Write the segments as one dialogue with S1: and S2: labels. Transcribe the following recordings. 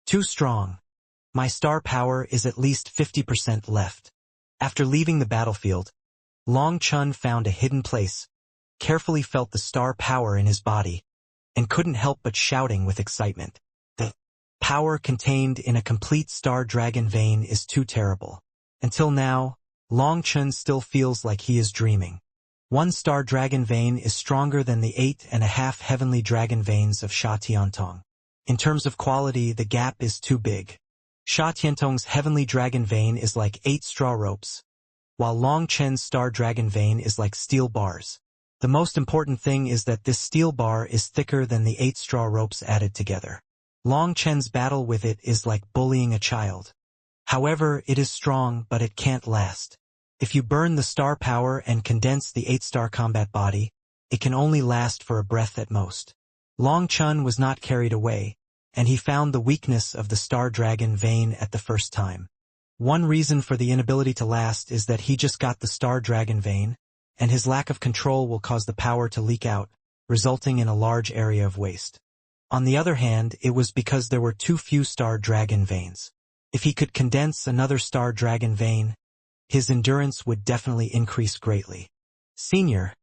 S1: Too strong. My star power is at least 50% left. After leaving the battlefield, Long Chun found a hidden place, carefully felt the star power in his body, and couldn't help but shouting with excitement. The power contained in a complete star dragon vein is too terrible. Until now, Long Chun still feels like he is dreaming. One star dragon vein is stronger than the 8.5 heavenly dragon veins of Sha Tiantong. In terms of quality, the gap is too big. Sha Tiantong's heavenly dragon vein is like 8 straw ropes, while Long Chen's star dragon vein is like steel bars. The most important thing is that this steel bar is thicker than the 8 straw ropes added together. Long Chen's battle with it is like bullying a child. However, it is strong, but it can't last. If you burn the star power and condense the 8-star combat body, it can only last for a breath at most. Long Chun was not carried away, and he found the weakness of the star dragon vein at the first time. One reason for the inability to last is that he just got the star dragon vein, and his lack of control will cause the power to leak out, resulting in a large area of waste. On the other hand, it was because there were too few star dragon veins. If he could condense another star dragon vein, his endurance would definitely increase greatly. Senior,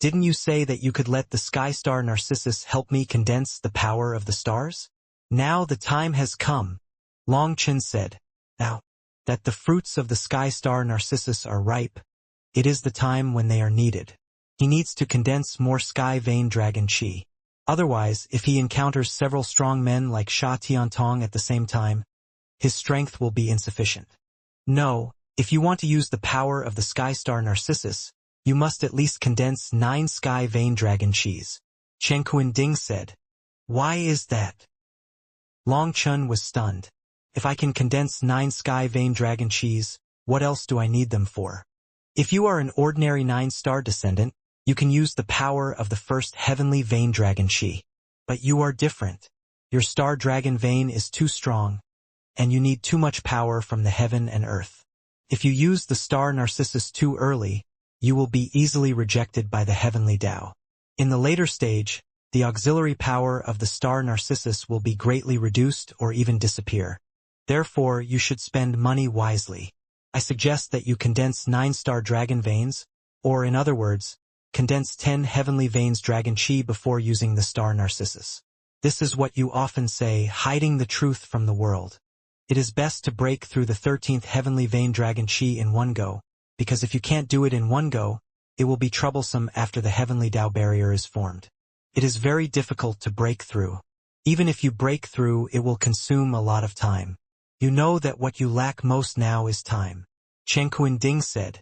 S1: didn't you say that you could let the sky star Narcissus help me condense the power of the stars? Now the time has come, Long Chin said. Now that the fruits of the sky star Narcissus are ripe, it is the time when they are needed. He needs to condense more sky vein dragon chi. Otherwise, if he encounters several strong men like Sha Tiantong at the same time, his strength will be insufficient. No, if you want to use the power of the sky star Narcissus, you must at least condense 9 sky vein dragon chis. Chen Ding said. Why is that? Long Chun was stunned. If I can condense 9 sky vein dragon chis, what else do I need them for? If you are an ordinary 9-star descendant, you can use the power of the first heavenly vein dragon chi. But you are different. Your star dragon vein is too strong, and you need too much power from the heaven and earth. If you use the star Narcissus too early, you will be easily rejected by the heavenly Tao. In the later stage, the auxiliary power of the star Narcissus will be greatly reduced or even disappear. Therefore, you should spend money wisely. I suggest that you condense 9-star dragon veins, or in other words, condense 10 heavenly veins dragon chi before using the star Narcissus. This is what you often say, hiding the truth from the world. It is best to break through the 13th heavenly vein dragon chi in one go, because if you can't do it in one go, it will be troublesome after the heavenly Tao barrier is formed. It is very difficult to break through. Even if you break through, it will consume a lot of time. You know that what you lack most now is time. Chen Ding said.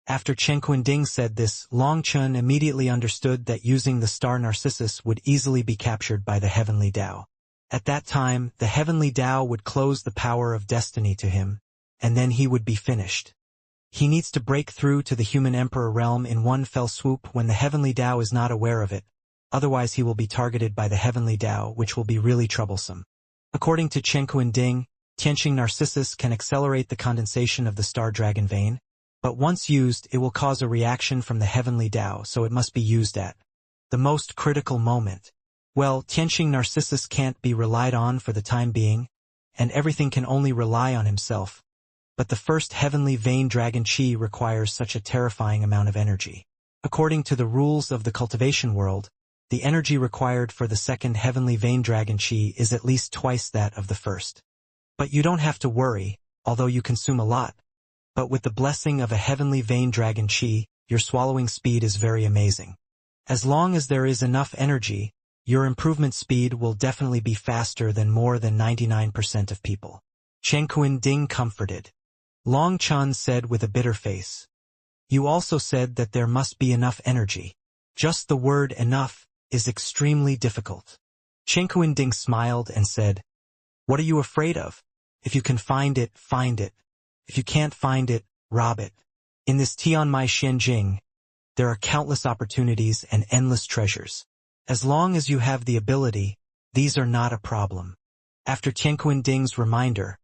S1: After Chen Ding said this, Long Chun immediately understood that using the star Narcissus would easily be captured by the heavenly Tao. At that time, the heavenly Tao would close the power of destiny to him, and then he would be finished. He needs to break through to the human emperor realm in one fell swoop when the heavenly Tao is not aware of it, otherwise he will be targeted by the heavenly Tao, which will be really troublesome. According to Chen Ding, Tianqing Narcissus can accelerate the condensation of the star dragon vein, but once used it will cause a reaction from the heavenly Tao, so it must be used at the most critical moment. Well, Tianqing Narcissus can't be relied on for the time being, and everything can only rely on himself. But the first heavenly vein dragon chi requires such a terrifying amount of energy. According to the rules of the cultivation world, the energy required for the second heavenly vein dragon chi is at least twice that of the first. But you don't have to worry, although you consume a lot. But with the blessing of a heavenly vein dragon chi, your swallowing speed is very amazing. As long as there is enough energy, your improvement speed will definitely be faster than more than 99% of people. Chen Ding comforted. Long Chun said with a bitter face. You also said that there must be enough energy. Just the word enough is extremely difficult. Chen Ding smiled and said, What are you afraid of? If you can find it, find it. If you can't find it, rob it. In this Tianmai Xianjing, there are countless opportunities and endless treasures. As long as you have the ability, these are not a problem. After Tian Ding's reminder,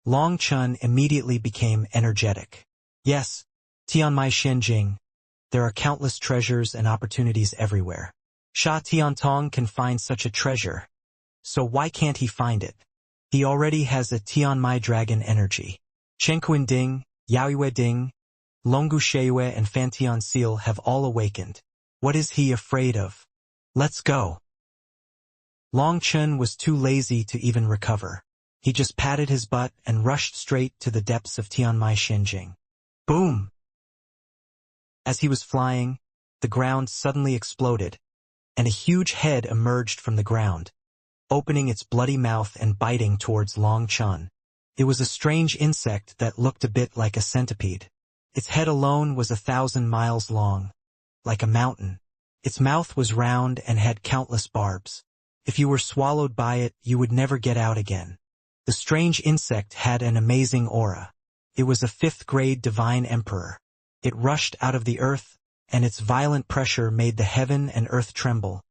S1: Long Chun immediately became energetic. Yes, Tianmai Xianjing, there are countless treasures and opportunities everywhere. Sha Tiantong can find such a treasure, so why can't he find it? He already has a Tianmai dragon energy. Chenkuin Ding, Yaoyue Ding, Longu Sheiyue and Fantian Seal have all awakened. What is he afraid of? Let's go. Long Chen was too lazy to even recover. He just patted his butt and rushed straight to the depths of Tianmai Shenjing. Boom! As he was flying, the ground suddenly exploded, and a huge head emerged from the ground, opening its bloody mouth and biting towards Long Chen. It was a strange insect that looked a bit like a centipede. Its head alone was 1,000 miles long, like a mountain. Its mouth was round and had countless barbs. If you were swallowed by it, you would never get out again. The strange insect had an amazing aura. It was a 5th-grade divine emperor. It rushed out of the earth, and its violent pressure made the heaven and earth tremble,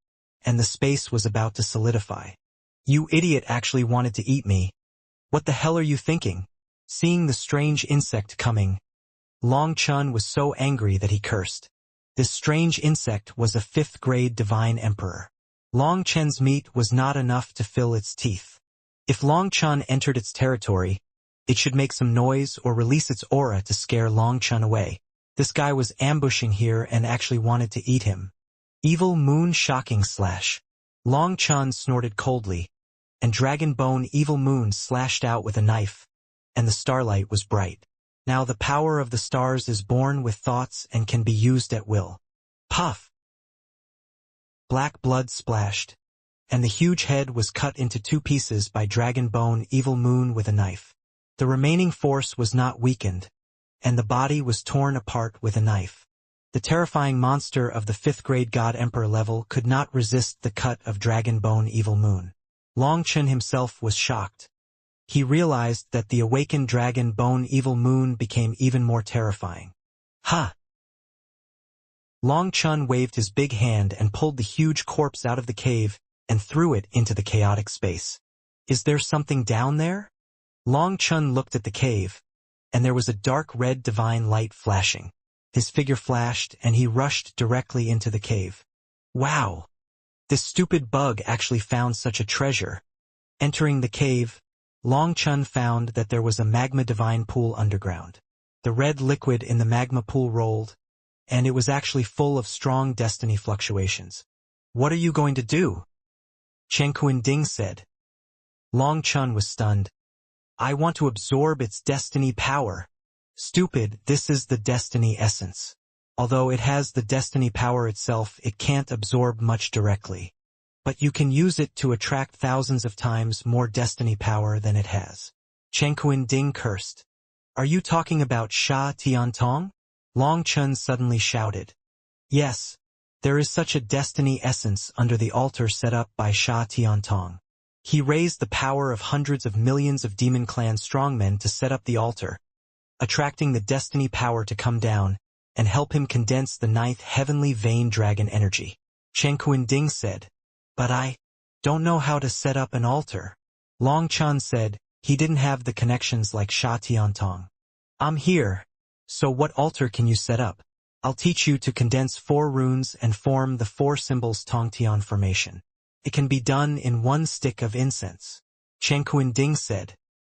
S1: and the space was about to solidify. You idiot actually wanted to eat me. What the hell are you thinking? Seeing the strange insect coming, Long Chen was so angry that he cursed. This strange insect was a 5th-grade divine emperor. Long Chen's meat was not enough to fill its teeth. If Long Chen entered its territory, it should make some noise or release its aura to scare Long Chen away. This guy was ambushing here and actually wanted to eat him. Evil Moon Shocking Slash. Long Chen snorted coldly, and Dragon Bone Evil Moon slashed out with a knife, and the starlight was bright. Now the power of the stars is born with thoughts and can be used at will. Puff! Black blood splashed, and the huge head was cut into 2 pieces by Dragon Bone Evil Moon with a knife. The remaining force was not weakened, and the body was torn apart with a knife. The terrifying monster of the 5th-grade God Emperor level could not resist the cut of Dragon Bone Evil Moon. Long Chen himself was shocked. He realized that the awakened Dragon Bone Evil Moon became even more terrifying. Ha! Long Chen waved his big hand and pulled the huge corpse out of the cave and threw it into the chaotic space. Is there something down there? Long Chen looked at the cave, and there was a dark red divine light flashing. His figure flashed, and he rushed directly into the cave. Wow! This stupid bug actually found such a treasure. Entering the cave, Long Chen found that there was a magma divine pool underground. The red liquid in the magma pool rolled, and it was actually full of strong destiny fluctuations. What are you going to do? Chenkuin Ding said. Long Chen was stunned. I want to absorb its destiny power. Stupid, this is the destiny essence. Although it has the destiny power itself, it can't absorb much directly. But you can use it to attract thousands of times more destiny power than it has. Chenkuin Ding cursed. Are you talking about Sha Tiantong? Long Chen suddenly shouted. Yes, there is such a destiny essence under the altar set up by Sha Tiantong. He raised the power of hundreds of millions of Demon Clan strongmen to set up the altar, attracting the destiny power to come down and help him condense the 9th heavenly vein dragon energy. Chenkuin Ding said, but I don't know how to set up an altar. Long Chen said he didn't have the connections like Sha Tiantong. I'm here. So what altar can you set up? I'll teach you to condense 4 runes and form the 4 symbols Tongtian formation. It can be done in 1 stick of incense. Chenkuin Ding said.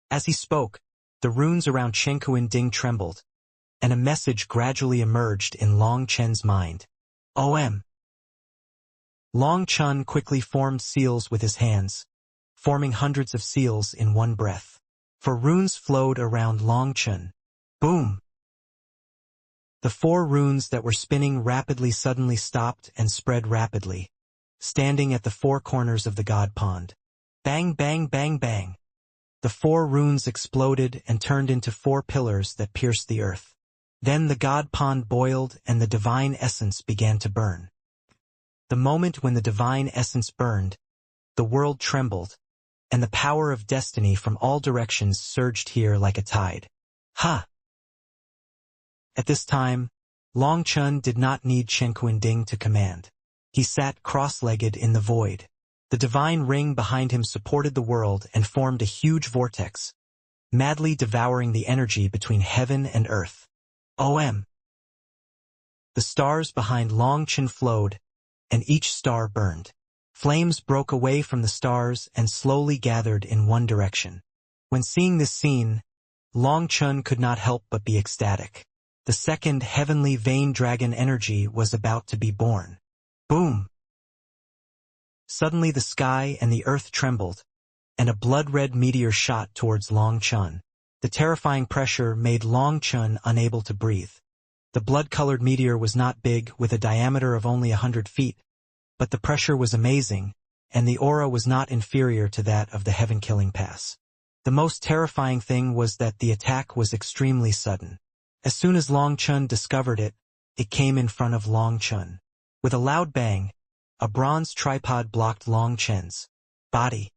S1: As he spoke, the runes around Chenkuin Ding trembled, and a message gradually emerged in Long Chen's mind. OM. Long Chen quickly formed seals with his hands, forming hundreds of seals in one breath. For runes flowed around Long Chen. Boom! The 4 runes that were spinning rapidly suddenly stopped and spread rapidly, standing at the 4 corners of the God Pond. Bang, bang, bang, bang. The 4 runes exploded and turned into 4 pillars that pierced the earth. Then the God Pond boiled and the divine essence began to burn. The moment when the divine essence burned, the world trembled, and the power of destiny from all directions surged here like a tide. Ha! At this time, Long Chen did not need Chenkuin Ding to command. He sat cross-legged in the void. The divine ring behind him supported the world and formed a huge vortex, madly devouring the energy between heaven and earth. OM. The stars behind Long Chen flowed, and each star burned. Flames broke away from the stars and slowly gathered in one direction. When seeing this scene, Long Chun could not help but be ecstatic. The second heavenly vein dragon energy was about to be born. Boom! Suddenly the sky and the earth trembled, and a blood-red meteor shot towards Long Chun. The terrifying pressure made Long Chun unable to breathe. The blood-colored meteor was not big, with a diameter of only 100 feet, but the pressure was amazing, and the aura was not inferior to that of the heaven-killing pass. The most terrifying thing was that the attack was extremely sudden. As soon as Long Chun discovered it, it came in front of Long Chun. With a loud bang, a bronze tripod blocked Long Chun's body.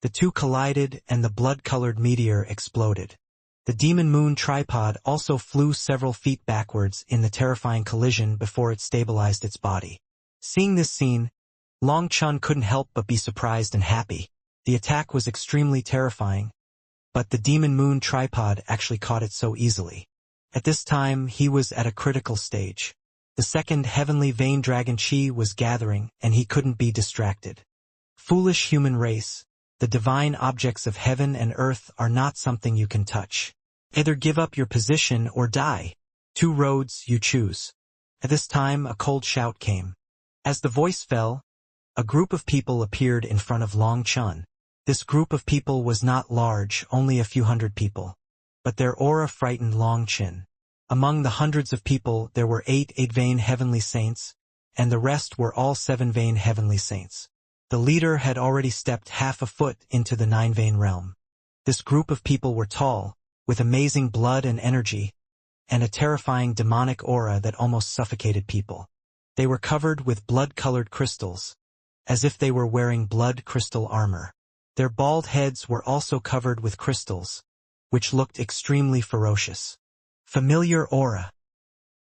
S1: The two collided and the blood-colored meteor exploded. The Demon Moon tripod also flew several feet backwards in the terrifying collision before it stabilized its body. Seeing this scene, Long Chun couldn't help but be surprised and happy. The attack was extremely terrifying, but the Demon Moon tripod actually caught it so easily. At this time, he was at a critical stage. The second heavenly vein dragon chi was gathering, and he couldn't be distracted. Foolish human race, the divine objects of heaven and earth are not something you can touch. Either give up your position or die. 2 roads you choose. At this time, a cold shout came. As the voice fell, a group of people appeared in front of Long Chun. This group of people was not large, only a few hundred people. But their aura frightened Long Chun. Among the hundreds of people, there were 8 vein heavenly saints, and the rest were all 7 vein heavenly saints. The leader had already stepped half a foot into the 9 vein realm. This group of people were tall, with amazing blood and energy, and a terrifying demonic aura that almost suffocated people. They were covered with blood-colored crystals, as if they were wearing blood crystal armor. Their bald heads were also covered with crystals, which looked extremely ferocious. Familiar aura.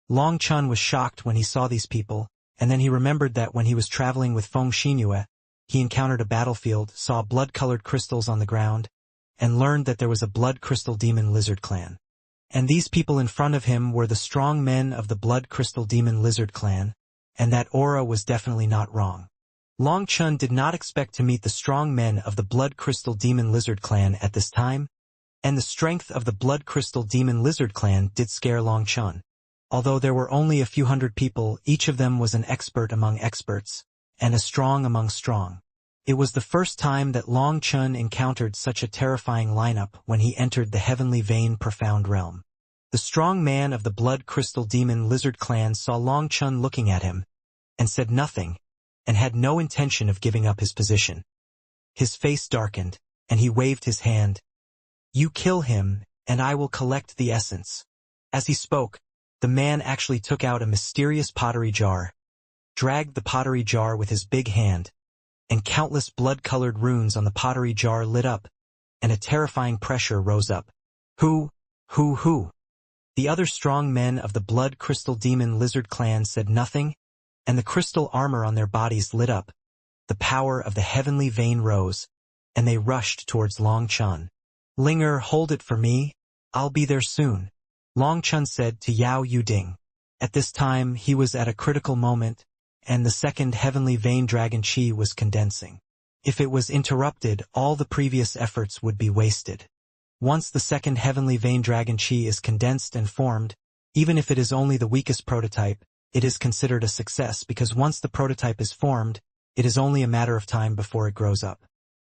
S1: Long Chun was shocked when he saw these people, and then he remembered that when he was traveling with Feng Xingyue, he encountered a battlefield, saw blood-colored crystals on the ground, and learned that there was a blood crystal demon lizard clan. And these people in front of him were the strong men of the blood crystal demon lizard clan, and that aura was definitely not wrong. Long Chun did not expect to meet the strong men of the blood crystal demon lizard clan at this time, and the strength of the blood crystal demon lizard clan did scare Long Chun. Although there were only a few hundred people, each of them was an expert among experts, and a strong among strong. It was the first time that Long Chun encountered such a terrifying lineup when he entered the heavenly vein profound realm. The strong man of the blood crystal demon lizard clan saw Long Chun looking at him, and said nothing, and had no intention of giving up his position. His face darkened, and he waved his hand. "You kill him, and I will collect the essence." As he spoke, the man actually took out a mysterious pottery jar, dragged the pottery jar with his big hand, and countless blood-colored runes on the pottery jar lit up, and a terrifying pressure rose up. Who? The other strong men of the blood crystal demon lizard clan said nothing, and the crystal armor on their bodies lit up. The power of the heavenly vein rose, and they rushed towards Long Chun. "Linger, hold it for me. I'll be there soon," Long Chun said to Yao Yuding. At this time, he was at a critical moment, and the second heavenly vein dragon chi was condensing. If it was interrupted, all the previous efforts would be wasted. Once the second heavenly vein dragon chi is condensed and formed, even if it is only the weakest prototype, it is considered a success because once the prototype is formed, it is only a matter of time before it grows up.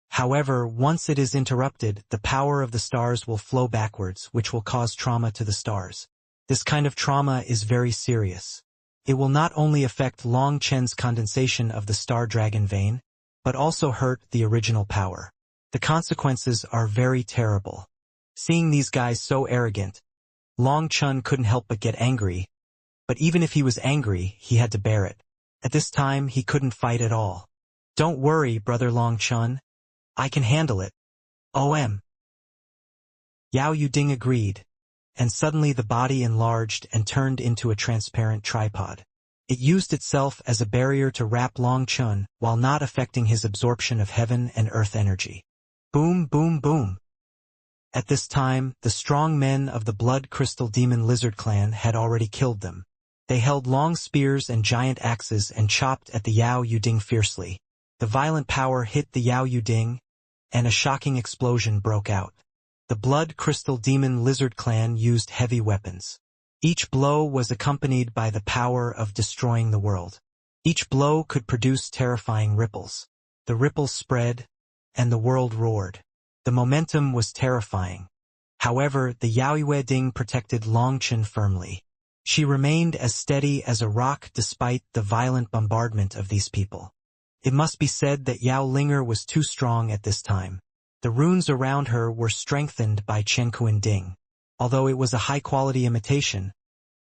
S1: However, once it is interrupted, the power of the stars will flow backwards, which will cause trauma to the stars. This kind of trauma is very serious. It will not only affect Long Chen's condensation of the star dragon vein, but also hurt the original power. The consequences are very terrible. Seeing these guys so arrogant, Long Chun couldn't help but get angry, but even if he was angry, he had to bear it. At this time, he couldn't fight at all. "Don't worry, brother Long Chun. I can handle it. OM." Yao Yuding agreed, and suddenly the body enlarged and turned into a transparent tripod. It used itself as a barrier to wrap Long Chun while not affecting his absorption of heaven and earth energy. Boom, boom, boom. At this time, the strong men of the blood crystal demon lizard clan had already killed them. They held long spears and giant axes and chopped at the Yao Yuding fiercely. The violent power hit the Yao Yuding, and a shocking explosion broke out. The Blood Crystal Demon Lizard Clan used heavy weapons. Each blow was accompanied by the power of destroying the world. Each blow could produce terrifying ripples. The ripples spread, and the world roared. The momentum was terrifying. However, the Yao Yuding protected Longchen firmly. She remained as steady as a rock despite the violent bombardment of these people. It must be said that Yao Linger was too strong at this time. The runes around her were strengthened by Chenkuan Ding. Although it was a high-quality imitation,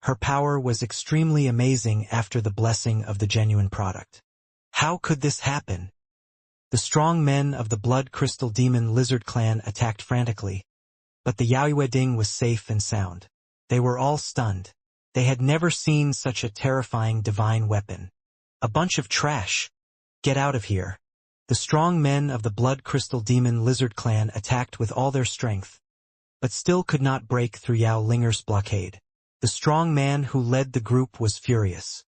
S1: her power was extremely amazing after the blessing of the genuine product. How could this happen? The strong men of the Blood Crystal Demon Lizard Clan attacked frantically, but the Yao Yuding was safe and sound. They were all stunned. They had never seen such a terrifying divine weapon. A bunch of trash. Get out of here. The strong men of the Blood Crystal Demon Lizard Clan attacked with all their strength, but still could not break through Yao Linger's blockade. The strong man who led the group was furious.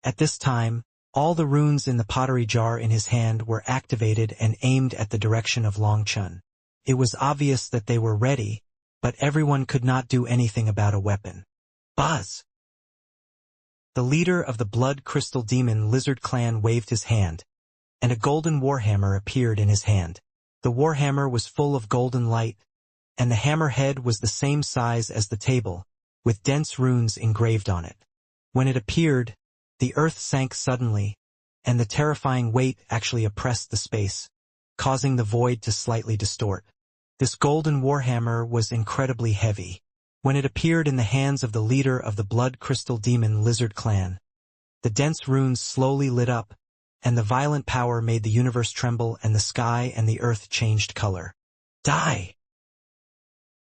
S1: At this time, all the runes in the pottery jar in his hand were activated and aimed at the direction of Longchen. It was obvious that they were ready, but everyone could not do anything about a weapon. Buzz! The leader of the Blood Crystal Demon Lizard Clan waved his hand, and a golden warhammer appeared in his hand. The warhammer was full of golden light, and the hammerhead was the same size as the table, with dense runes engraved on it. When it appeared, the earth sank suddenly, and the terrifying weight actually oppressed the space, causing the void to slightly distort. This golden warhammer was incredibly heavy. When it appeared in the hands of the leader of the Blood Crystal Demon Lizard Clan, the dense runes slowly lit up, and the violent power made the universe tremble and the sky and the earth changed color. Die!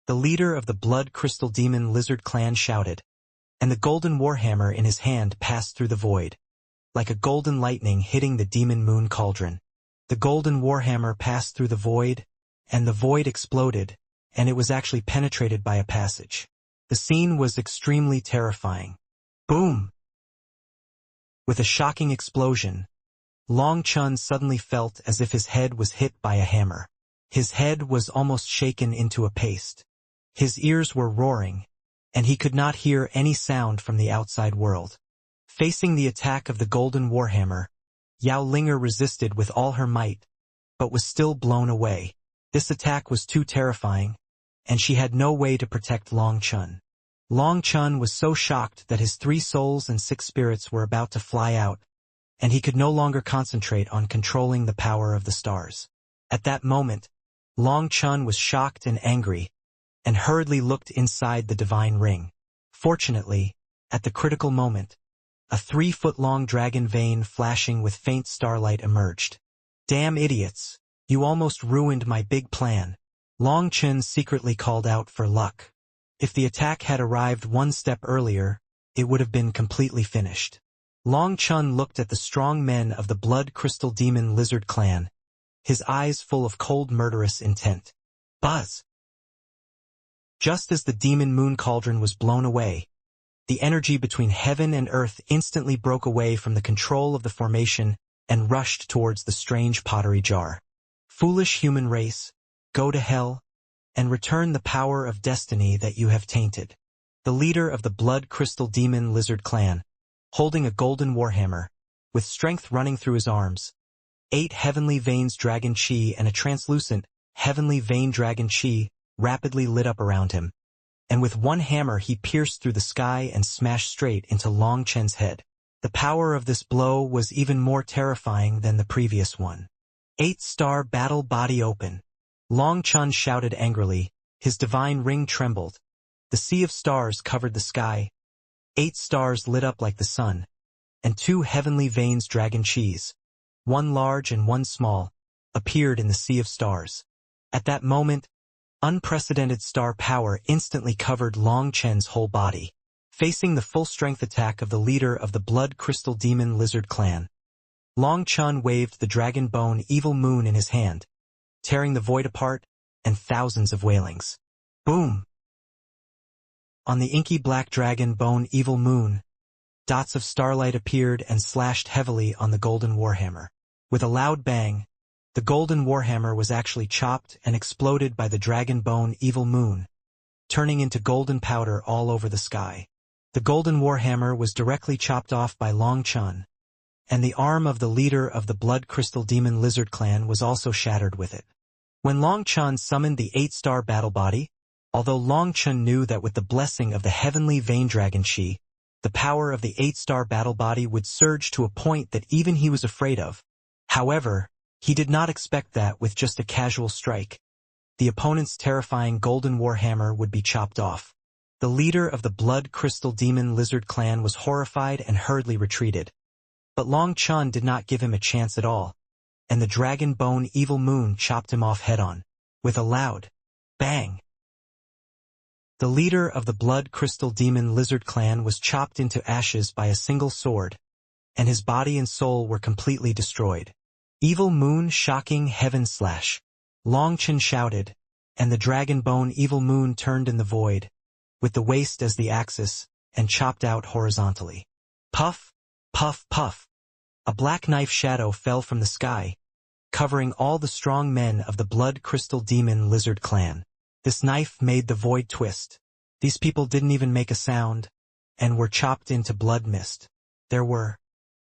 S1: The leader of the Blood Crystal Demon Lizard Clan shouted, and the golden warhammer in his hand passed through the void, like a golden lightning hitting the demon moon cauldron. The golden warhammer passed through the void, and the void exploded, and it was actually penetrated by a passage. The scene was extremely terrifying. Boom! With a shocking explosion, Longchen suddenly felt as if his head was hit by a hammer. His head was almost shaken into a paste. His ears were roaring, and he could not hear any sound from the outside world. Facing the attack of the golden warhammer, Yao Linger resisted with all her might, but was still blown away. This attack was too terrifying, and she had no way to protect Longchen. Longchen was so shocked that his 3 souls and 6 spirits were about to fly out, and he could no longer concentrate on controlling the power of the stars. At that moment, Longchen was shocked and angry, and hurriedly looked inside the divine ring. Fortunately, at the critical moment, a 3-foot-long dragon vein flashing with faint starlight emerged. Damn idiots! You almost ruined my big plan. Longchen secretly called out for luck. If the attack had arrived 1 step earlier, it would have been completely finished. Longchen looked at the strong men of the Blood Crystal Demon Lizard Clan, his eyes full of cold murderous intent. Buzz! Just as the demon moon cauldron was blown away, the energy between heaven and earth instantly broke away from the control of the formation and rushed towards the strange pottery jar. Foolish human race, go to hell, and return the power of destiny that you have tainted. The leader of the Blood Crystal Demon Lizard Clan, holding a golden warhammer, with strength running through his arms, 8 heavenly veins dragon chi and a translucent, heavenly vein dragon chi rapidly lit up around him, and with one hammer he pierced through the sky and smashed straight into Longchen's head. The power of this blow was even more terrifying than the previous one. 8-star battle body open. Longchen shouted angrily, his divine ring trembled. The sea of stars covered the sky. 8 stars lit up like the sun, and 2 heavenly veins dragon chis, one large and one small, appeared in the sea of stars. At that moment, unprecedented star power instantly covered Longchen's whole body. Facing the full-strength attack of the leader of the Blood Crystal Demon Lizard Clan, Longchen waved the Dragon Bone Evil Moon in his hand, tearing the void apart, and thousands of wailings. Boom! On the inky black Dragon Bone Evil Moon, dots of starlight appeared and slashed heavily on the golden warhammer. With a loud bang, the golden warhammer was actually chopped and exploded by the dragon bone evil moon, turning into golden powder all over the sky. The golden warhammer was directly chopped off by Long Chun, and the arm of the leader of the Blood Crystal Demon Lizard clan was also shattered with it. When Long Chun summoned the 8-star battle body, although Long Chun knew that with the blessing of the heavenly Vein Dragon Chi, the power of the 8-star battle body would surge to a point that even he was afraid of. However, he did not expect that with just a casual strike, the opponent's terrifying golden warhammer would be chopped off. The leader of the Blood Crystal Demon Lizard clan was horrified and hurriedly retreated. But Long Chun did not give him a chance at all, and the Dragon Bone Evil Moon chopped him off head-on, with a loud bang. The leader of the Blood Crystal Demon Lizard clan was chopped into ashes by a single sword, and his body and soul were completely destroyed. Evil Moon shocking heaven slash. Long Chun shouted, and the Dragon Bone Evil Moon turned in the void, with the waist as the axis, and chopped out horizontally. Puff, puff, puff. A black knife shadow fell from the sky, covering all the strong men of the Blood Crystal Demon Lizard clan. This knife made the void twist. These people didn't even make a sound, and were chopped into blood mist. There were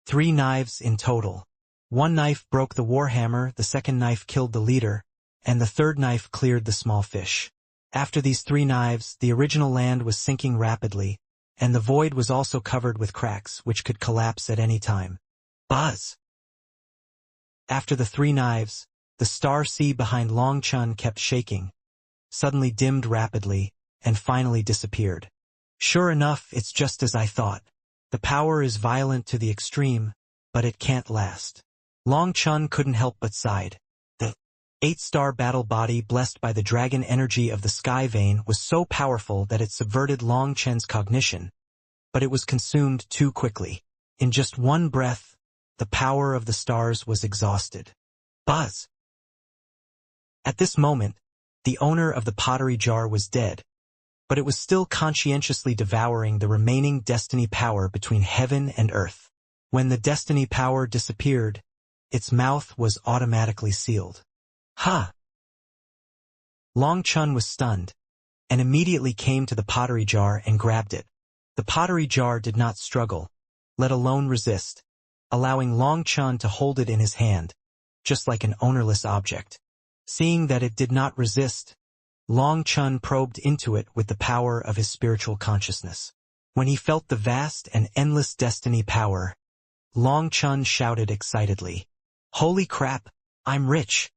S1: 3 knives in total. One knife broke the warhammer, the second knife killed the leader, and the third knife cleared the small fish. After these 3 knives, the original land was sinking rapidly, and the void was also covered with cracks which could collapse at any time. Buzz! After the 3 knives, the star sea behind Long Chun kept shaking, suddenly dimmed rapidly, and finally disappeared. Sure enough, it's just as I thought. The power is violent to the extreme, but it can't last. Long Chun couldn't help but sighed. The 8-star battle body blessed by the dragon energy of the Sky Vein was so powerful that it subverted Long Chun's cognition, but it was consumed too quickly. In just one breath, the power of the stars was exhausted. Buzz! At this moment, the owner of the pottery jar was dead, but it was still conscientiously devouring the remaining destiny power between heaven and earth. When the destiny power disappeared, its mouth was automatically sealed. Ha! Long Chun was stunned, and immediately came to the pottery jar and grabbed it. The pottery jar did not struggle, let alone resist, allowing Long Chun to hold it in his hand, just like an ownerless object. Seeing that it did not resist, Long Chun probed into it with the power of his spiritual consciousness. When he felt the vast and endless destiny power, Long Chun shouted excitedly, "Holy crap, I'm rich!"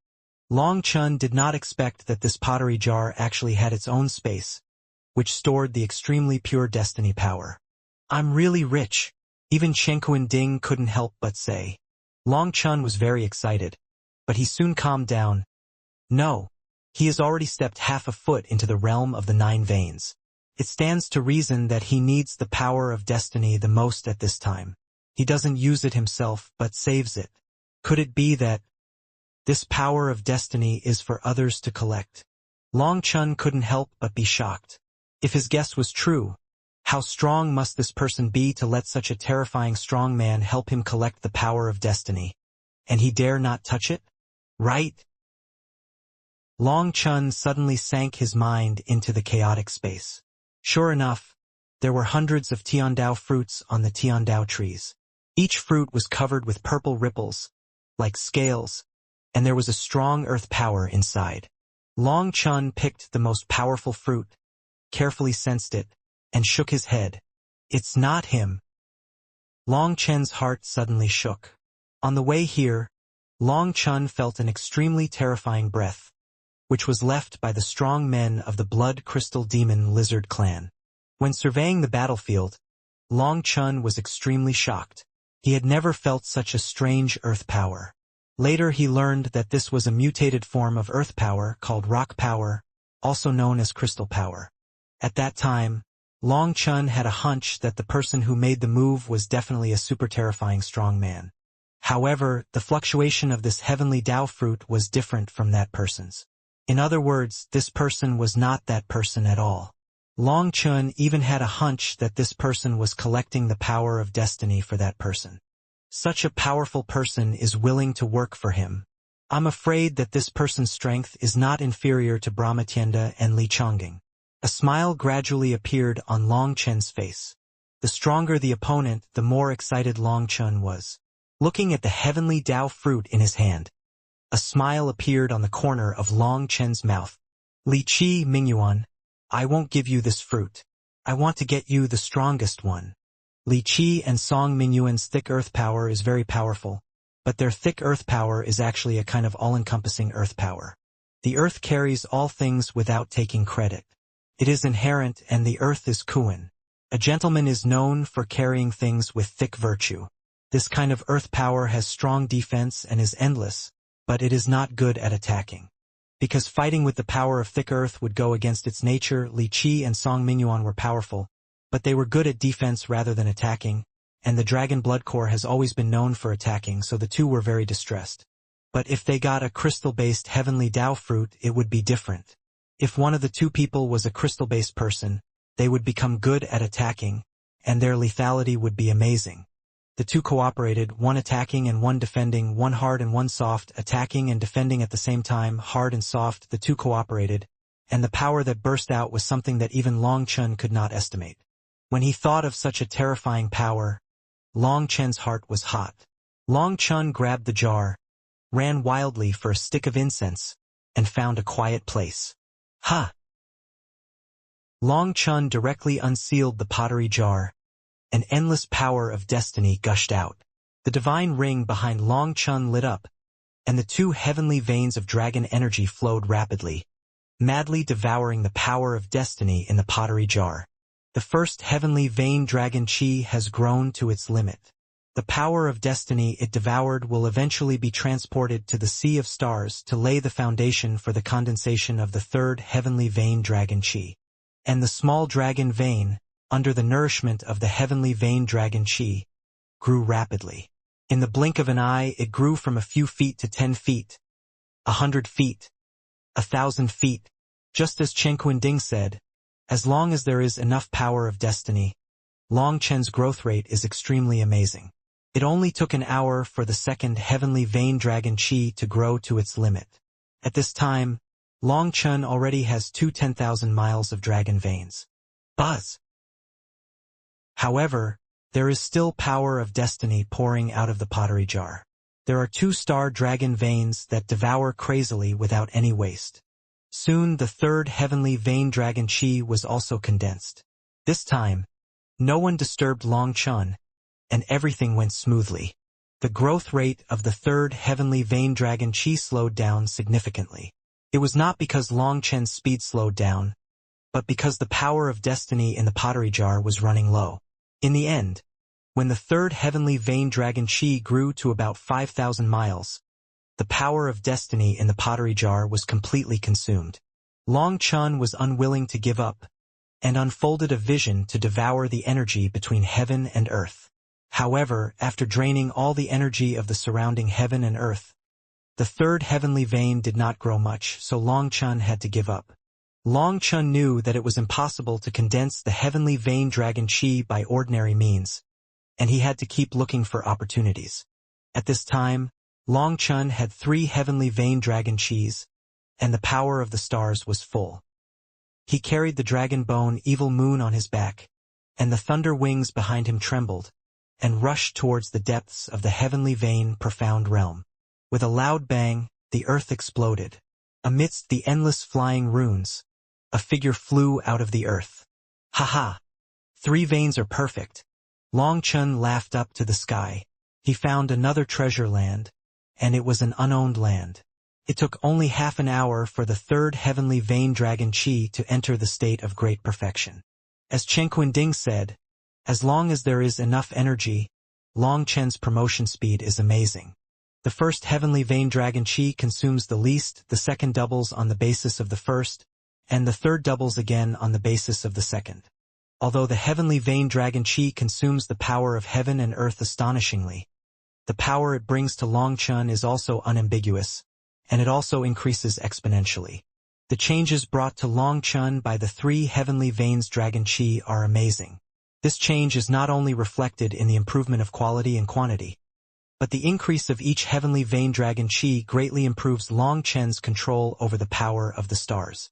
S1: Long Chun did not expect that this pottery jar actually had its own space, which stored the extremely pure destiny power. "I'm really rich," even Chenkuan Ding couldn't help but say. Long Chun was very excited, but he soon calmed down. No, he has already stepped half a foot into the realm of the 9 veins. It stands to reason that he needs the power of destiny the most at this time. He doesn't use it himself, but saves it. Could it be that this power of destiny is for others to collect? Long Chun couldn't help but be shocked. If his guess was true, how strong must this person be to let such a terrifying strong man help him collect the power of destiny? And he dare not touch it? Right? Long Chun suddenly sank his mind into the chaotic space. Sure enough, there were hundreds of Tiandao fruits on the Tiandao trees. Each fruit was covered with purple ripples, like scales, and there was a strong earth power inside. Long Chun picked the most powerful fruit, carefully sensed it, and shook his head. It's not him. Long Chun's heart suddenly shook. On the way here, Long Chun felt an extremely terrifying breath, which was left by the strong men of the Blood Crystal Demon Lizard clan. When surveying the battlefield, Long Chun was extremely shocked. He had never felt such a strange earth power. Later he learned that this was a mutated form of earth power called rock power, also known as crystal power. At that time, Long Chun had a hunch that the person who made the move was definitely a super terrifying strong man. However, the fluctuation of this heavenly Dao fruit was different from that person's. In other words, this person was not that person at all. Long Chun even had a hunch that this person was collecting the power of destiny for that person. Such a powerful person is willing to work for him. I'm afraid that this person's strength is not inferior to Brahmatienda and Li Chongging. A smile gradually appeared on Long Chen's face. The stronger the opponent, the more excited Long Chun was. Looking at the heavenly Tao fruit in his hand, a smile appeared on the corner of Long Chen's mouth. Li Qi Mingyuan, I won't give you this fruit. I want to get you the strongest one. Li Qi and Song Mingyuan's thick earth power is very powerful, but their thick earth power is actually a kind of all-encompassing earth power. The earth carries all things without taking credit. It is inherent, and the earth is Kuan. A gentleman is known for carrying things with thick virtue. This kind of earth power has strong defense and is endless, but it is not good at attacking. Because fighting with the power of thick earth would go against its nature, Li Qi and Song Mingyuan were powerful, but they were good at defense rather than attacking, and the Dragon Blood Core has always been known for attacking, so the two were very distressed. But if they got a crystal-based heavenly Tao fruit, it would be different. If one of the two people was a crystal-based person, they would become good at attacking, and their lethality would be amazing. The two cooperated, one attacking and one defending, one hard and one soft, attacking and defending at the same time, hard and soft. The two cooperated, and the power that burst out was something that even Long Chun could not estimate. When he thought of such a terrifying power, Long Chen's heart was hot. Long Chun grabbed the jar, ran wildly for a stick of incense, and found a quiet place. Ha! Long Chun directly unsealed the pottery jar. An endless power of destiny gushed out. The divine ring behind Long Chun lit up, and the two heavenly veins of dragon energy flowed rapidly, madly devouring the power of destiny in the pottery jar. The first heavenly vein dragon chi has grown to its limit. The power of destiny it devoured will eventually be transported to the sea of stars to lay the foundation for the condensation of the third heavenly vein dragon chi. And the small dragon vein, under the nourishment of the heavenly vein dragon chi, grew rapidly. In the blink of an eye it grew from a few feet to 10 feet, 100 feet, 1,000 feet. Just as Chen Qinding said, as long as there is enough power of destiny, Long Chen's growth rate is extremely amazing. It only took an hour for the second heavenly vein dragon chi to grow to its limit. At this time, Long Chun already has 10,000 miles of dragon veins. Buzz! However, there is still power of destiny pouring out of the pottery jar. There are 2 star dragon veins that devour crazily without any waste. Soon the third heavenly vein dragon chi was also condensed. This time, no one disturbed Long Chun, and everything went smoothly. The growth rate of the third heavenly vein dragon chi slowed down significantly. It was not because Long Chen's speed slowed down, but because the power of destiny in the pottery jar was running low. In the end, when the third heavenly vein dragon chi grew to about 5,000 miles, the power of destiny in the pottery jar was completely consumed. Long Chun was unwilling to give up, and unfolded a vision to devour the energy between heaven and earth. However, after draining all the energy of the surrounding heaven and earth, the third heavenly vein did not grow much, so Long Chun had to give up. Long Chun knew that it was impossible to condense the heavenly vein dragon chi by ordinary means, and he had to keep looking for opportunities. At this time, Long Chun had 3 heavenly vein dragon chis, and the power of the stars was full. He carried the dragon bone evil moon on his back, and the thunder wings behind him trembled, and rushed towards the depths of the heavenly vein profound realm. With a loud bang, the earth exploded. Amidst the endless flying runes, a figure flew out of the earth. Ha ha! 3 veins are perfect. Long Chun laughed up to the sky. He found another treasure land, and it was an unowned land. It took only half an hour for the third heavenly vein dragon chi to enter the state of great perfection. As Chen Qinding said, as long as there is enough energy, Long Chen's promotion speed is amazing. The first heavenly vein dragon chi consumes the least, the second doubles on the basis of the first, and the third doubles again on the basis of the second. Although the heavenly vein dragon chi consumes the power of heaven and earth astonishingly, the power it brings to Long Chun is also unambiguous, and it also increases exponentially. The changes brought to Long Chun by the 3 heavenly veins dragon chi are amazing. This change is not only reflected in the improvement of quality and quantity, but the increase of each heavenly vein dragon chi greatly improves Long Chen's control over the power of the stars.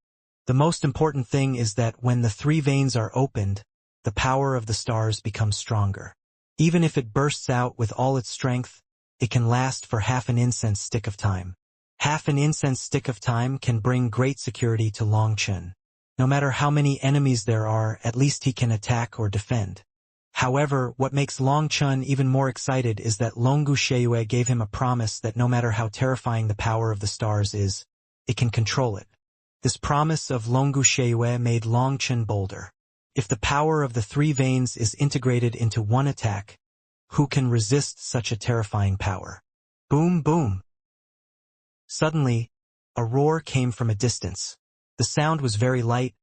S1: The most important thing is that when the 3 veins are opened, the power of the stars becomes stronger. Even if it bursts out with all its strength, it can last for half an incense stick of time. Half an incense stick of time can bring great security to Long Chun. No matter how many enemies there are, at least he can attack or defend. However, what makes Long Chun even more excited is that Longu Sheiyue gave him a promise that no matter how terrifying the power of the stars is, it can control it. This promise of Longu Sheiyue made Long Chun bolder. If the power of the 3 veins is integrated into one attack, who can resist such a terrifying power? Boom, boom. Suddenly, a roar came from a distance. The sound was very light,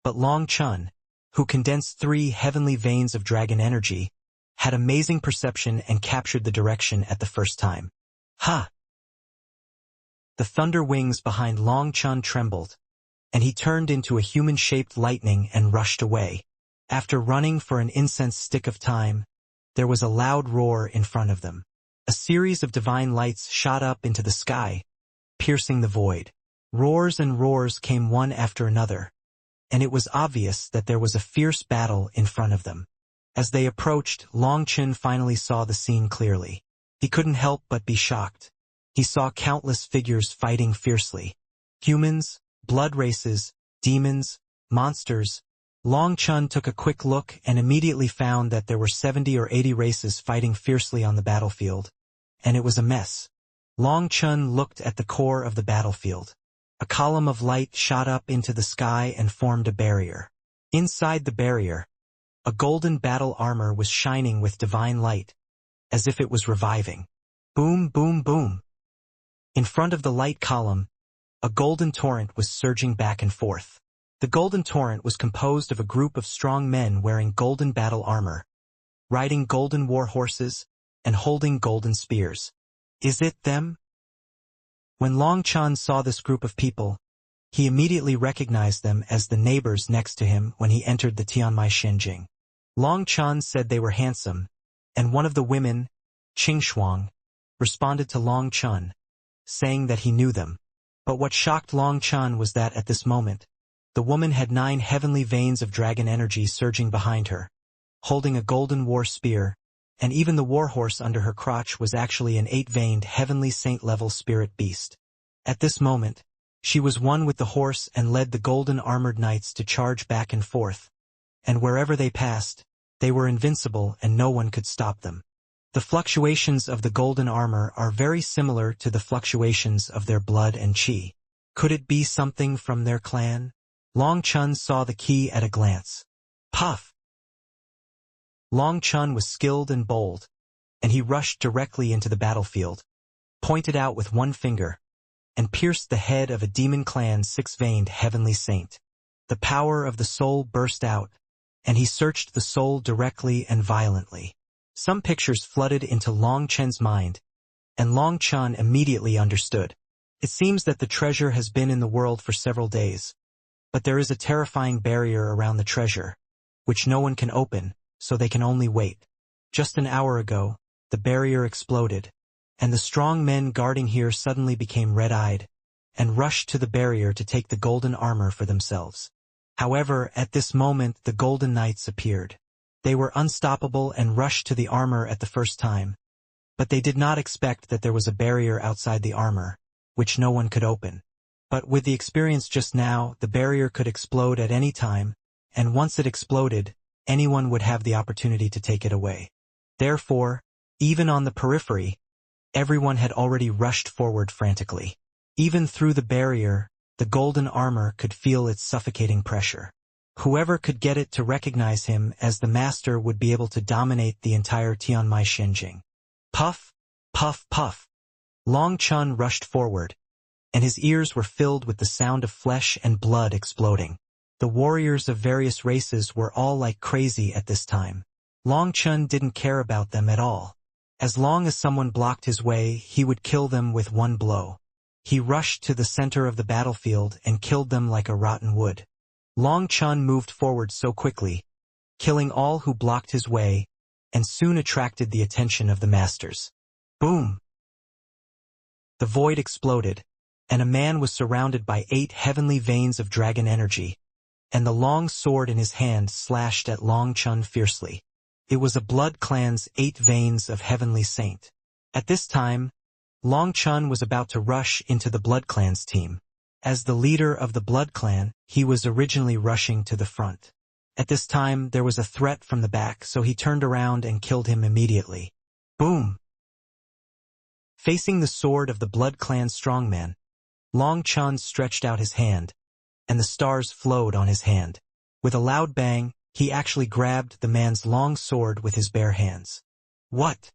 S1: but Long Chun, who condensed 3 heavenly veins of dragon energy, had amazing perception and captured the direction at the first time. Ha! The thunder wings behind Long Chun trembled, and he turned into a human-shaped lightning and rushed away. After running for an incense stick of time, there was a loud roar in front of them. A series of divine lights shot up into the sky, piercing the void. Roars and roars came one after another, and it was obvious that there was a fierce battle in front of them. As they approached, Long Chun finally saw the scene clearly. He couldn't help but be shocked. He saw countless figures fighting fiercely. Humans, blood races, demons, monsters. Long Chun took a quick look and immediately found that there were 70 or 80 races fighting fiercely on the battlefield, and it was a mess. Long Chun looked at the core of the battlefield. A column of light shot up into the sky and formed a barrier. Inside the barrier, a golden battle armor was shining with divine light, as if it was reviving. Boom, boom, boom. In front of the light column, a golden torrent was surging back and forth. The golden torrent was composed of a group of strong men wearing golden battle armor, riding golden war horses, and holding golden spears. Is it them? When Long Chun saw this group of people, he immediately recognized them as the neighbors next to him when he entered the Tianmai Shenjing. Long Chun said they were handsome, and one of the women, Qing Shuang, responded to Long Chun, saying that he knew them. But what shocked Long Chun was that at this moment, the woman had 9 heavenly veins of dragon energy surging behind her, holding a golden war spear, and even the warhorse under her crotch was actually an 8-veined heavenly saint-level spirit beast. At this moment, she was one with the horse and led the golden armored knights to charge back and forth, and wherever they passed, they were invincible and no one could stop them. The fluctuations of the golden armor are very similar to the fluctuations of their blood and chi. Could it be something from their clan? Long Chun saw the key at a glance. Puff! Long Chun was skilled and bold, and he rushed directly into the battlefield, pointed out with one finger, and pierced the head of a demon clan's 6-veined heavenly saint. The power of the soul burst out, and he searched the soul directly and violently. Some pictures flooded into Long Chun's mind, and Long Chun immediately understood. It seems that the treasure has been in the world for several days, but there is a terrifying barrier around the treasure, which no one can open, so they can only wait. Just an hour ago, the barrier exploded, and the strong men guarding here suddenly became red-eyed, and rushed to the barrier to take the golden armor for themselves. However, at this moment the golden knights appeared. They were unstoppable and rushed to the armor at the first time, but they did not expect that there was a barrier outside the armor, which no one could open. But with the experience just now, the barrier could explode at any time, and once it exploded, anyone would have the opportunity to take it away. Therefore, even on the periphery, everyone had already rushed forward frantically. Even through the barrier, the golden armor could feel its suffocating pressure. Whoever could get it to recognize him as the master would be able to dominate the entire Tianmai Shenjing. Puff, puff, puff. Long Chun rushed forward, and his ears were filled with the sound of flesh and blood exploding. The warriors of various races were all like crazy at this time. Long Chun didn't care about them at all. As long as someone blocked his way, he would kill them with one blow. He rushed to the center of the battlefield and killed them like a rotten wood. Long Chun moved forward so quickly, killing all who blocked his way, and soon attracted the attention of the masters. Boom! The void exploded, and a man was surrounded by 8 heavenly veins of dragon energy, and the long sword in his hand slashed at Long Chun fiercely. It was a blood clan's 8 veins of heavenly saint. At this time, Long Chun was about to rush into the Blood Clan's team. As the leader of the Blood Clan, he was originally rushing to the front. At this time, there was a threat from the back, so he turned around and killed him immediately. Boom! Facing the sword of the Blood Clan strongman, Long Chun stretched out his hand, and the stars flowed on his hand. With a loud bang, he actually grabbed the man's long sword with his bare hands. What?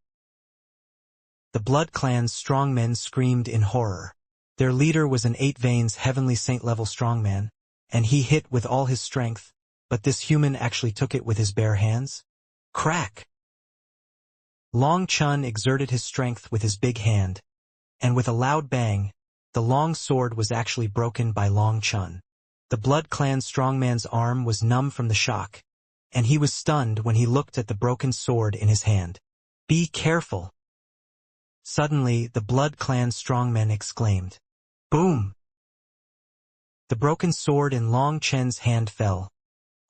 S1: The Blood Clan's strongmen screamed in horror. Their leader was an 8 veins heavenly saint-level strongman, and he hit with all his strength, but this human actually took it with his bare hands? Crack! Long Chun exerted his strength with his big hand, and with a loud bang, the long sword was actually broken by Long Chun. The Blood Clan strongman's arm was numb from the shock, and he was stunned when he looked at the broken sword in his hand. Be careful! Suddenly, the Blood Clan strongman exclaimed. Boom! The broken sword in Long Chen's hand fell,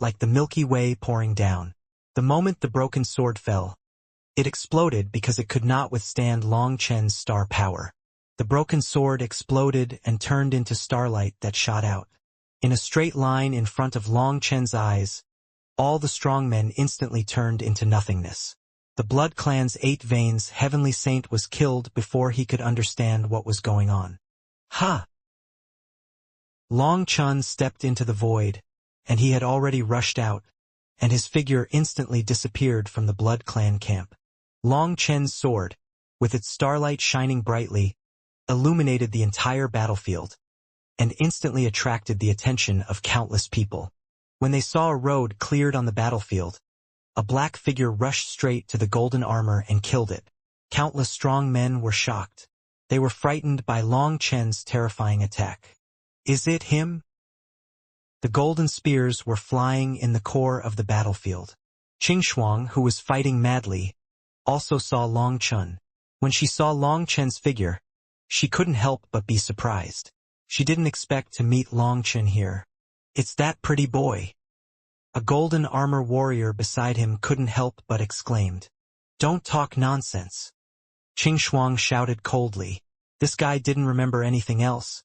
S1: like the Milky Way pouring down. The moment the broken sword fell, it exploded because it could not withstand Long Chen's star power. The broken sword exploded and turned into starlight that shot out. In a straight line in front of Long Chen's eyes, all the strongmen instantly turned into nothingness. The Blood Clan's 8 veins heavenly saint was killed before he could understand what was going on. Ha! Long Chun stepped into the void, and he had already rushed out, and his figure instantly disappeared from the Blood Clan camp. Long Chen's sword, with its starlight shining brightly, illuminated the entire battlefield, and instantly attracted the attention of countless people. When they saw a road cleared on the battlefield, a black figure rushed straight to the golden armor and killed it. Countless strong men were shocked. They were frightened by Long Chen's terrifying attack. Is it him? The golden spears were flying in the core of the battlefield. Qing Shuang, who was fighting madly, also saw Long Chun. When she saw Long Chen's figure, she couldn't help but be surprised. She didn't expect to meet Long Chen here. It's that pretty boy. A golden armor warrior beside him couldn't help but exclaimed. Don't talk nonsense. Qing Shuang shouted coldly. This guy didn't remember anything else,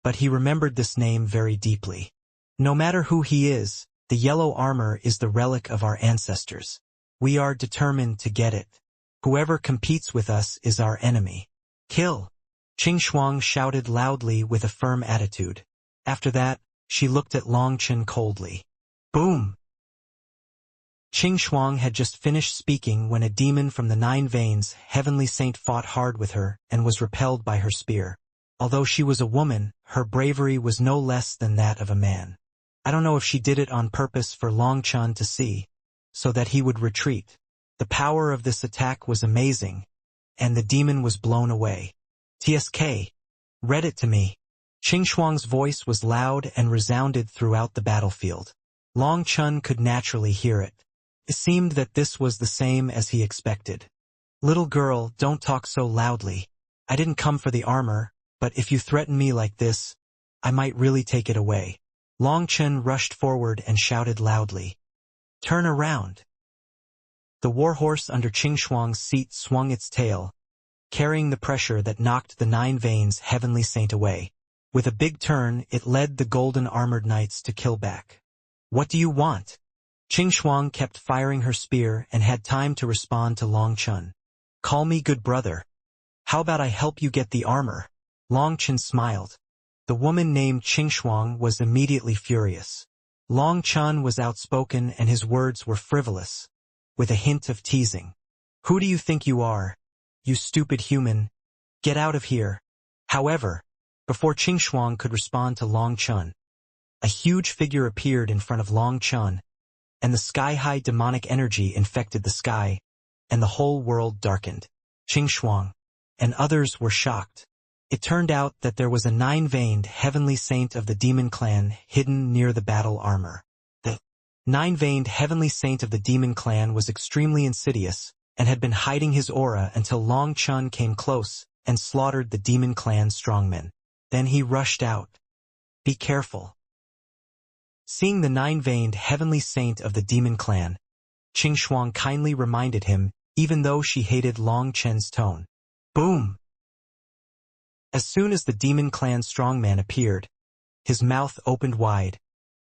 S1: but he remembered this name very deeply. No matter who he is, the yellow armor is the relic of our ancestors. We are determined to get it. Whoever competes with us is our enemy. Kill! Qing Shuang shouted loudly with a firm attitude. After that, she looked at Long Chen coldly. Boom! Qing Shuang had just finished speaking when a demon from the 9 veins heavenly saint fought hard with her and was repelled by her spear. Although she was a woman, her bravery was no less than that of a man. I don't know if she did it on purpose for Long Chun to see, so that he would retreat. The power of this attack was amazing, and the demon was blown away. TSK, read it to me. Qing Shuang's voice was loud and resounded throughout the battlefield. Long Chun could naturally hear it. It seemed that this was the same as he expected. Little girl, don't talk so loudly. I didn't come for the armor, but if you threaten me like this, I might really take it away. Long Chun rushed forward and shouted loudly. Turn around. The warhorse under Qing Shuang's seat swung its tail, carrying the pressure that knocked the 9 veins heavenly saint away. With a big turn, it led the golden armored knights to kill back. What do you want? Qing Shuang kept firing her spear and had time to respond to Long Chun. Call me good brother. How about I help you get the armor? Long Chun smiled. The woman named Qing Shuang was immediately furious. Long Chun was outspoken and his words were frivolous, with a hint of teasing. Who do you think you are? You stupid human. Get out of here. However, before Qing Shuang could respond to Long Chun, a huge figure appeared in front of Long Chun, and the sky-high demonic energy infected the sky, and the whole world darkened. Qing Shuang and others were shocked. It turned out that there was a nine-veined heavenly saint of the demon clan hidden near the battle armor. The nine-veined heavenly saint of the demon clan was extremely insidious and had been hiding his aura until Long Chun came close and slaughtered the demon clan strongmen. Then he rushed out. Be careful. Seeing the nine-veined heavenly saint of the demon clan, Qing Shuang kindly reminded him, even though she hated Long Chen's tone. Boom! As soon as the demon clan strongman appeared, his mouth opened wide,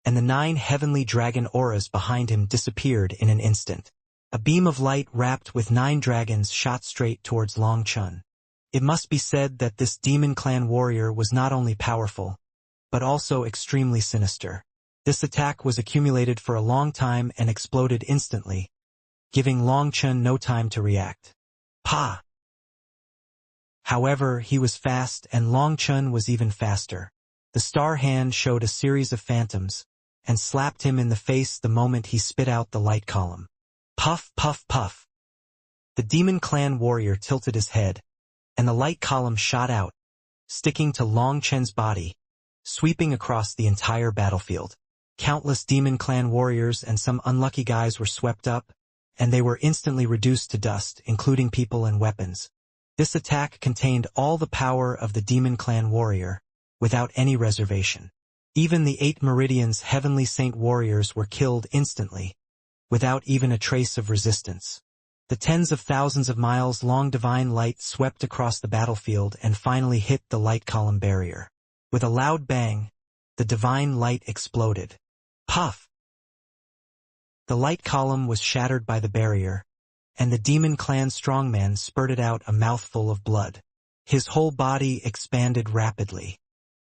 S1: and the 9 heavenly dragon auras behind him disappeared in an instant. A beam of light wrapped with 9 dragons shot straight towards Long Chun. It must be said that this demon clan warrior was not only powerful, but also extremely sinister. This attack was accumulated for a long time and exploded instantly, giving Long Chun no time to react. Pa! However, he was fast and Long Chun was even faster. The star hand showed a series of phantoms, and slapped him in the face the moment he spit out the light column. Puff, puff, puff. The demon clan warrior tilted his head, and the light column shot out, sticking to Long Chen's body, sweeping across the entire battlefield. Countless demon clan warriors and some unlucky guys were swept up, and they were instantly reduced to dust, including people and weapons. This attack contained all the power of the demon clan warrior, without any reservation. Even the 8 Meridian's heavenly saint warriors were killed instantly, without even a trace of resistance. The tens of thousands of miles long divine light swept across the battlefield and finally hit the light column barrier. With a loud bang, the divine light exploded. Puff! The light column was shattered by the barrier, and the demon clan strongman spurted out a mouthful of blood. His whole body expanded rapidly.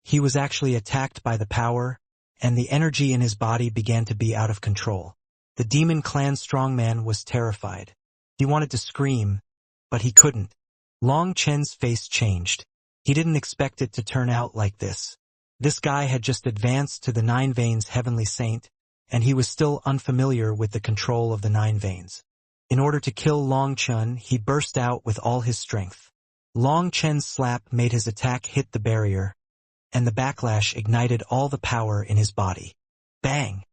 S1: He was actually attacked by the power, and the energy in his body began to be out of control. The demon clan strongman was terrified. He wanted to scream, but he couldn't. Long Chen's face changed. He didn't expect it to turn out like this. This guy had just advanced to the 9 Veins heavenly saint, and he was still unfamiliar with the control of the 9 Veins. In order to kill Long Chun, he burst out with all his strength. Long Chen's slap made his attack hit the barrier, and the backlash ignited all the power in his body. Bang!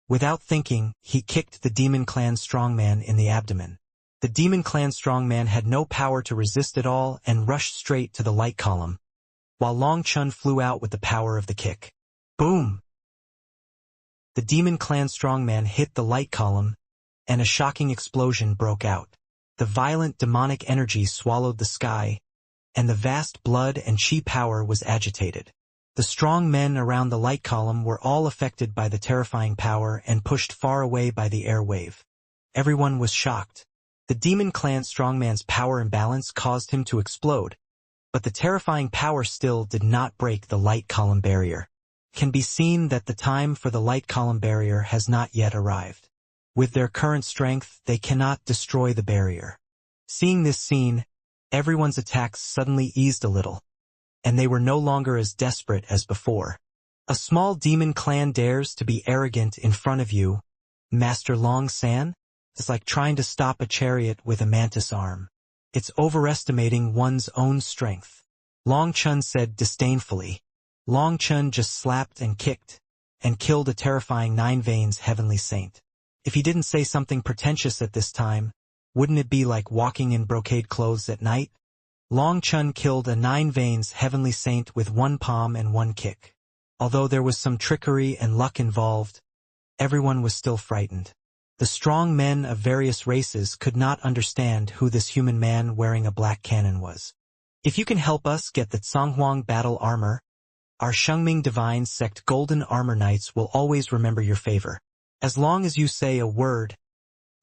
S1: Without thinking, he kicked the demon clan strongman in the abdomen. The demon clan strongman had no power to resist at all and rushed straight to the light column, while Long Chun flew out with the power of the kick. Boom! The demon clan strongman hit the light column, and a shocking explosion broke out. The violent demonic energy swallowed the sky, and the vast blood and chi power was agitated. The strong men around the light column were all affected by the terrifying power and pushed far away by the air wave. Everyone was shocked. The demon clan strongman's power imbalance caused him to explode, but the terrifying power still did not break the light column barrier. It can be seen that the time for the light column barrier has not yet arrived. With their current strength, they cannot destroy the barrier. Seeing this scene, everyone's attacks suddenly eased a little, and they were no longer as desperate as before. A small demon clan dares to be arrogant in front of you, Master Long San? It's like trying to stop a chariot with a mantis arm. It's overestimating one's own strength. Long Chun said disdainfully. Long Chun just slapped and kicked, and killed a terrifying 9 Veins heavenly saint. If he didn't say something pretentious at this time, wouldn't it be like walking in brocade clothes at night? Long Chun killed a 9 Veins heavenly saint with 1 palm and 1 kick. Although there was some trickery and luck involved, everyone was still frightened. The strong men of various races could not understand who this human man wearing a black cannon was. If you can help us get the Tsanghuang battle armor, our Shengming Divine Sect Golden Armor Knights will always remember your favor. As long as you say a word,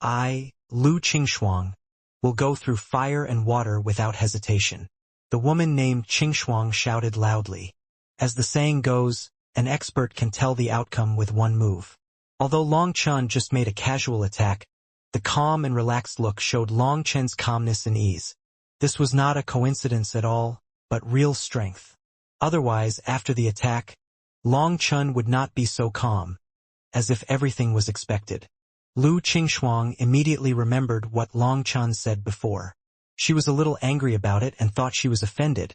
S1: I, Lu Qingshuang, will go through fire and water without hesitation. The woman named Qingshuang shouted loudly. As the saying goes, an expert can tell the outcome with one move. Although Long Chun just made a casual attack, the calm and relaxed look showed Long Chen's calmness and ease. This was not a coincidence at all, but real strength. Otherwise, after the attack, Long Chun would not be so calm, as if everything was expected. Lu Qingshuang immediately remembered what Long Chun said before. She was a little angry about it and thought she was offended,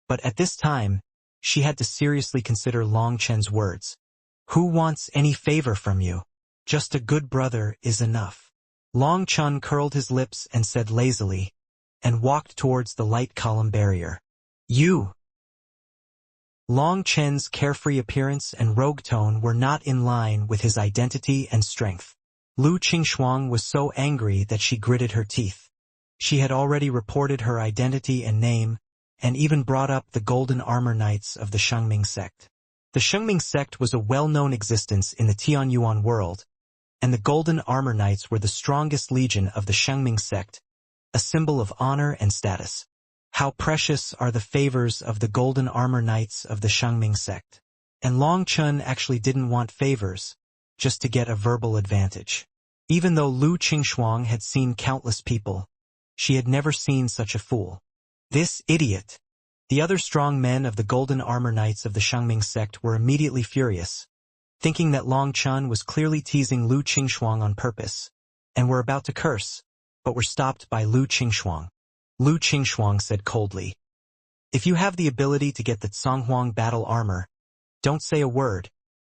S1: but at this time, she had to seriously consider Long Chen's words. Who wants any favor from you? Just a good brother is enough. Long Chen curled his lips and said lazily, and walked towards the light column barrier. You! Long Chen's carefree appearance and rogue tone were not in line with his identity and strength. Lu Qingshuang was so angry that she gritted her teeth. She had already reported her identity and name, and even brought up the Golden Armor Knights of the Shengming sect. The Shengming sect was a well-known existence in the Tianyuan world, and the Golden Armor Knights were the strongest legion of the Shengming sect, a symbol of honor and status. How precious are the favors of the Golden Armor Knights of the Shengming sect. And Long Chen actually didn't want favors, just to get a verbal advantage. Even though Lu Qingshuang had seen countless people, she had never seen such a fool. This idiot! The other strong men of the Golden Armor Knights of the Shengming sect were immediately furious, thinking that Long Chen was clearly teasing Lu Qingshuang on purpose, and were about to curse, but were stopped by Lu Qingshuang. Lu Qingshuang said coldly, "If you have the ability to get the Zhonghuang battle armor, don't say a word.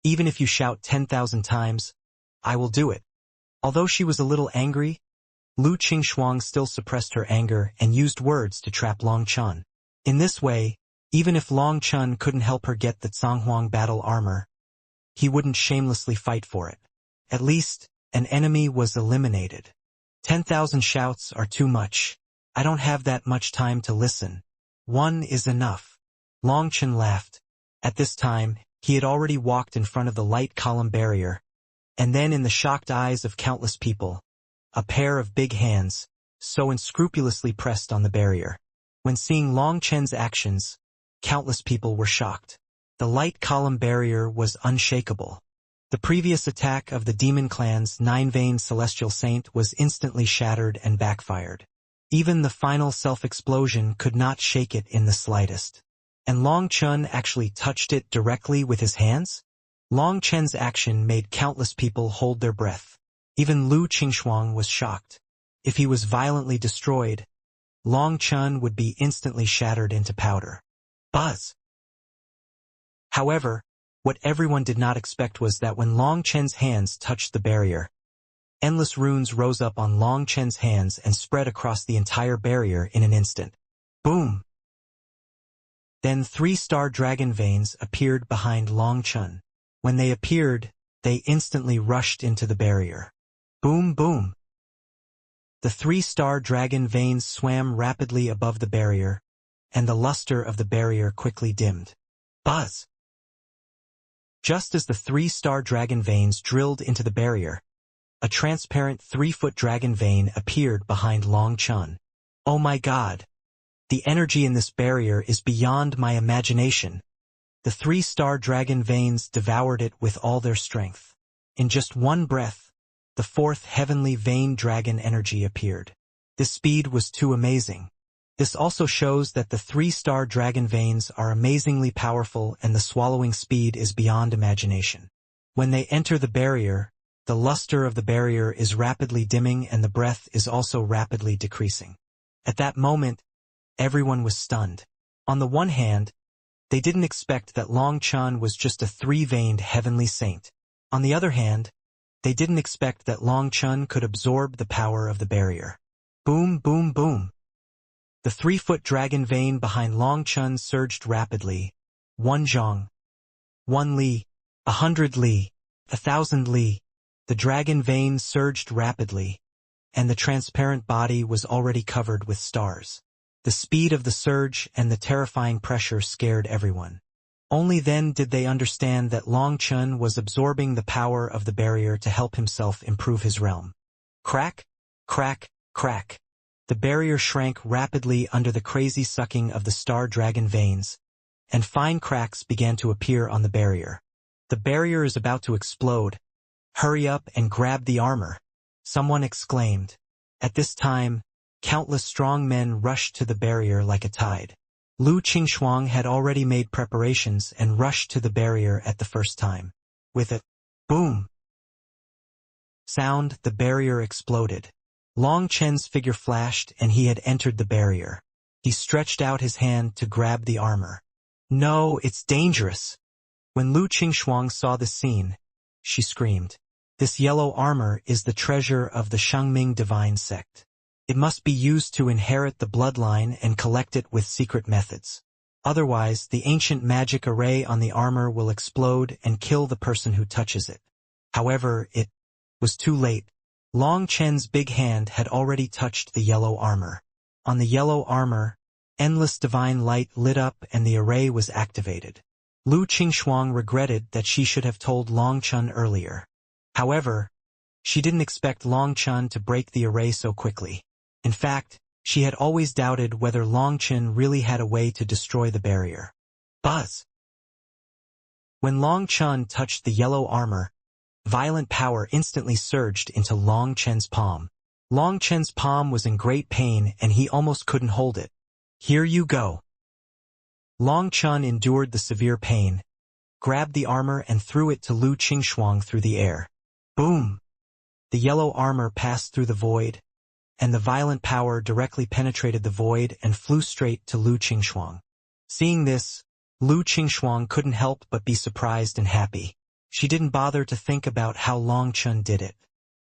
S1: Even if you shout 10,000 times, I will do it." Although she was a little angry, Lu Qingshuang still suppressed her anger and used words to trap Long Chen. In this way, even if Long Chen couldn't help her get the Zhonghuang battle armor, he wouldn't shamelessly fight for it. At least, an enemy was eliminated. 10,000 shouts are too much. I don't have that much time to listen. One is enough. Long Chen laughed. At this time, he had already walked in front of the light column barrier, and then in the shocked eyes of countless people, a pair of big hands, so unscrupulously pressed on the barrier. When seeing Long Chen's actions, countless people were shocked. The light column barrier was unshakable. The previous attack of the demon clan's nine-veined celestial saint was instantly shattered and backfired. Even the final self-explosion could not shake it in the slightest. And Long Chen actually touched it directly with his hands? Long Chen's action made countless people hold their breath. Even Lu Qingshuang was shocked. If he was violently destroyed, Long Chen would be instantly shattered into powder. Buzz! However, what everyone did not expect was that when Long Chen's hands touched the barrier, endless runes rose up on Long Chen's hands and spread across the entire barrier in an instant. Boom! Then 3-star dragon veins appeared behind Long Chen. When they appeared, they instantly rushed into the barrier. Boom, boom! The 3-star dragon veins swam rapidly above the barrier, and the luster of the barrier quickly dimmed. Buzz! Just as the 3-star dragon veins drilled into the barrier, a transparent 3-foot dragon vein appeared behind Long Chen. Oh my God! The energy in this barrier is beyond my imagination. The 3-star dragon veins devoured it with all their strength. In just one breath, the 4th heavenly vein dragon energy appeared. This speed was too amazing. This also shows that the 3-star dragon veins are amazingly powerful and the swallowing speed is beyond imagination. When they enter the barrier, the luster of the barrier is rapidly dimming and the breath is also rapidly decreasing. At that moment, everyone was stunned. On the one hand, they didn't expect that Long Chen was just a 3-veined heavenly saint. On the other hand, they didn't expect that Long Chen could absorb the power of the barrier. Boom, boom, boom. The 3-foot dragon vein behind Long Chen surged rapidly. 1 zhong, 1 li, 100 li, 1,000 li. The dragon vein surged rapidly, and the transparent body was already covered with stars. The speed of the surge and the terrifying pressure scared everyone. Only then did they understand that Long Chen was absorbing the power of the barrier to help himself improve his realm. Crack, crack, crack. The barrier shrank rapidly under the crazy sucking of the star dragon veins, and fine cracks began to appear on the barrier. The barrier is about to explode. Hurry up and grab the armor, someone exclaimed. At this time, countless strong men rushed to the barrier like a tide. Lu Qingshuang had already made preparations and rushed to the barrier at the first time. With a boom sound, the barrier exploded. Long Chen's figure flashed and he had entered the barrier. He stretched out his hand to grab the armor. No, it's dangerous. When Lu Qingxuang saw the scene, she screamed. This yellow armor is the treasure of the Shangming divine sect. It must be used to inherit the bloodline and collect it with secret methods. Otherwise, the ancient magic array on the armor will explode and kill the person who touches it. However, it was too late. Long Chen's big hand had already touched the yellow armor. On the yellow armor, endless divine light lit up and the array was activated. Lu Qingxuang regretted that she should have told Long Chun earlier. However, she didn't expect Long Chun to break the array so quickly. In fact, she had always doubted whether Long Chun really had a way to destroy the barrier. Buzz! When Long Chun touched the yellow armor, violent power instantly surged into Long Chen's palm. Long Chen's palm was in great pain and he almost couldn't hold it. Here you go. Long Chun endured the severe pain, grabbed the armor and threw it to Lu Qingxuang through the air. Boom! The yellow armor passed through the void, and the violent power directly penetrated the void and flew straight to Lu Qingxuang. Seeing this, Lu Qingxuang couldn't help but be surprised and happy. She didn't bother to think about how Long Chun did it.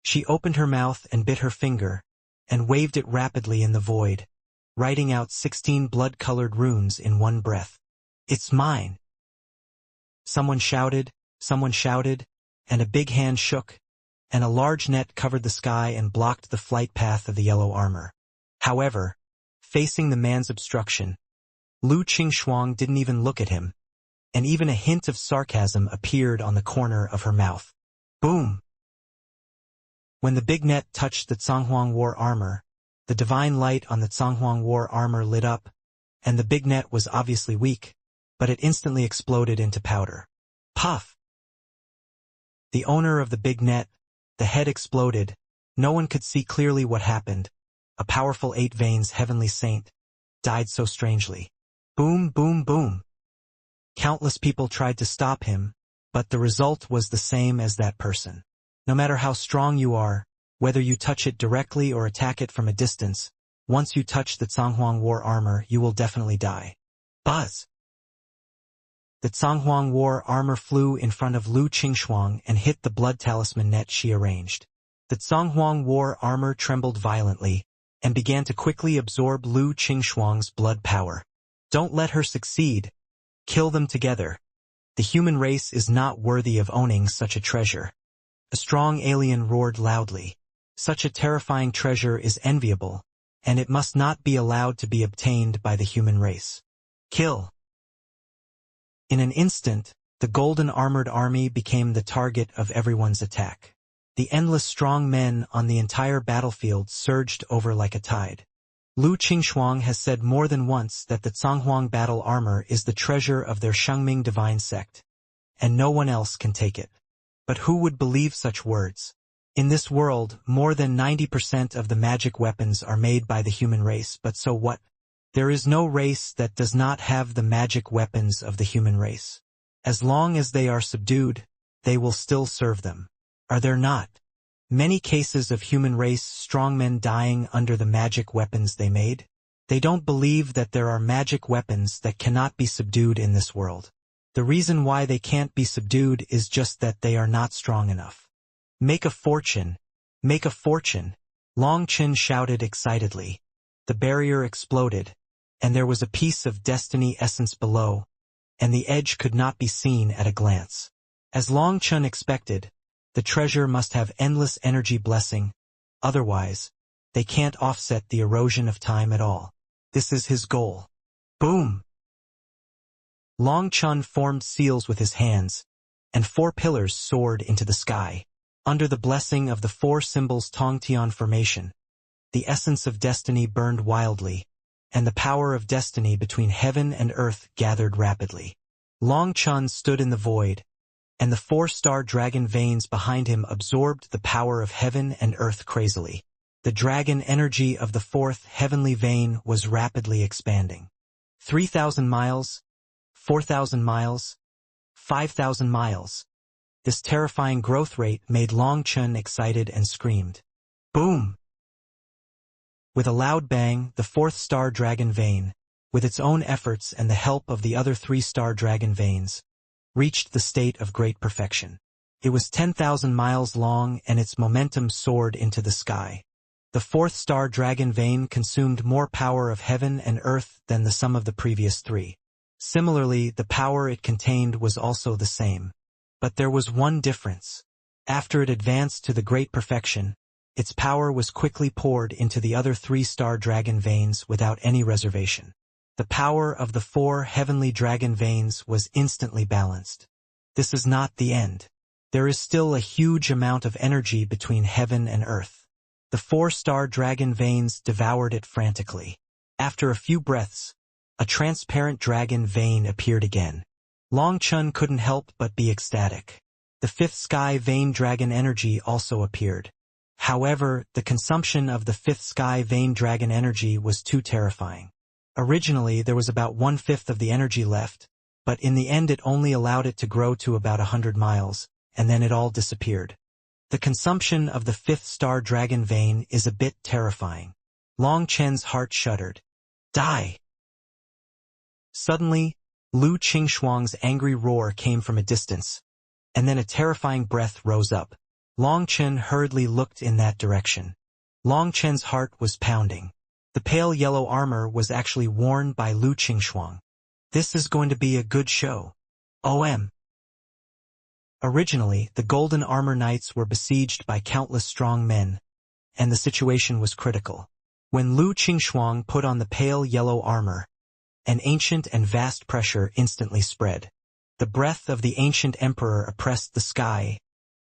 S1: She opened her mouth and bit her finger, and waved it rapidly in the void, writing out 16 blood-colored runes in one breath. It's mine! Someone shouted, and a big hand shook, and a large net covered the sky and blocked the flight path of the yellow armor. However, facing the man's obstruction, Lu Qingxuang didn't even look at him, and even a hint of sarcasm appeared on the corner of her mouth. Boom! When the big net touched the Zhanghuang war armor, the divine light on the Zhanghuang war armor lit up, and the big net was obviously weak, but it instantly exploded into powder. Puff! The owner of the big net, the head exploded. No one could see clearly what happened. A powerful 8 veins heavenly saint died so strangely. Boom, boom, boom. Countless people tried to stop him, but the result was the same as that person. No matter how strong you are, whether you touch it directly or attack it from a distance, once you touch the Zhanghuang war armor, you will definitely die. Buzz! The Zhanghuang war armor flew in front of Lu Qingxuang and hit the blood talisman net she arranged. The Zhanghuang war armor trembled violently and began to quickly absorb Lu Qingxuang's blood power. Don't let her succeed. Kill them together. The human race is not worthy of owning such a treasure. A strong alien roared loudly. Such a terrifying treasure is enviable, and it must not be allowed to be obtained by the human race. Kill! In an instant, the golden armored army became the target of everyone's attack. The endless strong men on the entire battlefield surged over like a tide. Lu Qingxuang has said more than once that the Zhanghuang battle armor is the treasure of their Shangming divine sect, and no one else can take it. But who would believe such words? In this world, more than 90% of the magic weapons are made by the human race, but so what? There is no race that does not have the magic weapons of the human race. As long as they are subdued, they will still serve them. Are there not many cases of human race strongmen dying under the magic weapons they made? They don't believe that there are magic weapons that cannot be subdued in this world. The reason why they can't be subdued is just that they are not strong enough. Make a fortune! Make a fortune! Long Chin shouted excitedly. The barrier exploded, and there was a piece of destiny essence below, and the edge could not be seen at a glance. As Long Chun expected, the treasure must have endless energy blessing, otherwise, they can't offset the erosion of time at all. This is his goal. Boom! Long Chun formed seals with his hands, and 4 pillars soared into the sky. Under the blessing of the 4 symbols Tongtian formation, the essence of destiny burned wildly, and the power of destiny between heaven and earth gathered rapidly. Long Chun stood in the void, and the 4-star dragon veins behind him absorbed the power of heaven and earth crazily. The dragon energy of the 4th heavenly vein was rapidly expanding. 3,000 miles, 4,000 miles, 5,000 miles. This terrifying growth rate made Long Chun excited and screamed. Boom! With a loud bang, the fourth star dragon vein, with its own efforts and the help of the other 3-star dragon veins, reached the state of great perfection. It was 10,000 miles long and its momentum soared into the sky. The fourth star dragon vein consumed more power of heaven and earth than the sum of the previous 3. Similarly, the power it contained was also the same. But there was one difference. After it advanced to the great perfection, its power was quickly poured into the other 3-star dragon veins without any reservation. The power of the 4 heavenly dragon veins was instantly balanced. This is not the end. There is still a huge amount of energy between heaven and earth. The 4-star dragon veins devoured it frantically. After a few breaths, a transparent dragon vein appeared again. Long Chun couldn't help but be ecstatic. The 5th sky vein dragon energy also appeared. However, the consumption of the 5th sky vein dragon energy was too terrifying. Originally, there was about 1/5 of the energy left, but in the end it only allowed it to grow to about 100 miles, and then it all disappeared. The consumption of the 5th star dragon vein is a bit terrifying. Long Chen's heart shuddered. Die! Suddenly, Lu Qingxuang's angry roar came from a distance, and then a terrifying breath rose up. Long Chen hurriedly looked in that direction. Long Chen's heart was pounding. The pale yellow armor was actually worn by Lu Qingxuang. This is going to be a good show. OM. Originally, the Golden Armor Knights were besieged by countless strong men, and the situation was critical. When Lu Qingxuang put on the pale yellow armor, an ancient and vast pressure instantly spread. The breath of the ancient emperor oppressed the sky,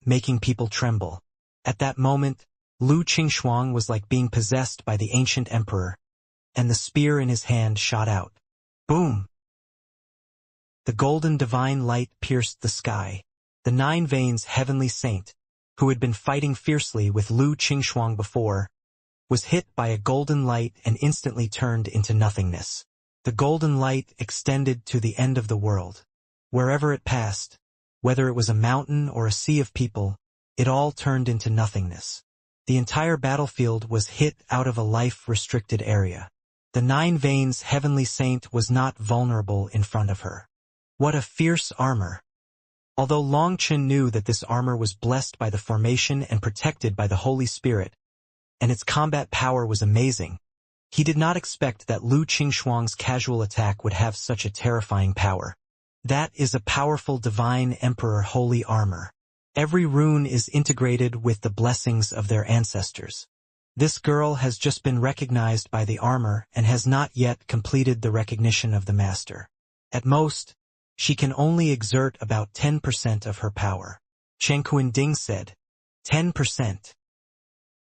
S1: making people tremble. At that moment, Lu Qingxuang was like being possessed by the ancient emperor, and the spear in his hand shot out. Boom! The golden divine light pierced the sky. The 9 veins heavenly saint, who had been fighting fiercely with Lu Qingxuang before, was hit by a golden light and instantly turned into nothingness. The golden light extended to the end of the world. Wherever it passed, whether it was a mountain or a sea of people, it all turned into nothingness. The entire battlefield was hit out of a life-restricted area. The 9 veins heavenly saint was not vulnerable in front of her. What a fierce armor! Although Long Chen knew that this armor was blessed by the formation and protected by the Holy Spirit, and its combat power was amazing, he did not expect that Lu Qingxuang's casual attack would have such a terrifying power. That is a powerful divine emperor holy armor. Every rune is integrated with the blessings of their ancestors. This girl has just been recognized by the armor and has not yet completed the recognition of the master. At most, she can only exert about 10% of her power. Chen Ding said, 10%.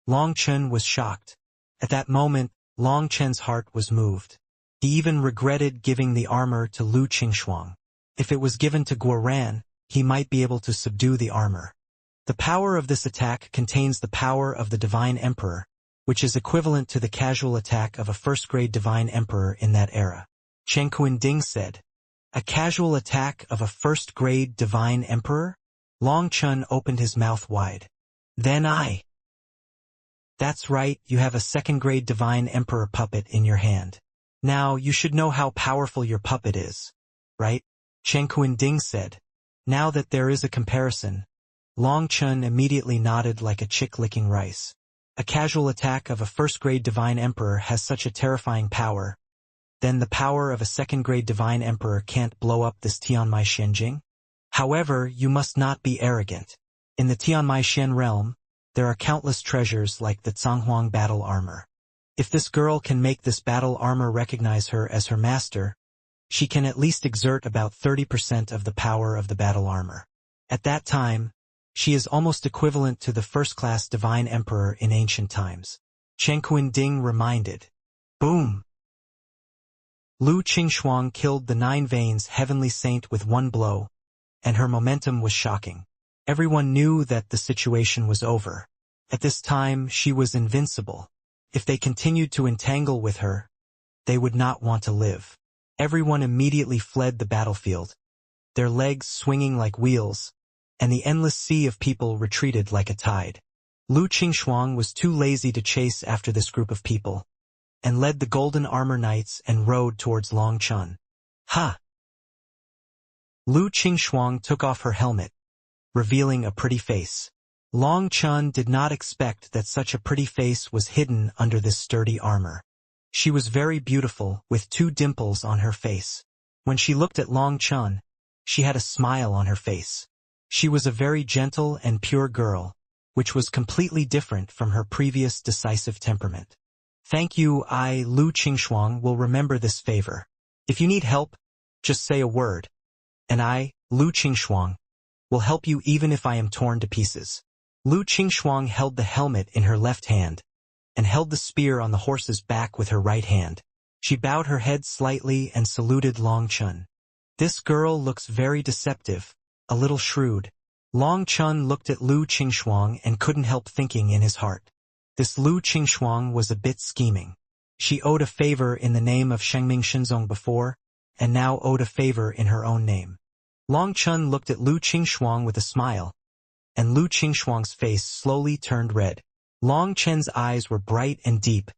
S1: Long Chen was shocked. At that moment, Long Chen's heart was moved. He even regretted giving the armor to Lu Qingxuang. If it was given to Guoran, he might be able to subdue the armor. The power of this attack contains the power of the Divine Emperor, which is equivalent to the casual attack of a first-grade Divine Emperor in that era. Chen Ding said, a casual attack of a first-grade Divine Emperor? Long Chen opened his mouth wide. Then That's right, you have a second-grade Divine Emperor puppet in your hand. Now, you should know how powerful your puppet is, right? Chen Ding said. Now that there is a comparison, Long Chen immediately nodded like a chick licking rice. A casual attack of a first-grade Divine Emperor has such a terrifying power. Then the power of a second-grade Divine Emperor can't blow up this Tianmai Xianjing? However, you must not be arrogant. In the Tianmai Xian realm, there are countless treasures like the Zhanghuang battle armor. If this girl can make this battle armor recognize her as her master, she can at least exert about 30% of the power of the battle armor. At that time, she is almost equivalent to the first-class Divine Emperor in ancient times. Chen Ding reminded. Boom! Lu Qingxuang killed the 9 veins heavenly saint with one blow, and her momentum was shocking. Everyone knew that the situation was over. At this time, she was invincible. If they continued to entangle with her, they would not want to live. Everyone immediately fled the battlefield, their legs swinging like wheels, and the endless sea of people retreated like a tide. Lu Qingshuang was too lazy to chase after this group of people, and led the golden armor knights and rode towards Long Chun. Ha! Lu Qingshuang took off her helmet, revealing a pretty face. Long Chun did not expect that such a pretty face was hidden under this sturdy armor. She was very beautiful, with 2 dimples on her face. When she looked at Long Chun, she had a smile on her face. She was a very gentle and pure girl, which was completely different from her previous decisive temperament. Thank you, I, Lu Qingshuang, will remember this favor. If you need help, just say a word, and I, Lu Qingshuang, will help you even if I am torn to pieces. Lu Qingshuang held the helmet in her left hand, and held the spear on the horse's back with her right hand. She bowed her head slightly and saluted Long Chun. This girl looks very deceptive, a little shrewd. Long Chun looked at Lu Qingshuang and couldn't help thinking in his heart. This Lu Qingshuang was a bit scheming. She owed a favor in the name of Shengming Shenzong before, and now owed a favor in her own name. Long Chun looked at Lu Qingshuang with a smile, and Lu Qingshuang's face slowly turned red. Long Chen's eyes were bright and deep,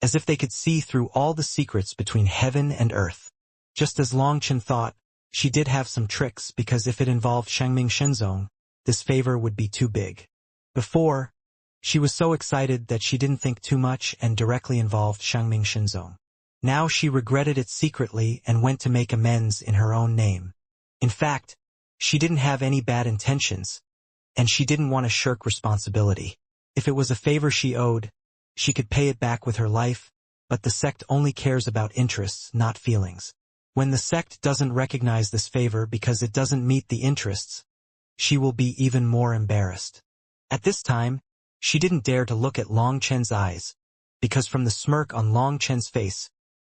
S1: as if they could see through all the secrets between heaven and earth. Just as Long Chen thought, she did have some tricks because if it involved Shengming Shenzong, this favor would be too big. Before, she was so excited that she didn't think too much and directly involved Shengming Shenzong. Now she regretted it secretly and went to make amends in her own name. In fact, she didn't have any bad intentions, and she didn't want to shirk responsibility. If it was a favor she owed, she could pay it back with her life, but the sect only cares about interests, not feelings. When the sect doesn't recognize this favor because it doesn't meet the interests, she will be even more embarrassed. At this time, she didn't dare to look at Long Chen's eyes, because from the smirk on Long Chen's face,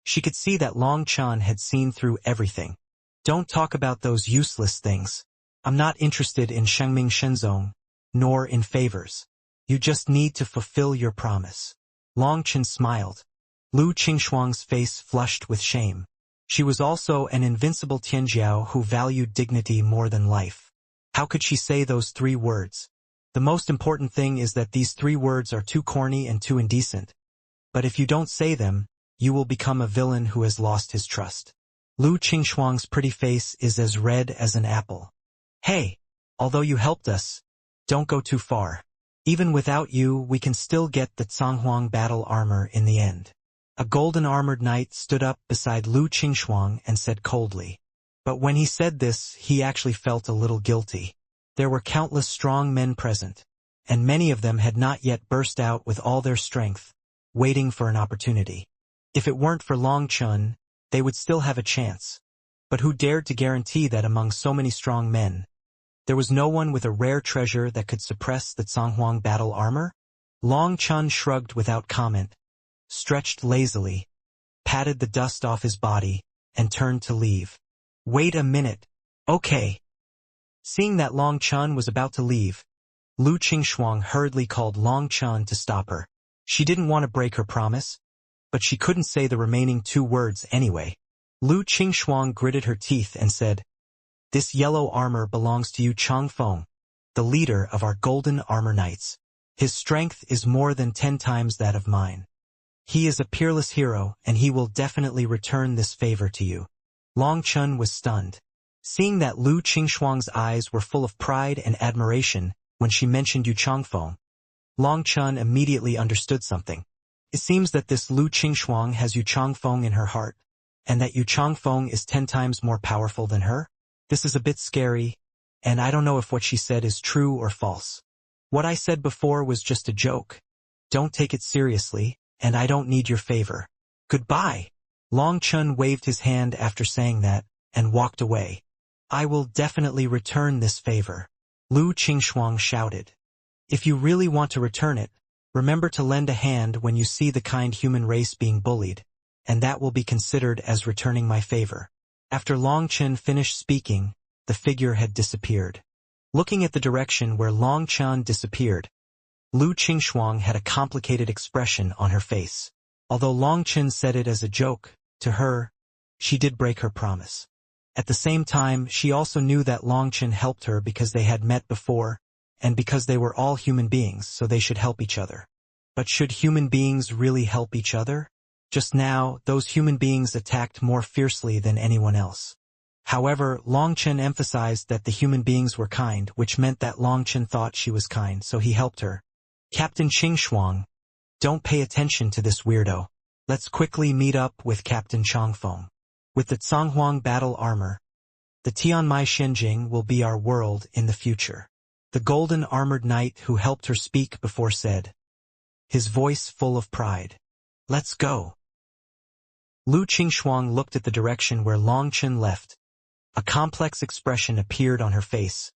S1: she could see that Long Chun had seen through everything. Don't talk about those useless things. I'm not interested in Shengming Shenzong, nor in favors. You just need to fulfill your promise. Long Chen smiled. Lu Qingshuang's face flushed with shame. She was also an invincible Tianjiao who valued dignity more than life. How could she say those 3 words? The most important thing is that these 3 words are too corny and too indecent. But if you don't say them, you will become a villain who has lost his trust. Lu Qingshuang's pretty face is as red as an apple. Hey, although you helped us, don't go too far. Even without you, we can still get the Zhanghuang battle armor in the end. A golden armored knight stood up beside Lu Qingshuang and said coldly. But when he said this, he actually felt a little guilty. There were countless strong men present, and many of them had not yet burst out with all their strength, waiting for an opportunity. If it weren't for Long Chun, they would still have a chance. But who dared to guarantee that among so many strong men, there was no one with a rare treasure that could suppress the Zhanghuang battle armor? Long Chun shrugged without comment, stretched lazily, patted the dust off his body, and turned to leave. Wait a minute. Okay. Seeing that Long Chun was about to leave, Lu Qingshuang hurriedly called Long Chun to stop her. She didn't want to break her promise, but she couldn't say the remaining 2 words anyway. Lu Qingshuang gritted her teeth and said, "This yellow armor belongs to you, Chang Feng, the leader of our golden armor knights. His strength is more than 10 times that of mine. He is a peerless hero, and he will definitely return this favor to you." Long Chun was stunned. Seeing that Lu Qingshuang's eyes were full of pride and admiration when she mentioned Yu Changfeng, Long Chun immediately understood something. It seems that this Lu Qingshuang has Yu Changfeng in her heart, and that Yu Changfeng is 10 times more powerful than her. This is a bit scary, and I don't know if what she said is true or false. What I said before was just a joke. Don't take it seriously, and I don't need your favor. Goodbye. Long Chun waved his hand after saying that, and walked away. I will definitely return this favor. Lu Qingshuang shouted. If you really want to return it, remember to lend a hand when you see the kind human race being bullied, and that will be considered as returning my favor. After Long Chun finished speaking, the figure had disappeared. Looking at the direction where Long Chun disappeared, Lu Qingshuang had a complicated expression on her face. Although Long Chun said it as a joke, to her, she did break her promise. At the same time, she also knew that Long Chun helped her because they had met before, and because they were all human beings, so they should help each other. But should human beings really help each other? Just now, those human beings attacked more fiercely than anyone else. However, Longchen emphasized that the human beings were kind, which meant that Longchen thought she was kind, so he helped her. Captain Qingxuang, don't pay attention to this weirdo. Let's quickly meet up with Captain Chongfeng. With the Conghuang battle armor, the Tianmai Shenjing will be our world in the future. The golden armored knight who helped her speak before said, his voice full of pride. Let's go. Lu Qingxuang looked at the direction where Longchen left. A complex expression appeared on her face,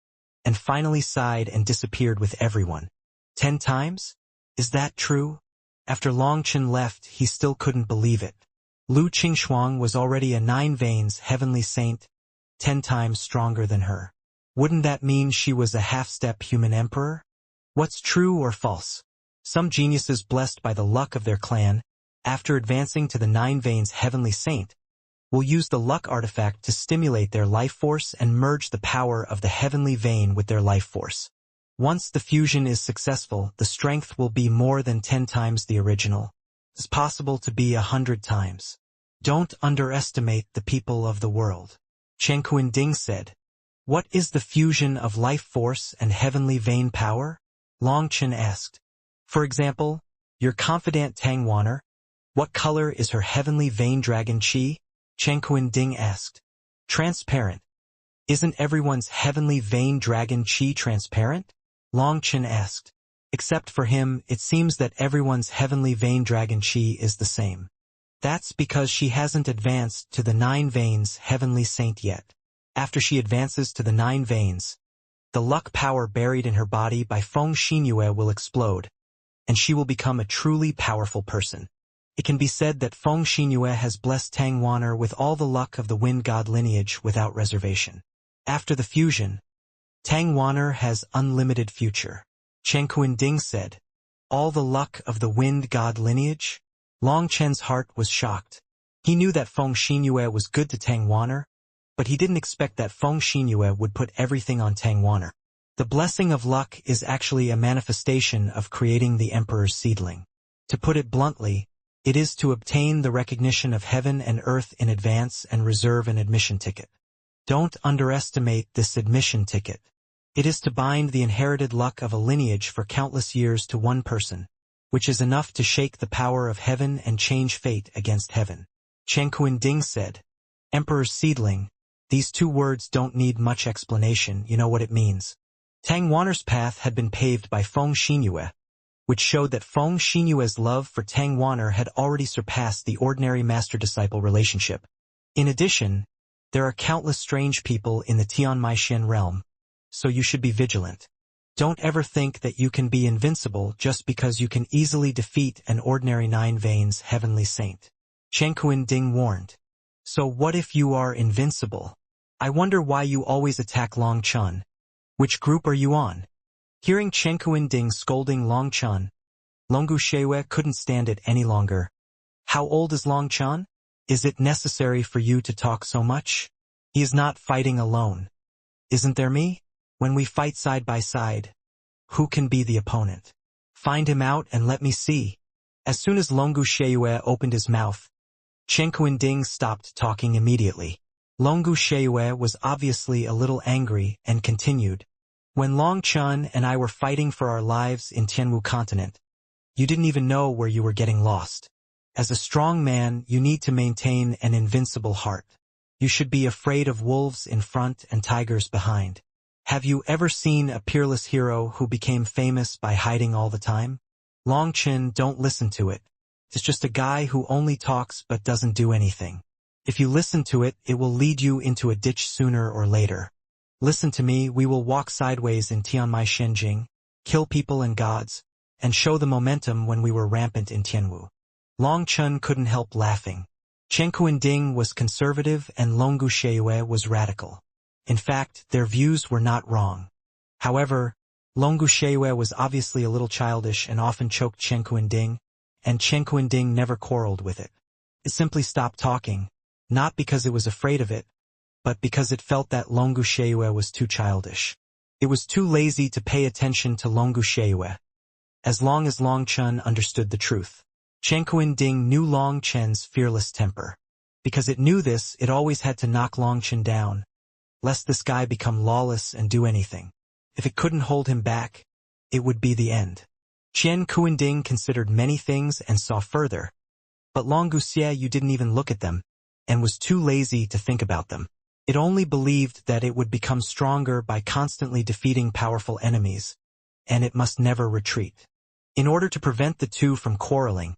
S1: and finally sighed and disappeared with everyone. 10 times? Is that true? After Longchen left, he still couldn't believe it. Lu Qingxuang was already a 9 veins heavenly saint, 10 times stronger than her. Wouldn't that mean she was a half-step human emperor? What's true or false? Some geniuses blessed by the luck of their clan, after advancing to the 9 veins heavenly saint, will use the luck artifact to stimulate their life force and merge the power of the heavenly vein with their life force. Once the fusion is successful, the strength will be more than 10 times the original. It's possible to be 100 times. Don't underestimate the people of the world. Chen Ding said. What is the fusion of life force and heavenly vein power? Longchen asked. For example, your confidant Tang Wanner, what color is her heavenly vein dragon chi? Chen Ding asked. Transparent. Isn't everyone's heavenly vein dragon chi transparent? Longchen asked. Except for him, it seems that everyone's heavenly vein dragon chi is the same. That's because she hasn't advanced to the 9 veins heavenly saint yet. After she advances to the 9 veins, the luck power buried in her body by Feng Xinyue will explode, and she will become a truly powerful person. It can be said that Feng Xinyue has blessed Tang Wanner with all the luck of the wind god lineage without reservation. After the fusion, Tang Wanner has unlimited future. Chen Ding said, all the luck of the wind god lineage? Longchen's heart was shocked. He knew that Feng Xinyue was good to Tang Wanner, but he didn't expect that Feng Xinyue would put everything on Tang Wanner. The blessing of luck is actually a manifestation of creating the emperor's seedling. To put it bluntly, it is to obtain the recognition of heaven and earth in advance and reserve an admission ticket. Don't underestimate this admission ticket. It is to bind the inherited luck of a lineage for countless years to one person, which is enough to shake the power of heaven and change fate against heaven. Chen Ding said, Emperor's seedling, these 2 words don't need much explanation, you know what it means. Tang Wanner's path had been paved by Feng Xinyue, which showed that Feng Xinyue's love for Tang Wanner had already surpassed the ordinary master-disciple relationship. In addition, there are countless strange people in the Tianmai Shen realm, so you should be vigilant. Don't ever think that you can be invincible just because you can easily defeat an ordinary 9 veins heavenly saint. Chen Ding warned. So what if you are invincible? I wonder why you always attack Longchen. Which group are you on? Hearing Chen Ding scolding Longchen, Longu Shewe couldn't stand it any longer. How old is Longchen? Is it necessary for you to talk so much? He is not fighting alone. Isn't there me? When we fight side by side, who can be the opponent? Find him out and let me see. As soon as Longu Shewe opened his mouth, Chen Ding stopped talking immediately. Longu Shewe was obviously a little angry and continued. When Longchen and I were fighting for our lives in Tianwu continent, you didn't even know where you were getting lost. As a strong man, you need to maintain an invincible heart. You should be afraid of wolves in front and tigers behind. Have you ever seen a peerless hero who became famous by hiding all the time? Longchen, don't listen to it. It's just a guy who only talks but doesn't do anything. If you listen to it, it will lead you into a ditch sooner or later. Listen to me, we will walk sideways in Tianmai Shenjing, kill people and gods, and show the momentum when we were rampant in Tianwu. Longchen couldn't help laughing. Chen Ding was conservative and Longu Shewe was radical. In fact, their views were not wrong. However, Longu Shewe was obviously a little childish and often choked Chen Ding, and Chen Ding never quarreled with it. It simply stopped talking, not because it was afraid of it, but because it felt that Longu Shewe was too childish. It was too lazy to pay attention to Longu Sheue. As long as Long Chen understood the truth. Chen Ding knew Long Chen's fearless temper. Because it knew this, it always had to knock Long Chen down, lest this guy become lawless and do anything. If it couldn't hold him back, it would be the end. Chen Ding considered many things and saw further. But Long Xie you didn't even look at them, and was too lazy to think about them. It only believed that it would become stronger by constantly defeating powerful enemies, and it must never retreat. In order to prevent the two from quarreling,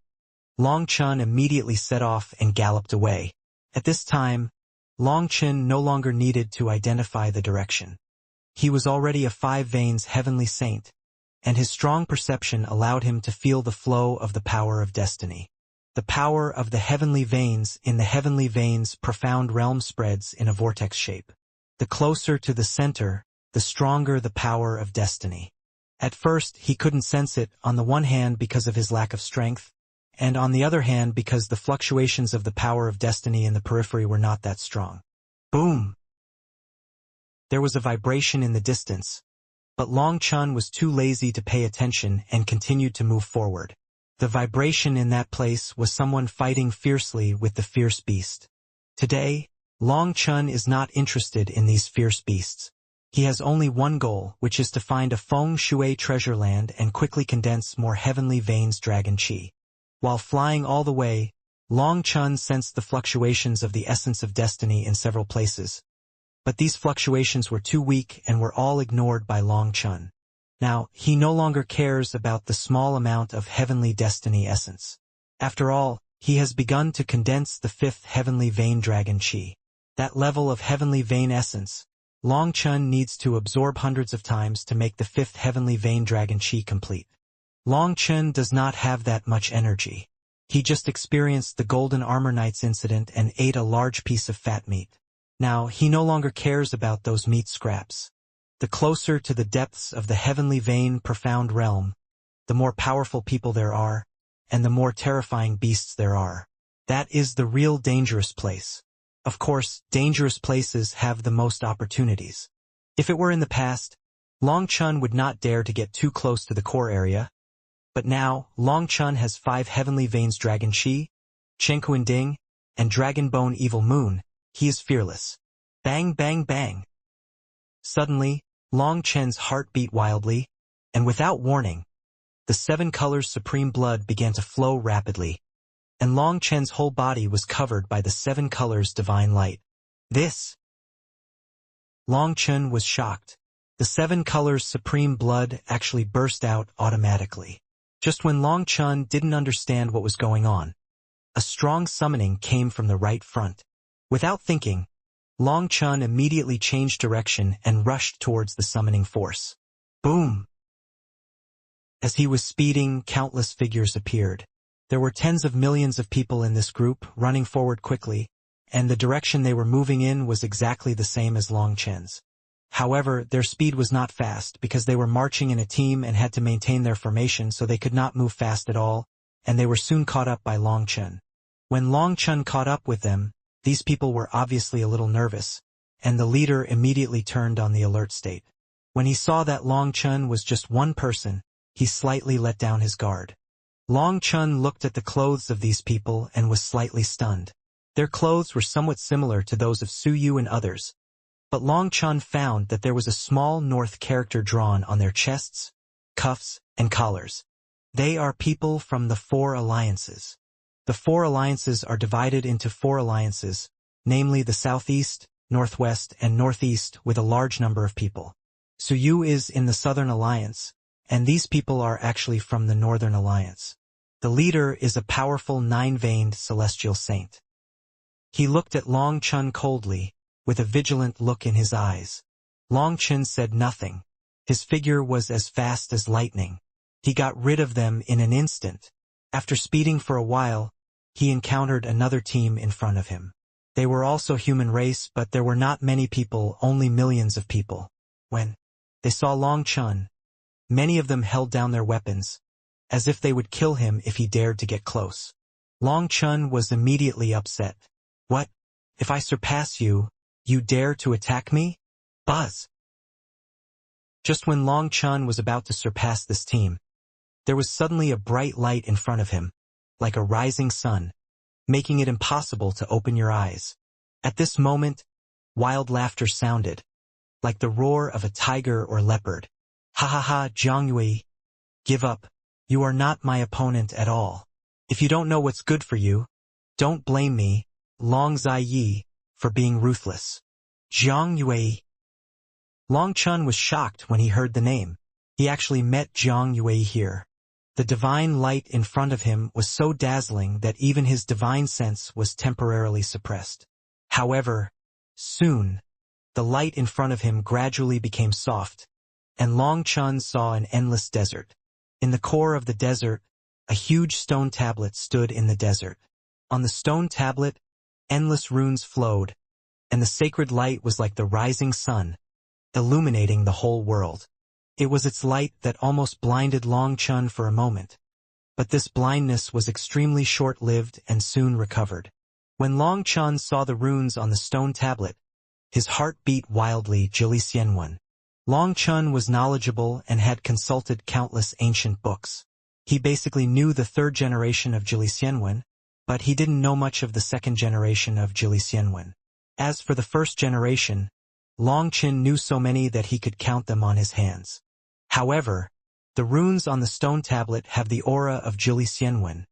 S1: Long Chen immediately set off and galloped away. At this time, Long Chen no longer needed to identify the direction. He was already a 5 veins heavenly saint, and his strong perception allowed him to feel the flow of the power of destiny. The power of the heavenly veins in the heavenly veins profound realm spreads in a vortex shape. The closer to the center, the stronger the power of destiny. At first, he couldn't sense it, on the one hand because of his lack of strength, and on the other hand because the fluctuations of the power of destiny in the periphery were not that strong. Boom! There was a vibration in the distance, but Long Chen was too lazy to pay attention and continued to move forward. The vibration in that place was someone fighting fiercely with the fierce beast. Today, Long Chen is not interested in these fierce beasts. He has only one goal, which is to find a feng shui treasure land and quickly condense more heavenly veins dragon chi. While flying all the way, Long Chen sensed the fluctuations of the essence of destiny in several places. But these fluctuations were too weak and were all ignored by Long Chen. Now, he no longer cares about the small amount of heavenly destiny essence. After all, he has begun to condense the 5th heavenly vein dragon chi. That level of heavenly vein essence, Long Chen needs to absorb hundreds of times to make the 5th heavenly vein dragon chi complete. Long Chen does not have that much energy. He just experienced the Golden Armor Knights incident and ate a large piece of fat meat. Now, he no longer cares about those meat scraps. The closer to the depths of the heavenly vein profound realm, the more powerful people there are, and the more terrifying beasts there are. That is the real dangerous place. Of course, dangerous places have the most opportunities. If it were in the past, Long Chen would not dare to get too close to the core area. But now, Long Chen has 5 heavenly veins dragon chi, Chen Ding, and dragon bone evil moon. He is fearless. Bang bang bang. Suddenly, Long Chen's heart beat wildly, and without warning, the 7 colors supreme blood began to flow rapidly, and Long Chen's whole body was covered by the 7 colors divine light. This! Long Chen was shocked. The 7 colors supreme blood actually burst out automatically. Just when Long Chen didn't understand what was going on, a strong summoning came from the right front. Without thinking, Long Chen immediately changed direction and rushed towards the summoning force. Boom! As he was speeding, countless figures appeared. There were tens of millions of people in this group, running forward quickly, and the direction they were moving in was exactly the same as Long Chen's. However, their speed was not fast because they were marching in a team and had to maintain their formation, so they could not move fast at all, and they were soon caught up by Long Chen. When Long Chen caught up with them, these people were obviously a little nervous, and the leader immediately turned on the alert state. When he saw that Long Chen was just one person, he slightly let down his guard. Long Chen looked at the clothes of these people and was slightly stunned. Their clothes were somewhat similar to those of Su Yu and others, but Long Chen found that there was a small north character drawn on their chests, cuffs, and collars. They are people from the 4 alliances. The 4 alliances are divided into 4 alliances, namely the Southeast, Northwest, and Northeast, with a large number of people. Su Yu is in the Southern Alliance, and these people are actually from the Northern Alliance. The leader is a powerful 9-veined celestial saint. He looked at Long Chen coldly, with a vigilant look in his eyes. Long Chen said nothing. His figure was as fast as lightning. He got rid of them in an instant. After speeding for a while, he encountered another team in front of him. They were also human race, but there were not many people, only millions of people. When they saw Long Chen, many of them held down their weapons, as if they would kill him if he dared to get close. Long Chen was immediately upset. What? If I surpass you, you dare to attack me? Buzz! Just when Long Chun was about to surpass this team, there was suddenly a bright light in front of him, like a rising sun, making it impossible to open your eyes. At this moment, wild laughter sounded, like the roar of a tiger or leopard. Ha ha ha, Jiang Yue, give up. You are not my opponent at all. If you don't know what's good for you, don't blame me, Long Ziyi, for being ruthless. Jiang Yue. Long Chun was shocked when he heard the name. He actually met Jiang Yue here. The divine light in front of him was so dazzling that even his divine sense was temporarily suppressed. However, soon, the light in front of him gradually became soft, and Long Chun saw an endless desert. In the core of the desert, a huge stone tablet stood in the desert. On the stone tablet, endless runes flowed, and the sacred light was like the rising sun, illuminating the whole world. It was its light that almost blinded Long Chun for a moment. But this blindness was extremely short-lived and soon recovered. When Long Chun saw the runes on the stone tablet, his heart beat wildly. Jilisienwen. Long Chun was knowledgeable and had consulted countless ancient books. He basically knew the third generation of Jilisienwen, but he didn't know much of the second generation of Jilisienwen. As for the first generation, Long Chun knew so many that he could count them on his hands. However, the runes on the stone tablet have the aura of Jilisienwen,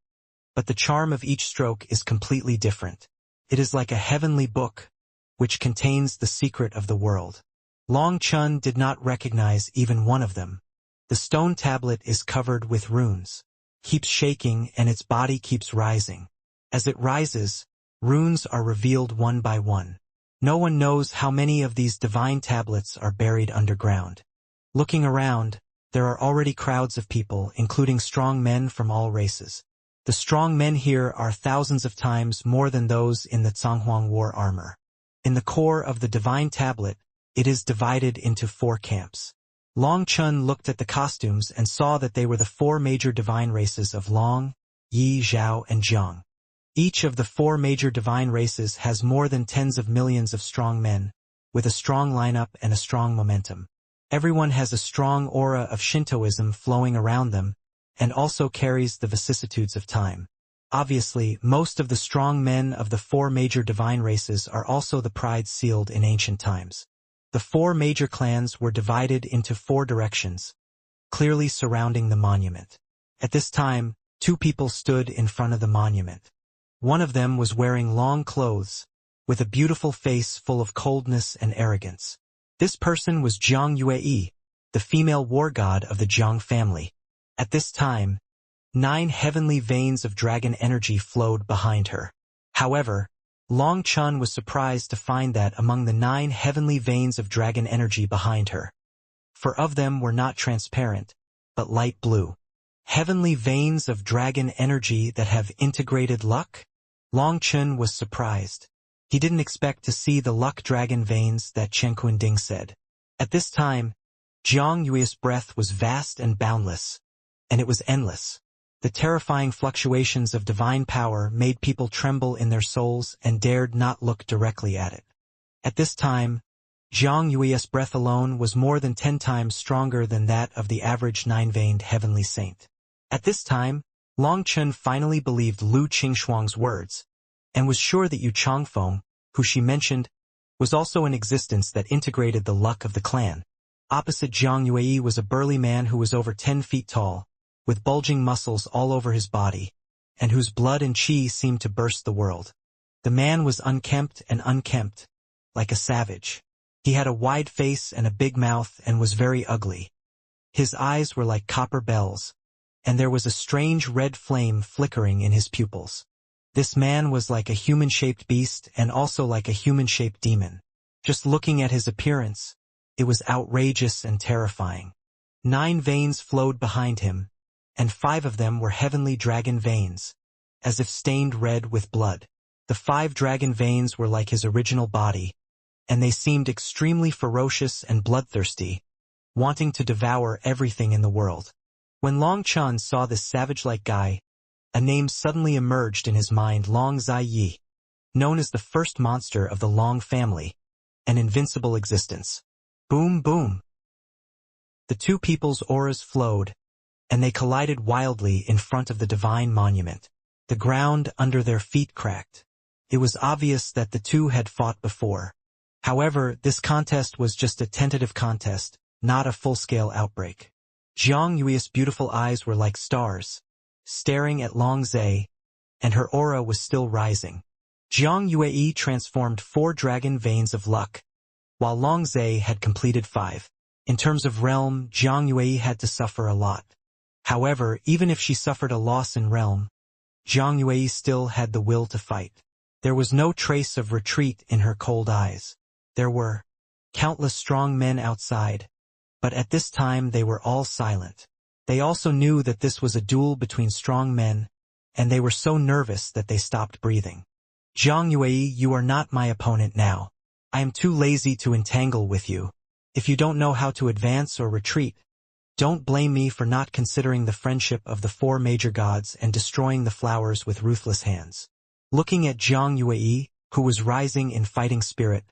S1: but the charm of each stroke is completely different. It is like a heavenly book, which contains the secret of the world. Long Chun did not recognize even one of them. The stone tablet is covered with runes, keeps shaking, and its body keeps rising. As it rises, runes are revealed one by one. No one knows how many of these divine tablets are buried underground. Looking around, there are already crowds of people, including strong men from all races. The strong men here are thousands of times more than those in the Zhanghuang war armor. In the core of the divine tablet, it is divided into 4 camps. Long Chun looked at the costumes and saw that they were the 4 major divine races of Long, Yi, Zhao, and Zhang. Each of the 4 major divine races has more than tens of millions of strong men, with a strong lineup and a strong momentum. Everyone has a strong aura of Shintoism flowing around them, and also carries the vicissitudes of time. Obviously, most of the strong men of the 4 major divine races are also the pride sealed in ancient times. The 4 major clans were divided into 4 directions, clearly surrounding the monument. At this time, 2 people stood in front of the monument. One of them was wearing long clothes, with a beautiful face full of coldness and arrogance. This person was Jiang Yue, the female war god of the Jiang family. At this time, 9 heavenly veins of dragon energy flowed behind her. However, Long Chun was surprised to find that among the 9 heavenly veins of dragon energy behind her, 4 of them were not transparent, but light blue. Heavenly veins of dragon energy that have integrated luck? Long Chun was surprised. He didn't expect to see the luck dragon veins that Chen Qunding said. At this time, Jiang Yue's breath was vast and boundless, and it was endless. The terrifying fluctuations of divine power made people tremble in their souls and dared not look directly at it. At this time, Jiang Yue's breath alone was more than 10 times stronger than that of the average 9-veined heavenly saint. At this time, Long Chun finally believed Lu Qingshuang's words, and was sure that Yu Changfeng, who she mentioned, was also in existence that integrated the luck of the clan. Opposite Jiang Yue was a burly man who was over 10 feet tall, with bulging muscles all over his body, and whose blood and qi seemed to burst the world. The man was unkempt, like a savage. He had a wide face and a big mouth and was very ugly. His eyes were like copper bells, and there was a strange red flame flickering in his pupils. This man was like a human-shaped beast and also like a human-shaped demon. Just looking at his appearance, it was outrageous and terrifying. 9 veins flowed behind him, and 5 of them were heavenly dragon veins, as if stained red with blood. The 5 dragon veins were like his original body, and they seemed extremely ferocious and bloodthirsty, wanting to devour everything in the world. When Long Chun saw this savage-like guy, a name suddenly emerged in his mind: Long Ziyi, known as the first monster of the Long family, an invincible existence. Boom, boom. The two people's auras flowed, and they collided wildly in front of the divine monument. The ground under their feet cracked. It was obvious that the two had fought before. However, this contest was just a tentative contest, not a full-scale outbreak. Jiang Yui's beautiful eyes were like stars, staring at Long Zhe, and her aura was still rising. Jiang Yue transformed 4 dragon veins of luck, while Long Zhe had completed 5. In terms of realm, Jiang Yue had to suffer a lot. However, even if she suffered a loss in realm, Jiang Yue still had the will to fight. There was no trace of retreat in her cold eyes. There were countless strong men outside, but at this time they were all silent. They also knew that this was a duel between strong men, and they were so nervous that they stopped breathing. Jiang Yue, you are not my opponent now. I am too lazy to entangle with you. If you don't know how to advance or retreat, don't blame me for not considering the friendship of the 4 major gods and destroying the flowers with ruthless hands. Looking at Jiang Yue, who was rising in fighting spirit,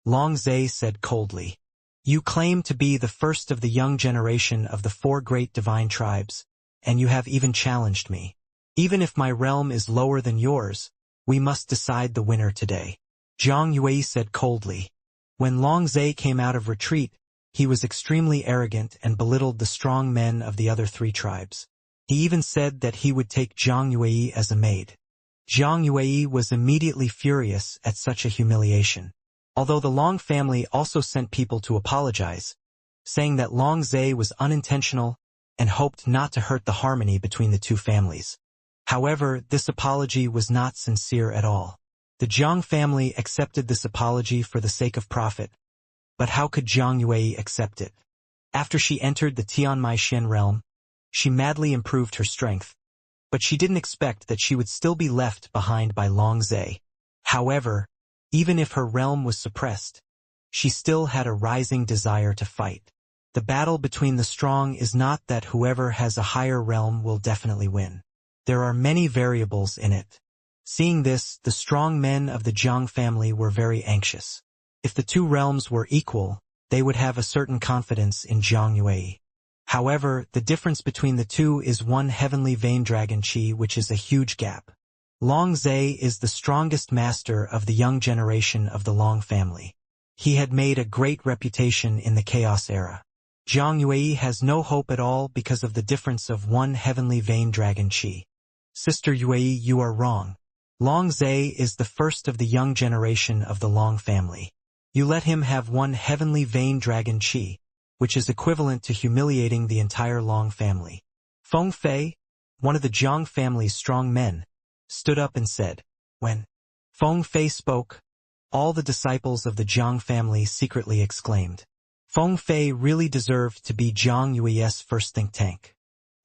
S1: Long Zhe said coldly, "You claim to be the first of the young generation of the 4 great divine tribes, and you have even challenged me. Even if my realm is lower than yours, we must decide the winner today." Jiang Yue said coldly. When Long Zhe came out of retreat, he was extremely arrogant and belittled the strong men of the other 3 tribes. He even said that he would take Jiang Yue as a maid. Jiang Yue was immediately furious at such a humiliation. Although the Long family also sent people to apologize, saying that Long Zhe was unintentional and hoped not to hurt the harmony between the 2 families. However, this apology was not sincere at all. The Jiang family accepted this apology for the sake of profit, but how could Jiang Yue accept it? After she entered the Tianmai Xian realm, she madly improved her strength, but she didn't expect that she would still be left behind by Long Zhe. However, even if her realm was suppressed, she still had a rising desire to fight. The battle between the strong is not that whoever has a higher realm will definitely win. There are many variables in it. Seeing this, the strong men of the Jiang family were very anxious. If the 2 realms were equal, they would have a certain confidence in Jiang Yue. However, the difference between the 2 is 1 heavenly vein dragon chi, which is a huge gap. Long Zhe is the strongest master of the young generation of the Long family. He had made a great reputation in the Chaos era. Jiang Yue has no hope at all because of the difference of 1 heavenly vein dragon chi. Sister Yue, you are wrong. Long Zhe is the first of the young generation of the Long family. You let him have 1 heavenly vein dragon chi, which is equivalent to humiliating the entire Long family. Feng Fei, one of the Jiang family's strong men, stood up and said. When Feng Fei spoke, all the disciples of the Jiang family secretly exclaimed. Feng Fei really deserved to be Jiang Yue's first think tank.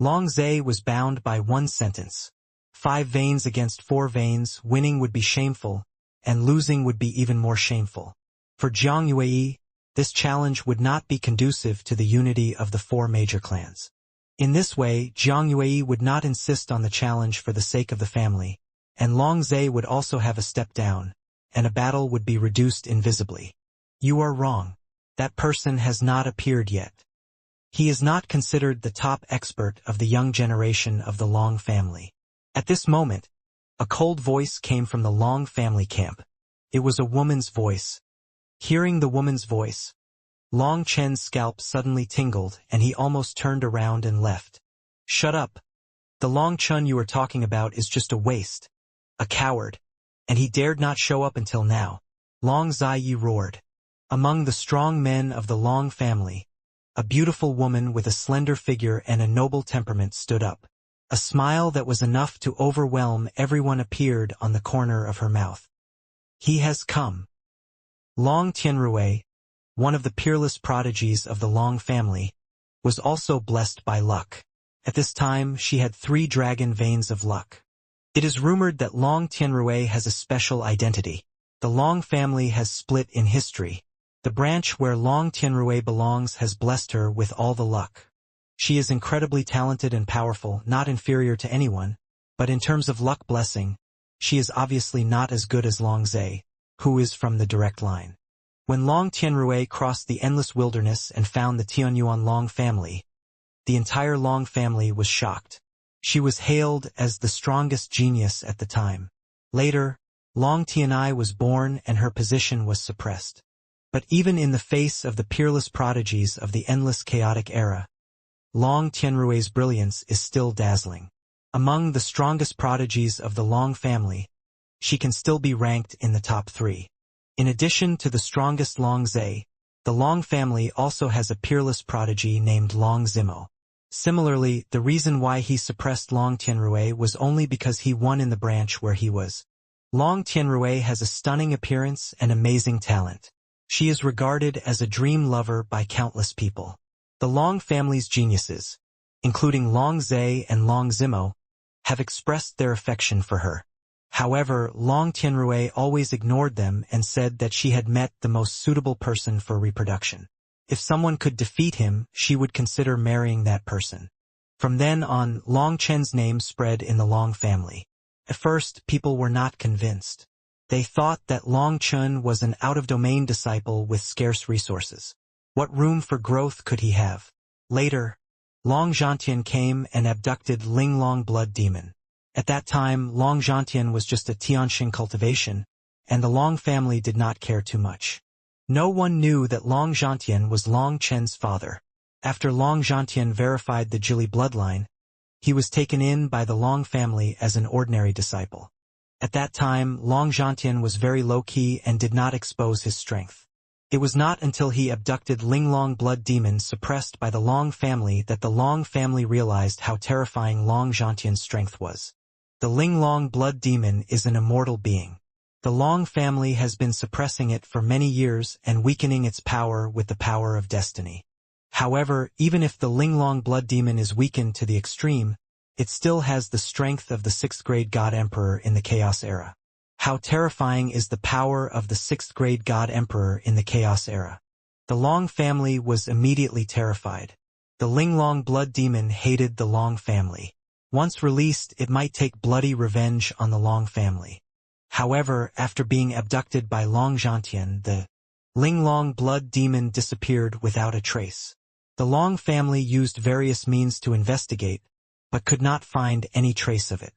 S1: Long Zhe was bound by 1 sentence. 5 veins against 4 veins, winning would be shameful, and losing would be even more shameful. For Jiang Yue, this challenge would not be conducive to the unity of the 4 major clans. In this way, Jiang Yue would not insist on the challenge for the sake of the family, and Long Zhe would also have a step down, and a battle would be reduced invisibly. You are wrong. That person has not appeared yet. He is not considered the top expert of the young generation of the Long family. At this moment, a cold voice came from the Long family camp. It was a woman's voice. Hearing the woman's voice, Long Chen's scalp suddenly tingled and he almost turned around and left. Shut up. The Long Chen you are talking about is just a waste, a coward, and he dared not show up until now. Long Zai roared. Among the strong men of the Long family, a beautiful woman with a slender figure and a noble temperament stood up. A smile that was enough to overwhelm everyone appeared on the corner of her mouth. He has come. Long Tianrui, one of the peerless prodigies of the Long family, was also blessed by luck. At this time, she had 3 dragon veins of luck. It is rumored that Long Tianrui has a special identity. The Long family has split in history. The branch where Long Tianrui belongs has blessed her with all the luck. She is incredibly talented and powerful, not inferior to anyone, but in terms of luck blessing, she is obviously not as good as Long Zhe, who is from the direct line. When Long Tianrui crossed the endless wilderness and found the Tianyuan Long family, the entire Long family was shocked. She was hailed as the strongest genius at the time. Later, Long Tianai was born and her position was suppressed. But even in the face of the peerless prodigies of the endless chaotic era, Long Tianrui's brilliance is still dazzling. Among the strongest prodigies of the Long family, she can still be ranked in the top 3. In addition to the strongest Long Zhe, the Long family also has a peerless prodigy named Long Zimo. Similarly, the reason why he suppressed Long Tianrui was only because he won in the branch where he was. Long Tianrui has a stunning appearance and amazing talent. She is regarded as a dream lover by countless people. The Long family's geniuses, including Long Zhe and Long Zimo, have expressed their affection for her. However, Long Tianrui always ignored them and said that she had met the most suitable person for reproduction. If someone could defeat him, she would consider marrying that person. From then on, Long Chen's name spread in the Long family. At first, people were not convinced. They thought that Long Chun was an out-of-domain disciple with scarce resources. What room for growth could he have? Later, Long Zhantian came and abducted Ling Long Blood Demon. At that time, Long Zhantian was just a Tianxing cultivation, and the Long family did not care too much. No one knew that Long Zhantian was Long Chen's father. After Long Zhantian verified the Jili bloodline, he was taken in by the Long family as an ordinary disciple. At that time, Long Zhantian was very low-key and did not expose his strength. It was not until he abducted Ling Long Blood Demon suppressed by the Long family that the Long family realized how terrifying Long Zhantian's strength was. The Ling Long Blood Demon is an immortal being. The Long family has been suppressing it for many years and weakening its power with the power of destiny. However, even if the Ling Long Blood Demon is weakened to the extreme, it still has the strength of the 6th grade God Emperor in the Chaos Era. How terrifying is the power of the 6th grade God Emperor in the Chaos Era? The Long family was immediately terrified. The Ling Long Blood Demon hated the Long family. Once released, it might take bloody revenge on the Long family. However, after being abducted by Long Zhantian, the Ling Long Blood Demon disappeared without a trace. The Long family used various means to investigate, but could not find any trace of it.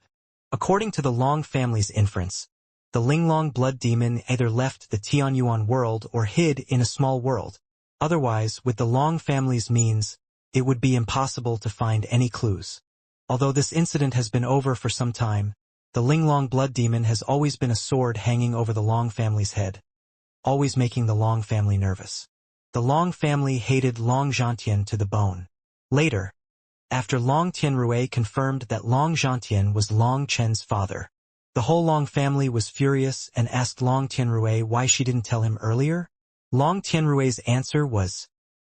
S1: According to the Long family's inference, the Ling Long Blood Demon either left the Tianyuan world or hid in a small world. Otherwise, with the Long family's means, it would be impossible to find any clues. Although this incident has been over for some time, the Ling Long Blood Demon has always been a sword hanging over the Long family's head, always making the Long family nervous. The Long family hated Long Zhantian to the bone. Later, after Long Tianrui confirmed that Long Zhantian was Long Chen's father, the whole Long family was furious and asked Long Tianrui why she didn't tell him earlier. Long Tianrui's answer was,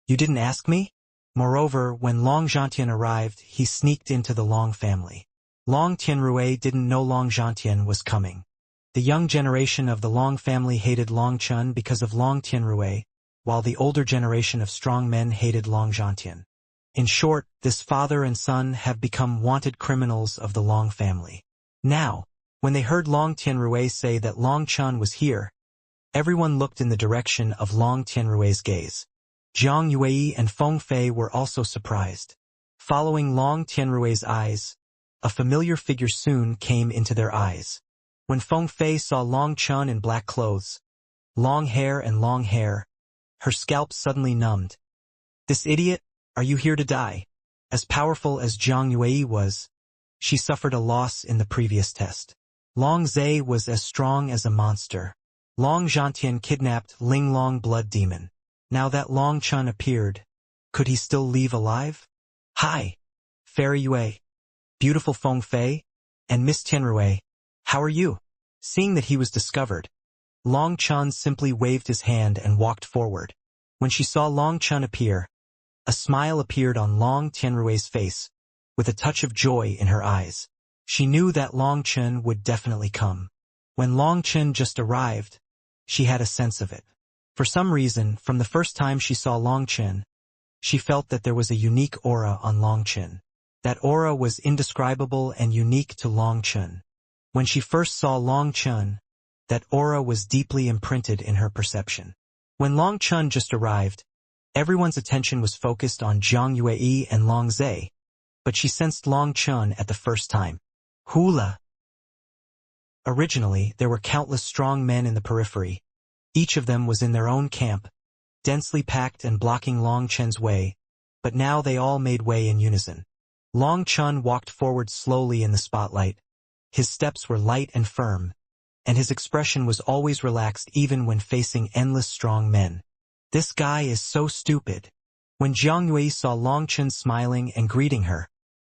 S1: "You didn't ask me?" Moreover, when Long Zhantian arrived, he sneaked into the Long family. Long Tianrui didn't know Long Zhantian was coming. The young generation of the Long family hated Long Chun because of Long Tianrui, while the older generation of strong men hated Long Zhantian. In short, this father and son have become wanted criminals of the Long family. Now, when they heard Long Tianrui say that Long Chun was here, everyone looked in the direction of Long Tianrui's gaze. Jiang Yue and Feng Fei were also surprised. Following Long Tianrui's eyes, a familiar figure soon came into their eyes. When Feng Fei saw Long Chun in black clothes, long hair, her scalp suddenly numbed. "This idiot, are you here to die?" As powerful as Jiang Yue was, she suffered a loss in the previous test. Long Zhe was as strong as a monster. Long Zhantian kidnapped Ling Long Blood Demon. Now that Long Chun appeared, could he still leave alive? "Hi, Fairy Yue, beautiful Feng Fei, and Miss Tianrui, how are you?" Seeing that he was discovered, Long Chun simply waved his hand and walked forward. When she saw Long Chun appear, a smile appeared on Long Tianrui's face, with a touch of joy in her eyes. She knew that Long Chun would definitely come. When Long Chun just arrived, she had a sense of it. For some reason, from the first time she saw Long Chun, she felt that there was a unique aura on Long Chun. That aura was indescribable and unique to Long Chun. When she first saw Long Chun, that aura was deeply imprinted in her perception. When Long Chun just arrived, everyone's attention was focused on Jiang Yue and Long Zhe, but she sensed Long Chun at the first time. Hula. Originally, there were countless strong men in the periphery. Each of them was in their own camp, densely packed and blocking Long Chun's way, but now they all made way in unison. Long Chun walked forward slowly in the spotlight. His steps were light and firm, and his expression was always relaxed even when facing endless strong men. This guy is so stupid. When Jiang Yue saw Long Chun smiling and greeting her,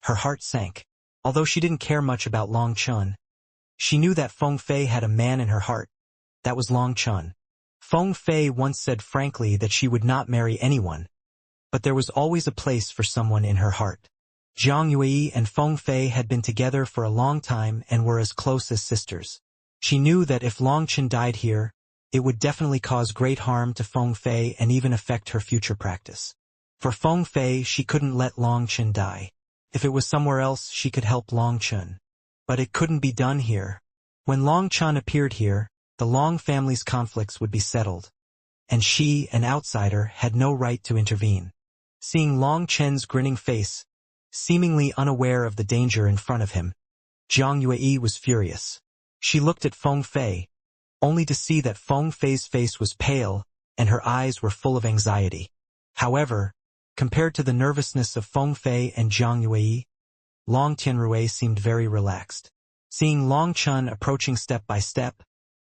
S1: her heart sank. Although she didn't care much about Long Chun, she knew that Feng Fei had a man in her heart. That was Long Chun. Feng Fei once said frankly that she would not marry anyone, but there was always a place for someone in her heart. Jiang Yue and Feng Fei had been together for a long time and were as close as sisters. She knew that if Long Chun died here, it would definitely cause great harm to Feng Fei and even affect her future practice. For Feng Fei, she couldn't let Long Chun die. If it was somewhere else, she could help Long Chun. But it couldn't be done here. When Long Chun appeared here, the Long family's conflicts would be settled, and she, an outsider, had no right to intervene. Seeing Long Chun's grinning face, seemingly unaware of the danger in front of him, Jiang Yue was furious. She looked at Feng Fei, only to see that Feng Fei's face was pale and her eyes were full of anxiety. However, compared to the nervousness of Feng Fei and Jiang Yue, Long Tianrui seemed very relaxed. Seeing Long Chun approaching step by step,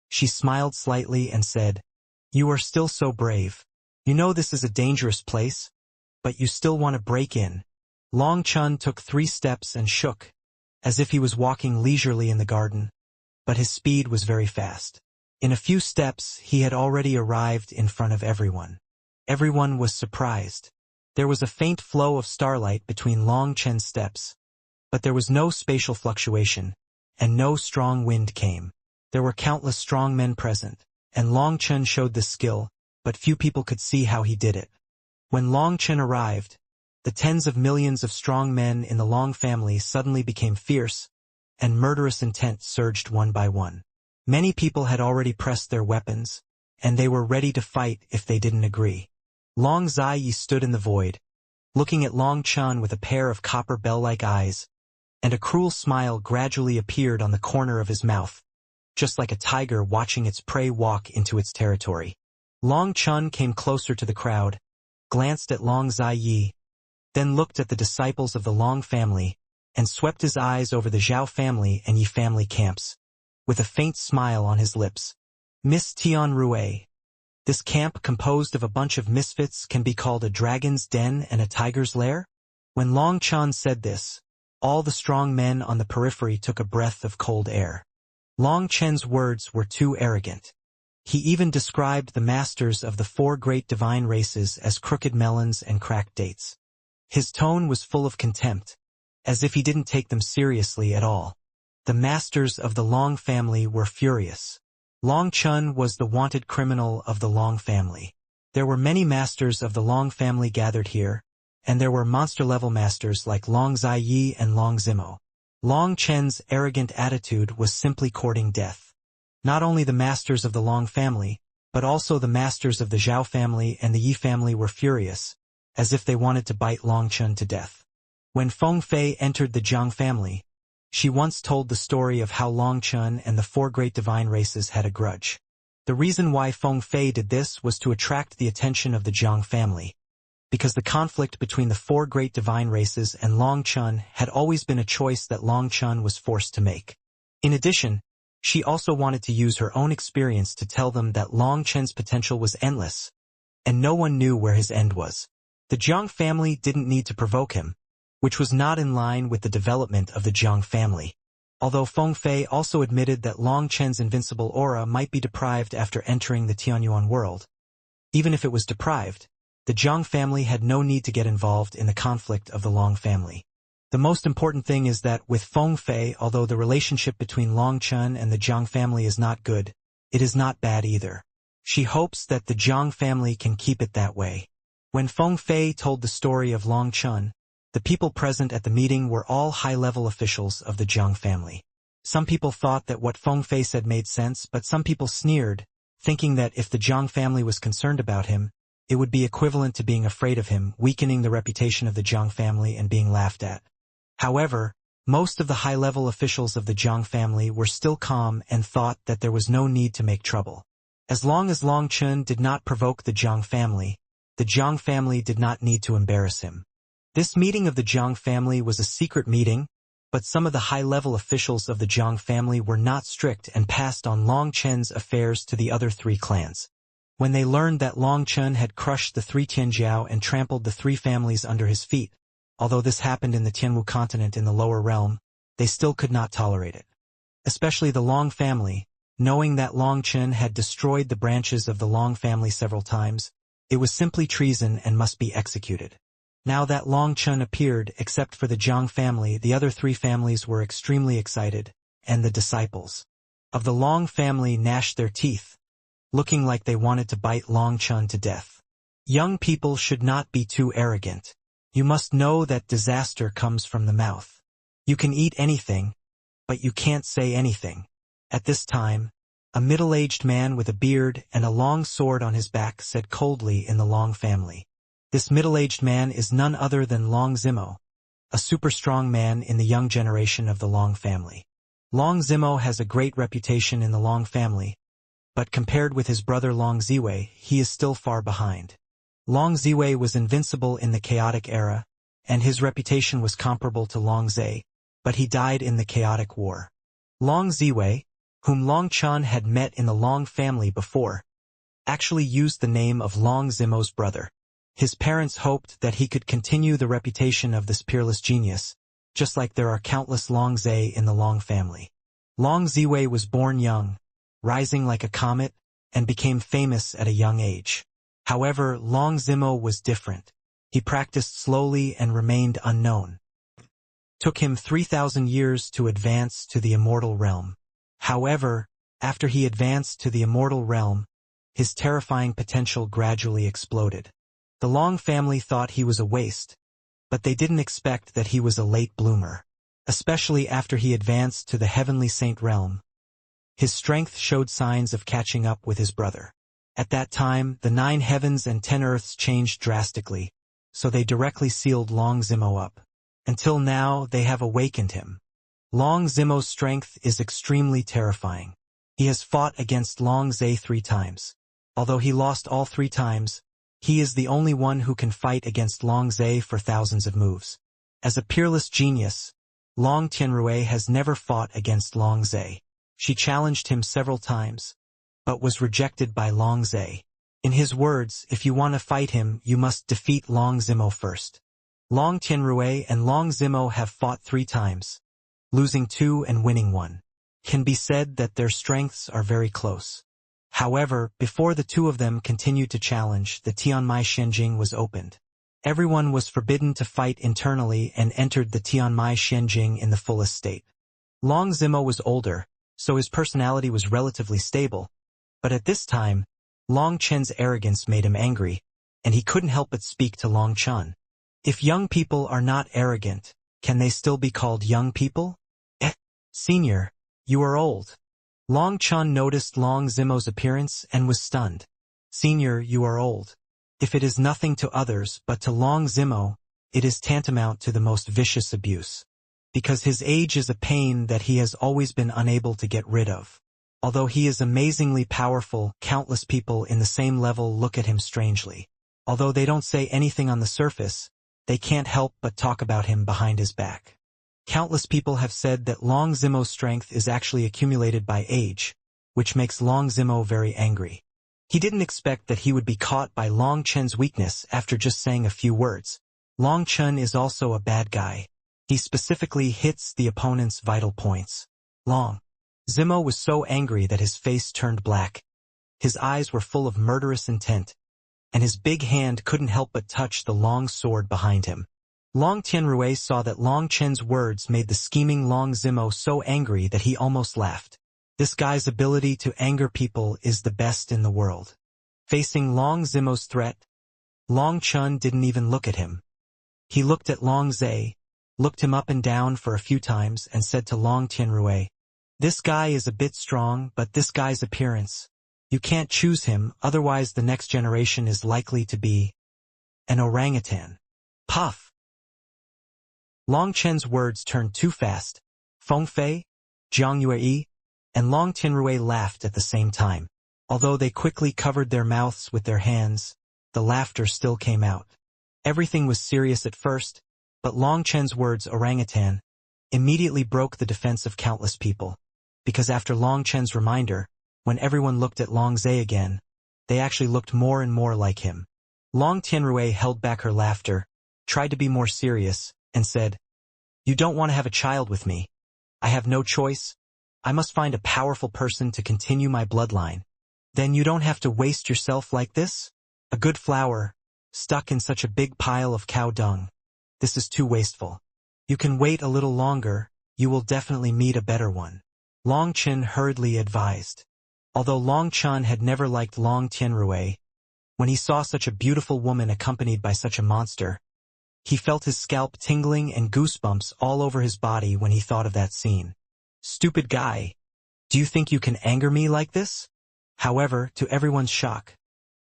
S1: she smiled slightly and said, "You are still so brave. You know this is a dangerous place, but you still want to break in." Long Chun took 3 steps and shook, as if he was walking leisurely in the garden, but his speed was very fast. In a few steps, he had already arrived in front of everyone. Everyone was surprised. There was a faint flow of starlight between Long Chun's steps, but there was no spatial fluctuation, and no strong wind came. There were countless strong men present, and Long Chun showed this skill, but few people could see how he did it. When Long Chun arrived, the tens of millions of strong men in the Long family suddenly became fierce, and murderous intent surged one by one. Many people had already pressed their weapons, and they were ready to fight if they didn't agree. Long Zai stood in the void, looking at Long Chun with a pair of copper bell-like eyes, and a cruel smile gradually appeared on the corner of his mouth, just like a tiger watching its prey walk into its territory. Long Chun came closer to the crowd, glanced at Long Zai, then looked at the disciples of the Long family, and swept his eyes over the Zhao family and Yi family camps, with a faint smile on his lips. Miss Tianrui. This camp composed of a bunch of misfits can be called a dragon's den and a tiger's lair? When Long Chun said this, all the strong men on the periphery took a breath of cold air. Long Chun's words were too arrogant. He even described the masters of the 4 great divine races as crooked melons and cracked dates. His tone was full of contempt, as if he didn't take them seriously at all. The masters of the Long family were furious. Long Chun was the wanted criminal of the Long family. There were many masters of the Long family gathered here, and there were monster-level masters like Long Zai and Long Zimo. Long Chun's arrogant attitude was simply courting death. Not only the masters of the Long family, but also the masters of the Zhao family and the Yi family were furious, as if they wanted to bite Long Chun to death. When Feng Fei entered the Jiang family, she once told the story of how Long Chun and the 4 great divine races had a grudge. The reason why Feng Fei did this was to attract the attention of the Jiang family, because the conflict between the 4 great divine races and Long Chun had always been a choice that Long Chun was forced to make. In addition, she also wanted to use her own experience to tell them that Long Chun's potential was endless, and no one knew where his end was. The Jiang family didn't need to provoke him, which was not in line with the development of the Jiang family. Although Feng Fei also admitted that Long Chun's invincible aura might be deprived after entering the Tianyuan world. Even if it was deprived, the Jiang family had no need to get involved in the conflict of the Long family. The most important thing is that with Feng Fei, although the relationship between Long Chun and the Jiang family is not good, it is not bad either. She hopes that the Jiang family can keep it that way. When Feng Fei told the story of Long Chun, the people present at the meeting were all high-level officials of the Jiang family. Some people thought that what Feng Fei said made sense, but some people sneered, thinking that if the Jiang family was concerned about him, it would be equivalent to being afraid of him, weakening the reputation of the Jiang family and being laughed at. However, most of the high-level officials of the Jiang family were still calm and thought that there was no need to make trouble. As long as Long Chun did not provoke the Jiang family did not need to embarrass him. This meeting of the Jiang family was a secret meeting, but some of the high-level officials of the Jiang family were not strict and passed on Long Chun's affairs to the other three clans. When they learned that Long Chun had crushed the three Tianjiao and trampled the three families under his feet, although this happened in the Tianwu continent in the lower realm, they still could not tolerate it. Especially the Long family, knowing that Long Chun had destroyed the branches of the Long family several times, it was simply treason and must be executed. Now that Long Chun appeared, except for the Jiang family, the other three families were extremely excited, and the disciples of the Long family gnashed their teeth, looking like they wanted to bite Long Chun to death. Young people should not be too arrogant. You must know that disaster comes from the mouth. You can eat anything, but you can't say anything. At this time, a middle-aged man with a beard and a long sword on his back said coldly in the Long family. This middle-aged man is none other than Long Zimo, a super-strong man in the young generation of the Long family. Long Zimo has a great reputation in the Long family, but compared with his brother Long Ziwei, he is still far behind. Long Ziwei was invincible in the chaotic era, and his reputation was comparable to Long Zai, but he died in the chaotic war. Long Ziwei, whom Long Chun had met in the Long family before, actually used the name of Long Zimo's brother. His parents hoped that he could continue the reputation of this peerless genius, just like there are countless Long Zai in the Long family. Long Ziwei was born young, rising like a comet, and became famous at a young age. However, Long Zimo was different. He practiced slowly and remained unknown. Took him 3,000 years to advance to the Immortal realm. However, after he advanced to the Immortal realm, his terrifying potential gradually exploded. The Long family thought he was a waste, but they didn't expect that he was a late bloomer. Especially after he advanced to the Heavenly Saint realm, his strength showed signs of catching up with his brother. At that time, the 9 heavens and 10 earths changed drastically, so they directly sealed Long Zimo up. Until now, they have awakened him. Long Zimo's strength is extremely terrifying. He has fought against Long Zai 3 times. Although he lost all 3 times, he is the only one who can fight against Long Zai for thousands of moves. As a peerless genius, Long Tianrui has never fought against Long Zai. She challenged him several times, but was rejected by Long Zai. In his words, if you want to fight him, you must defeat Long Zimo first. Long Tianrui and Long Zimo have fought 3 times, losing 2 and winning 1. Can be said that their strengths are very close. However, before the 2 of them continued to challenge, the Tianmai Shenjing was opened. Everyone was forbidden to fight internally and entered the Tianmai Shenjing in the fullest state. Long Zimo was older, so his personality was relatively stable, but at this time, Long Chen's arrogance made him angry, and he couldn't help but speak to Long Chun. If young people are not arrogant, can they still be called young people? Senior, you are old. Long Chun noticed Long Zimo's appearance and was stunned. Senior, you are old. If it is nothing to others but to Long Zimo, it is tantamount to the most vicious abuse. Because his age is a pain that he has always been unable to get rid of. Although he is amazingly powerful, countless people in the same level look at him strangely. Although they don't say anything on the surface, they can't help but talk about him behind his back. Countless people have said that Long Zimo's strength is actually accumulated by age, which makes Long Zimo very angry. He didn't expect that he would be caught by Long Chen's weakness after just saying a few words. Long Chun is also a bad guy. He specifically hits the opponent's vital points. Long Zimo was so angry that his face turned black. His eyes were full of murderous intent, and his big hand couldn't help but touch the long sword behind him. Long Tianrui saw that Long Chen's words made the scheming Long Zimo so angry that he almost laughed. This guy's ability to anger people is the best in the world. Facing Long Zimo's threat, Long Chun didn't even look at him. He looked at Long Zai, looked him up and down for a few times and said to Long Tianrui, "This guy is a bit strong, but this guy's appearance, You can't choose him, otherwise the next generation is likely to be an orangutan. Puff! Long Chen's words turned too fast. Feng Fei, Jiang Yue, and Long Tianrui laughed at the same time. Although they quickly covered their mouths with their hands, the laughter still came out. Everything was serious at first, but Long Chen's words orangutan immediately broke the defense of countless people. Because after Long Chen's reminder, when everyone looked at Long Zai again, they actually looked more and more like him. Long Tianrui held back her laughter, tried to be more serious, and said, "You don't want to have a child with me. I have no choice. I must find a powerful person to continue my bloodline. Then you don't have to waste yourself like this? A good flower, stuck in such a big pile of cow dung. This is too wasteful. You can wait a little longer, you will definitely meet a better one." Long Chen hurriedly advised. Although Long Chen had never liked Long Tianrui, when he saw such a beautiful woman accompanied by such a monster, he felt his scalp tingling and goosebumps all over his body when he thought of that scene. "Stupid guy. Do you think you can anger me like this?" However, to everyone's shock,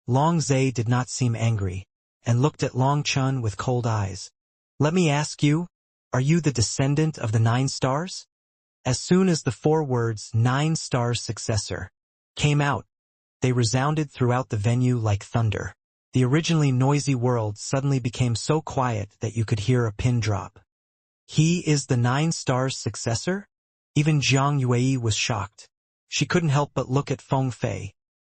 S1: Long Zai did not seem angry, and looked at Long Chen with cold eyes. "Let me ask you, are you the descendant of the 9 stars?" As soon as the 4 words 9 stars successor came out, they resounded throughout the venue like thunder. The originally noisy world suddenly became so quiet that you could hear a pin drop. "He is the 9 stars successor?" Even Jiang Yue was shocked. She couldn't help but look at Feng Fei,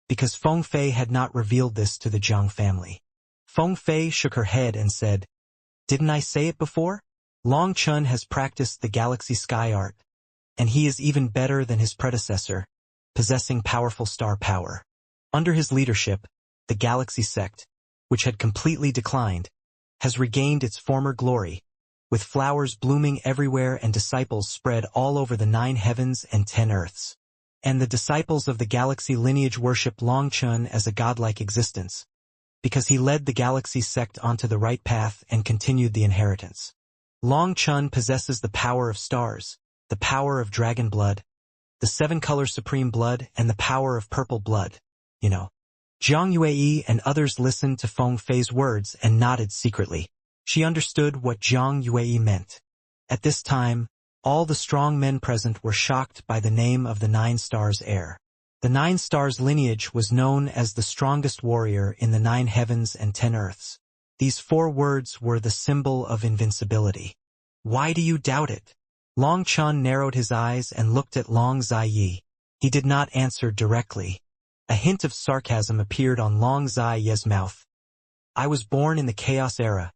S1: because Feng Fei had not revealed this to the Jiang family. Feng Fei shook her head and said, "Didn't I say it before? Long Chen has practiced the galaxy sky art, and he is even better than his predecessor, possessing powerful star power. Under his leadership, the galaxy sect, which had completely declined, has regained its former glory, with flowers blooming everywhere and disciples spread all over the 9 heavens and 10 earths. And the disciples of the galaxy lineage worship Long Chen as a godlike existence, because he led the galaxy sect onto the right path and continued the inheritance. Long Chen possesses the power of stars, the power of dragon blood, the 7-color supreme blood, and the power of purple blood, you know." Jiang Yue and others listened to Feng Fei's words and nodded secretly. She understood what Jiang Yue meant. At this time, all the strong men present were shocked by the name of the 9 stars heir. The 9 stars lineage was known as the strongest warrior in the 9 heavens and 10 earths. These 4 words were the symbol of invincibility. "Why do you doubt it?" Long Chen narrowed his eyes and looked at Long Zai. He did not answer directly. A hint of sarcasm appeared on Long Zai's mouth. "I was born in the Chaos Era,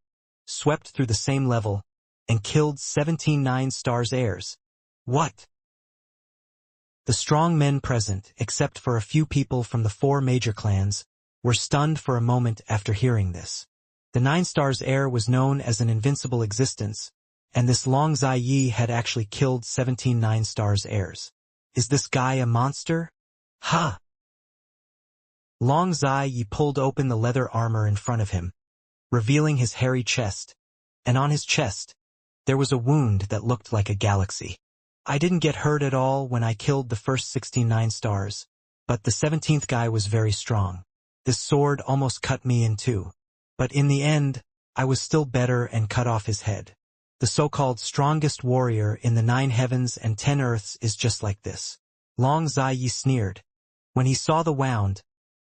S1: swept through the same level, and killed 17 9 stars heirs. What?" The strong men present, except for a few people from the 4 major clans, were stunned for a moment after hearing this. The 9 stars heir was known as an invincible existence, and this Long Zai had actually killed 17 9 stars heirs. Is this guy a monster? Ha! Long Zai pulled open the leather armor in front of him, revealing his hairy chest, and on his chest, there was a wound that looked like a galaxy. "I didn't get hurt at all when I killed the first 16 9 stars, but the 17th guy was very strong. This sword almost cut me in 2. But in the end, I was still better and cut off his head. The so-called strongest warrior in the 9 heavens and 10 earths is just like this." Long Zai sneered. When he saw the wound,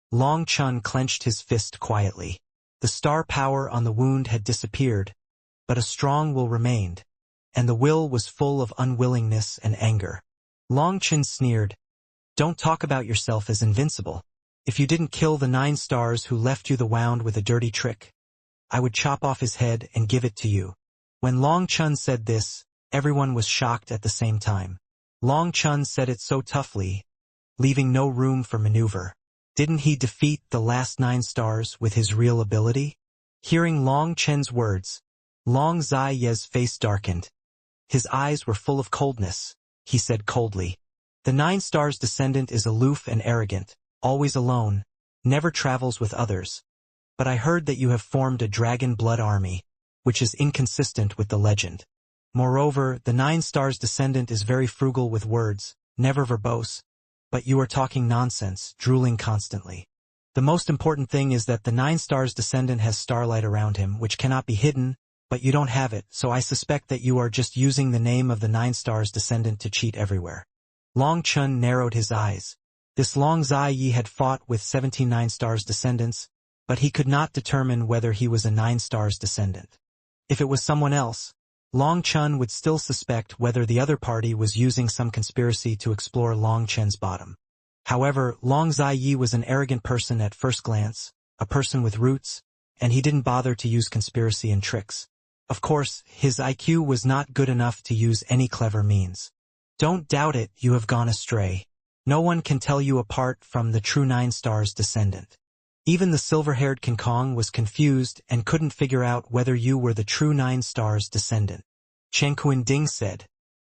S1: Long Chen clenched his fist quietly. The star power on the wound had disappeared, but a strong will remained, and the will was full of unwillingness and anger. Long Chen sneered, "Don't talk about yourself as invincible. If you didn't kill the 9 stars who left you the wound with a dirty trick, I would chop off his head and give it to you." When Long Chen said this, everyone was shocked at the same time. Long Chen said it so toughly, leaving no room for maneuver. Didn't he defeat the last 9 stars with his real ability? Hearing Long Chen's words, Long Zai's face darkened. His eyes were full of coldness. He said coldly, "The 9 stars descendant is aloof and arrogant, always alone, never travels with others. But I heard that you have formed a dragon blood army, which is inconsistent with the legend. Moreover, the 9 stars descendant is very frugal with words, never verbose, but you are talking nonsense, drooling constantly. The most important thing is that the 9 stars descendant has starlight around him, which cannot be hidden, but you don't have it, so I suspect that you are just using the name of the 9 stars descendant to cheat everywhere. Long Chun narrowed his eyes. This Long Zai Yi had fought with 17 9 stars descendants, but he could not determine whether he was a 9 stars descendant. If it was someone else, Long Chun would still suspect whether the other party was using some conspiracy to explore Long Chen's bottom. However, Long Zai Yi was an arrogant person at first glance, a person with roots, and he didn't bother to use conspiracy and tricks. Of course, his IQ was not good enough to use any clever means. Don't doubt it, you have gone astray. No one can tell you apart from the true 9 stars descendant. Even the silver-haired King Kong was confused and couldn't figure out whether you were the true 9 stars descendant. Chen Ding said.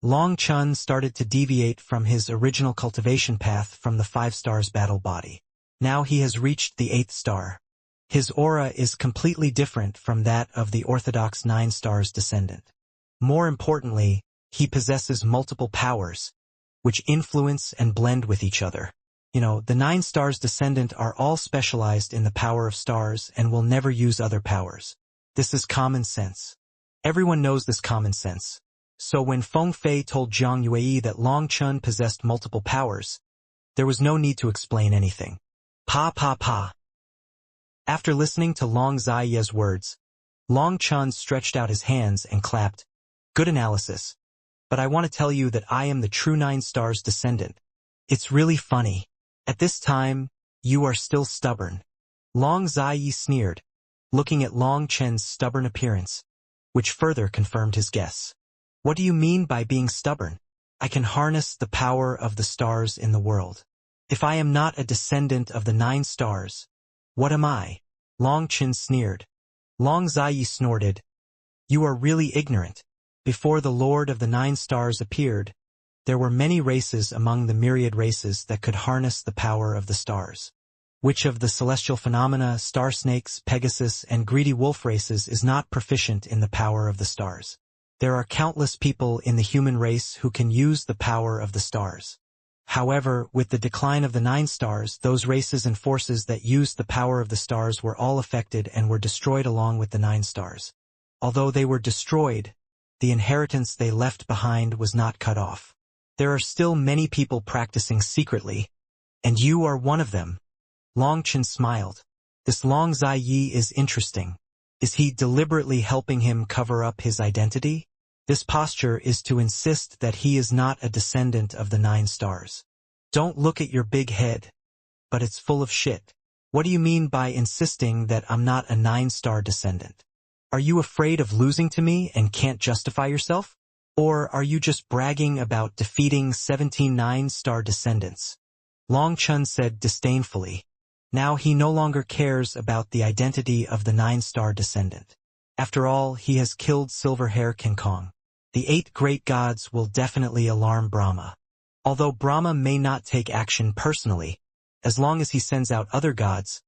S1: Long Chun started to deviate from his original cultivation path from the 5 stars battle body. Now he has reached the 8th star. His aura is completely different from that of the orthodox 9 stars descendant. More importantly, he possesses multiple powers, which influence and blend with each other. The 9 stars descendant are all specialized in the power of stars and will never use other powers. This is common sense. Everyone knows this common sense. So when Feng Fei told Jiang Yue that Long Chun possessed multiple powers, there was no need to explain anything. Pa. After listening to Long Zai Ye's words, Long Chun stretched out his hands and clapped. Good analysis. But I want to tell you that I am the true 9 stars descendant. It's really funny. At this time, you are still stubborn. Long Zai Yi sneered, looking at Long Chen's stubborn appearance, which further confirmed his guess. What do you mean by being stubborn? I can harness the power of the stars in the world. If I am not a descendant of the 9 stars, what am I? Long Chen sneered. Long Zai Yi snorted. You are really ignorant. Before the Lord of the 9 stars appeared, there were many races among the myriad races that could harness the power of the stars. Which of the celestial phenomena, star snakes, Pegasus, and greedy wolf races is not proficient in the power of the stars? There are countless people in the human race who can use the power of the stars. However, with the decline of the 9 stars, those races and forces that used the power of the stars were all affected and were destroyed along with the 9 stars. Although they were destroyed, the inheritance they left behind was not cut off. There are still many people practicing secretly, and you are one of them. Long Chen smiled. This Long Zai Yi is interesting. Is he deliberately helping him cover up his identity? This posture is to insist that he is not a descendant of the 9 stars. Don't look at your big head. But it's full of shit. What do you mean by insisting that I'm not a 9-star descendant? Are you afraid of losing to me and can't justify yourself? Or are you just bragging about defeating 17 9-star descendants? Long Chun said disdainfully. Now he no longer cares about the identity of the 9-star descendant. After all, he has killed Silver-Hair King Kong. The 8 great gods will definitely alarm Brahma. Although Brahma may not take action personally, as long as he sends out other gods,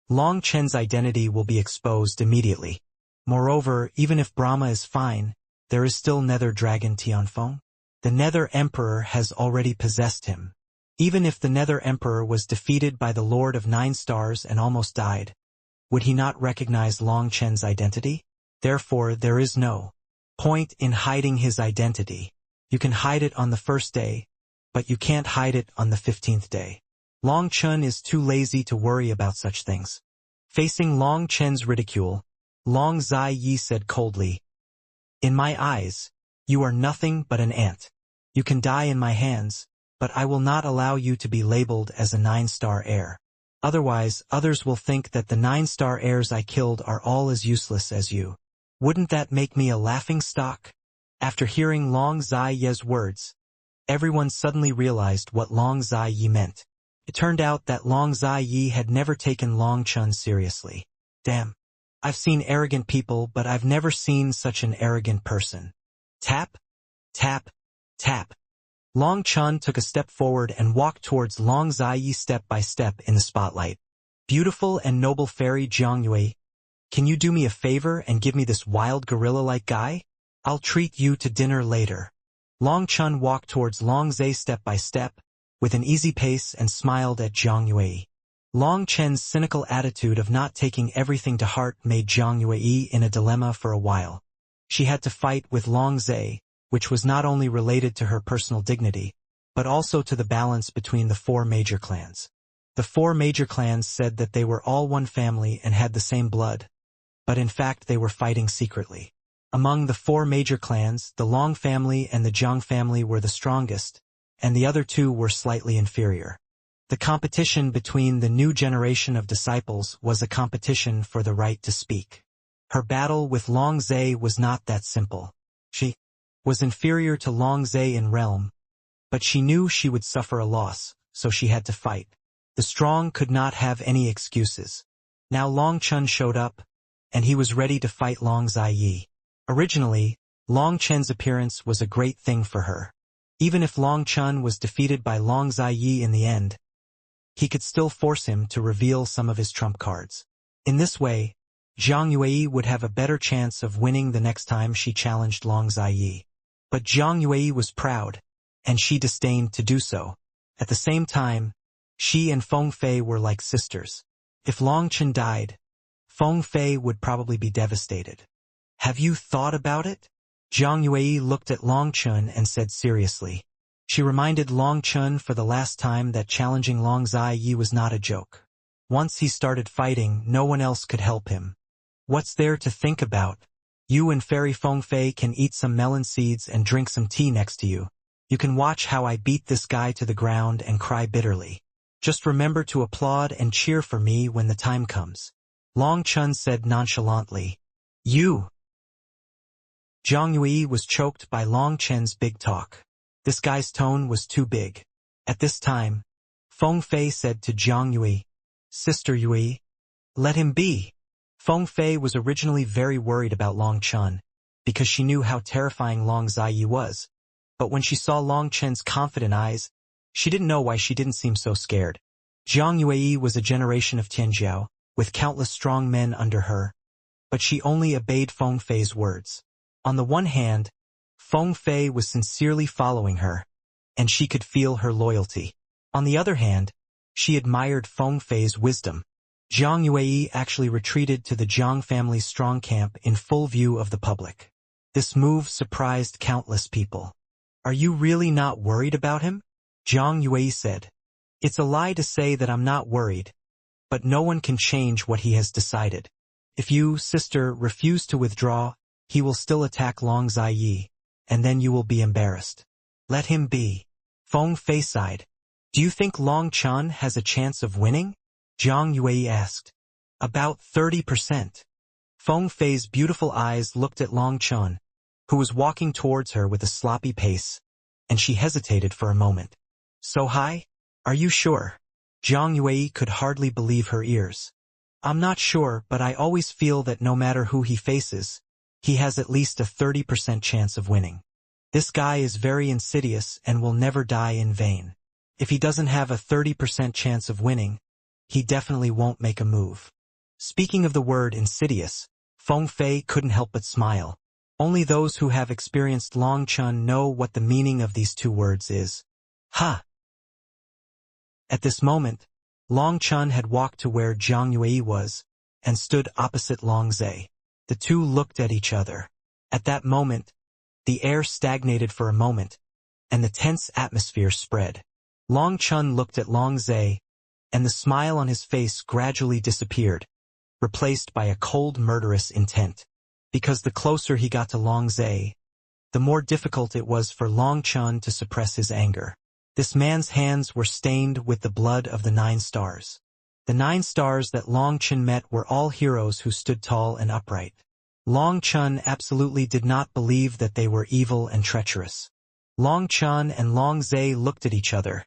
S1: Long Chen's identity will be exposed immediately. Moreover, even if Brahma is fine, there is still Nether Dragon Tianfeng. The Nether Emperor has already possessed him. Even if the Nether Emperor was defeated by the Lord of 9 stars and almost died, would he not recognize Long Chen's identity? Therefore, there is no point in hiding his identity. You can hide it on the 1st day, but you can't hide it on the 15th day. Long Chun is too lazy to worry about such things. Facing Long Chen's ridicule, Long Zai Yi said coldly, In my eyes, you are nothing but an ant. You can die in my hands, but I will not allow you to be labeled as a 9-star heir. Otherwise, others will think that the 9-star heirs I killed are all as useless as you. Wouldn't that make me a laughingstock? After hearing Long Zai Ye's words, everyone suddenly realized what Long Zai Yi meant. It turned out that Long Zai Yi had never taken Long Chun seriously. Damn. I've seen arrogant people, but I've never seen such an arrogant person. Tap, tap, tap. Long Chun took a step forward and walked towards Long Zai Yi step by step in the spotlight. Beautiful and noble fairy Jiang Yue, can you do me a favor and give me this wild gorilla-like guy? I'll treat you to dinner later. Long Chun walked towards Long Zai step by step, with an easy pace and smiled at Zhang Yue. Long Chen's cynical attitude of not taking everything to heart made Zhang Yue in a dilemma for a while. She had to fight with Long Zhe, which was not only related to her personal dignity, but also to the balance between the four major clans. The four major clans said that they were all one family and had the same blood, but in fact they were fighting secretly. Among the four major clans, the Long family and the Zhang family were the strongest, and the other two were slightly inferior. The competition between the new generation of disciples was a competition for the right to speak. Her battle with Long Zhe was not that simple. She was inferior to Long Zhe in realm, but she knew she would suffer a loss, so she had to fight. The strong could not have any excuses. Now Long Chun showed up, and he was ready to fight Long Ziyi. Originally, Long Chen's appearance was a great thing for her. Even if Long Chun was defeated by Long Ziyi in the end, he could still force him to reveal some of his trump cards. In this way, Zhang Yue would have a better chance of winning the next time she challenged Long Ziyi. But Zhang Yue was proud, and she disdained to do so. At the same time, she and Feng Fei were like sisters. If Long Chen died, Feng Fei would probably be devastated. Have you thought about it? Zhang Yue looked at Long Chun and said seriously. She reminded Long Chun for the last time that challenging Long Ziyi was not a joke. Once he started fighting, no one else could help him. What's there to think about? You and Fairy Feng Fei can eat some melon seeds and drink some tea next to you. You can watch how I beat this guy to the ground and cry bitterly. Just remember to applaud and cheer for me when the time comes. Long Chun said nonchalantly. You. Zhang Yue was choked by Long Chen's big talk. This guy's tone was too big. At this time, Feng Fei said to Zhang Yue, Sister Yue, let him be. Feng Fei was originally very worried about Long Chun, because she knew how terrifying Long Ziyi was. But when she saw Long Chen's confident eyes, she didn't know why she didn't seem so scared. Zhang Yue was a generation of Tianjiao, with countless strong men under her, but she only obeyed Feng Fei's words. On the one hand, Feng Fei was sincerely following her, and she could feel her loyalty. On the other hand, she admired Feng Fei's wisdom. Zhang Yue actually retreated to the Zhang family's strong camp in full view of the public. This move surprised countless people. Are you really not worried about him? Zhang Yue said. It's a lie to say that I'm not worried, but no one can change what he has decided. If you, sister, refuse to withdraw, he will still attack Long Ziyi, and then you will be embarrassed. Let him be. Feng Fei sighed. Do you think Long Chun has a chance of winning? Zhang Yue asked. About 30%. Feng Fei's beautiful eyes looked at Long Chun, who was walking towards her with a sloppy pace, and she hesitated for a moment. So high? Are you sure? Zhang Yue could hardly believe her ears. I'm not sure, but I always feel that no matter who he faces, he has at least a 30% chance of winning. This guy is very insidious and will never die in vain. If he doesn't have a 30% chance of winning, he definitely won't make a move. Speaking of the word insidious, Feng Fei couldn't help but smile. Only those who have experienced Long Chun know what the meaning of these two words is. Ha! At this moment, Long Chun had walked to where Zhang Yue was, and stood opposite Long Zhe. The two looked at each other. At that moment, the air stagnated for a moment, and the tense atmosphere spread. Long Chun looked at Long Zhe, and the smile on his face gradually disappeared, replaced by a cold murderous intent. Because the closer he got to Long Zhe, the more difficult it was for Long Chun to suppress his anger. This man's hands were stained with the blood of the 9 stars. The 9 stars that Long Chun met were all heroes who stood tall and upright. Long Chun absolutely did not believe that they were evil and treacherous. Long Chun and Long Zhe looked at each other,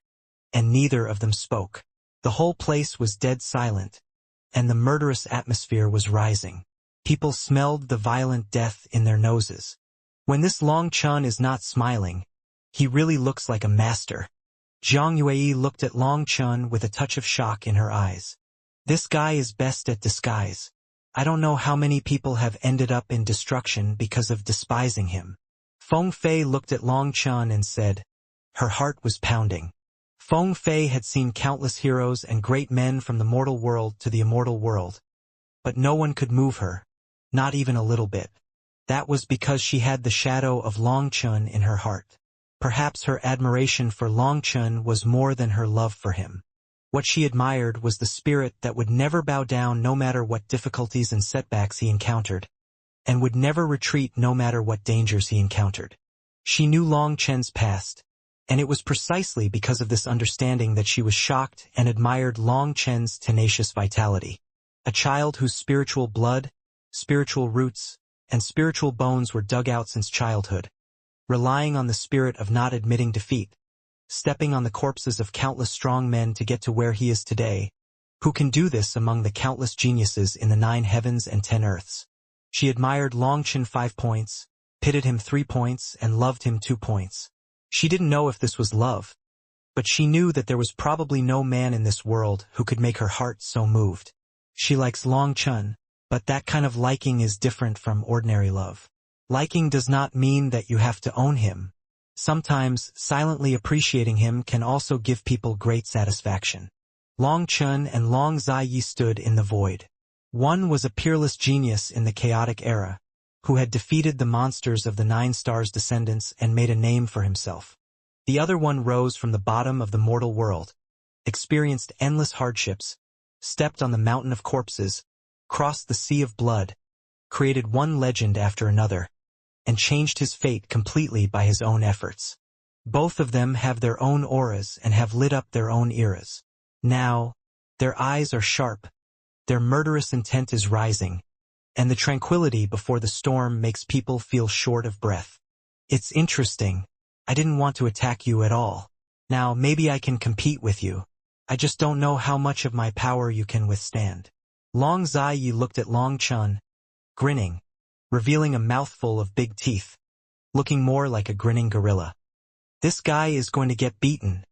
S1: and neither of them spoke. The whole place was dead silent, and the murderous atmosphere was rising. People smelled the violent death in their noses. When this Long Chun is not smiling, he really looks like a master. Zhang Yue looked at Long Chun with a touch of shock in her eyes. This guy is best at disguise. I don't know how many people have ended up in destruction because of despising him. Feng Fei looked at Long Chun and said, her heart was pounding. Feng Fei had seen countless heroes and great men from the mortal world to the immortal world, but no one could move her, not even a little bit. That was because she had the shadow of Long Chun in her heart. Perhaps her admiration for Long Chun was more than her love for him. What she admired was the spirit that would never bow down no matter what difficulties and setbacks he encountered, and would never retreat no matter what dangers he encountered. She knew Long Chen's past, and it was precisely because of this understanding that she was shocked and admired Long Chen's tenacious vitality. A child whose spiritual blood, spiritual roots, and spiritual bones were dug out since childhood, relying on the spirit of not admitting defeat, stepping on the corpses of countless strong men to get to where he is today. Who can do this among the countless geniuses in the 9 heavens and 10 earths? She admired Long Chen 5 points, pitied him 3 points, and loved him 2 points. She didn't know if this was love, but she knew that there was probably no man in this world who could make her heart so moved. She likes Long Chun, but that kind of liking is different from ordinary love. Liking does not mean that you have to own him. Sometimes, silently appreciating him can also give people great satisfaction. Long Chun and Long Ziyi stood in the void. One was a peerless genius in the chaotic era, who had defeated the monsters of the 9 stars' descendants and made a name for himself. The other one rose from the bottom of the mortal world, experienced endless hardships, stepped on the mountain of corpses, crossed the sea of blood, created one legend after another, and changed his fate completely by his own efforts. Both of them have their own auras and have lit up their own eras. Now, their eyes are sharp, their murderous intent is rising, and the tranquility before the storm makes people feel short of breath. It's interesting. I didn't want to attack you at all. Now maybe I can compete with you. I just don't know how much of my power you can withstand. Long Ziyi looked at Long Chun, grinning, revealing a mouthful of big teeth, looking more like a grinning gorilla. This guy is going to get beaten.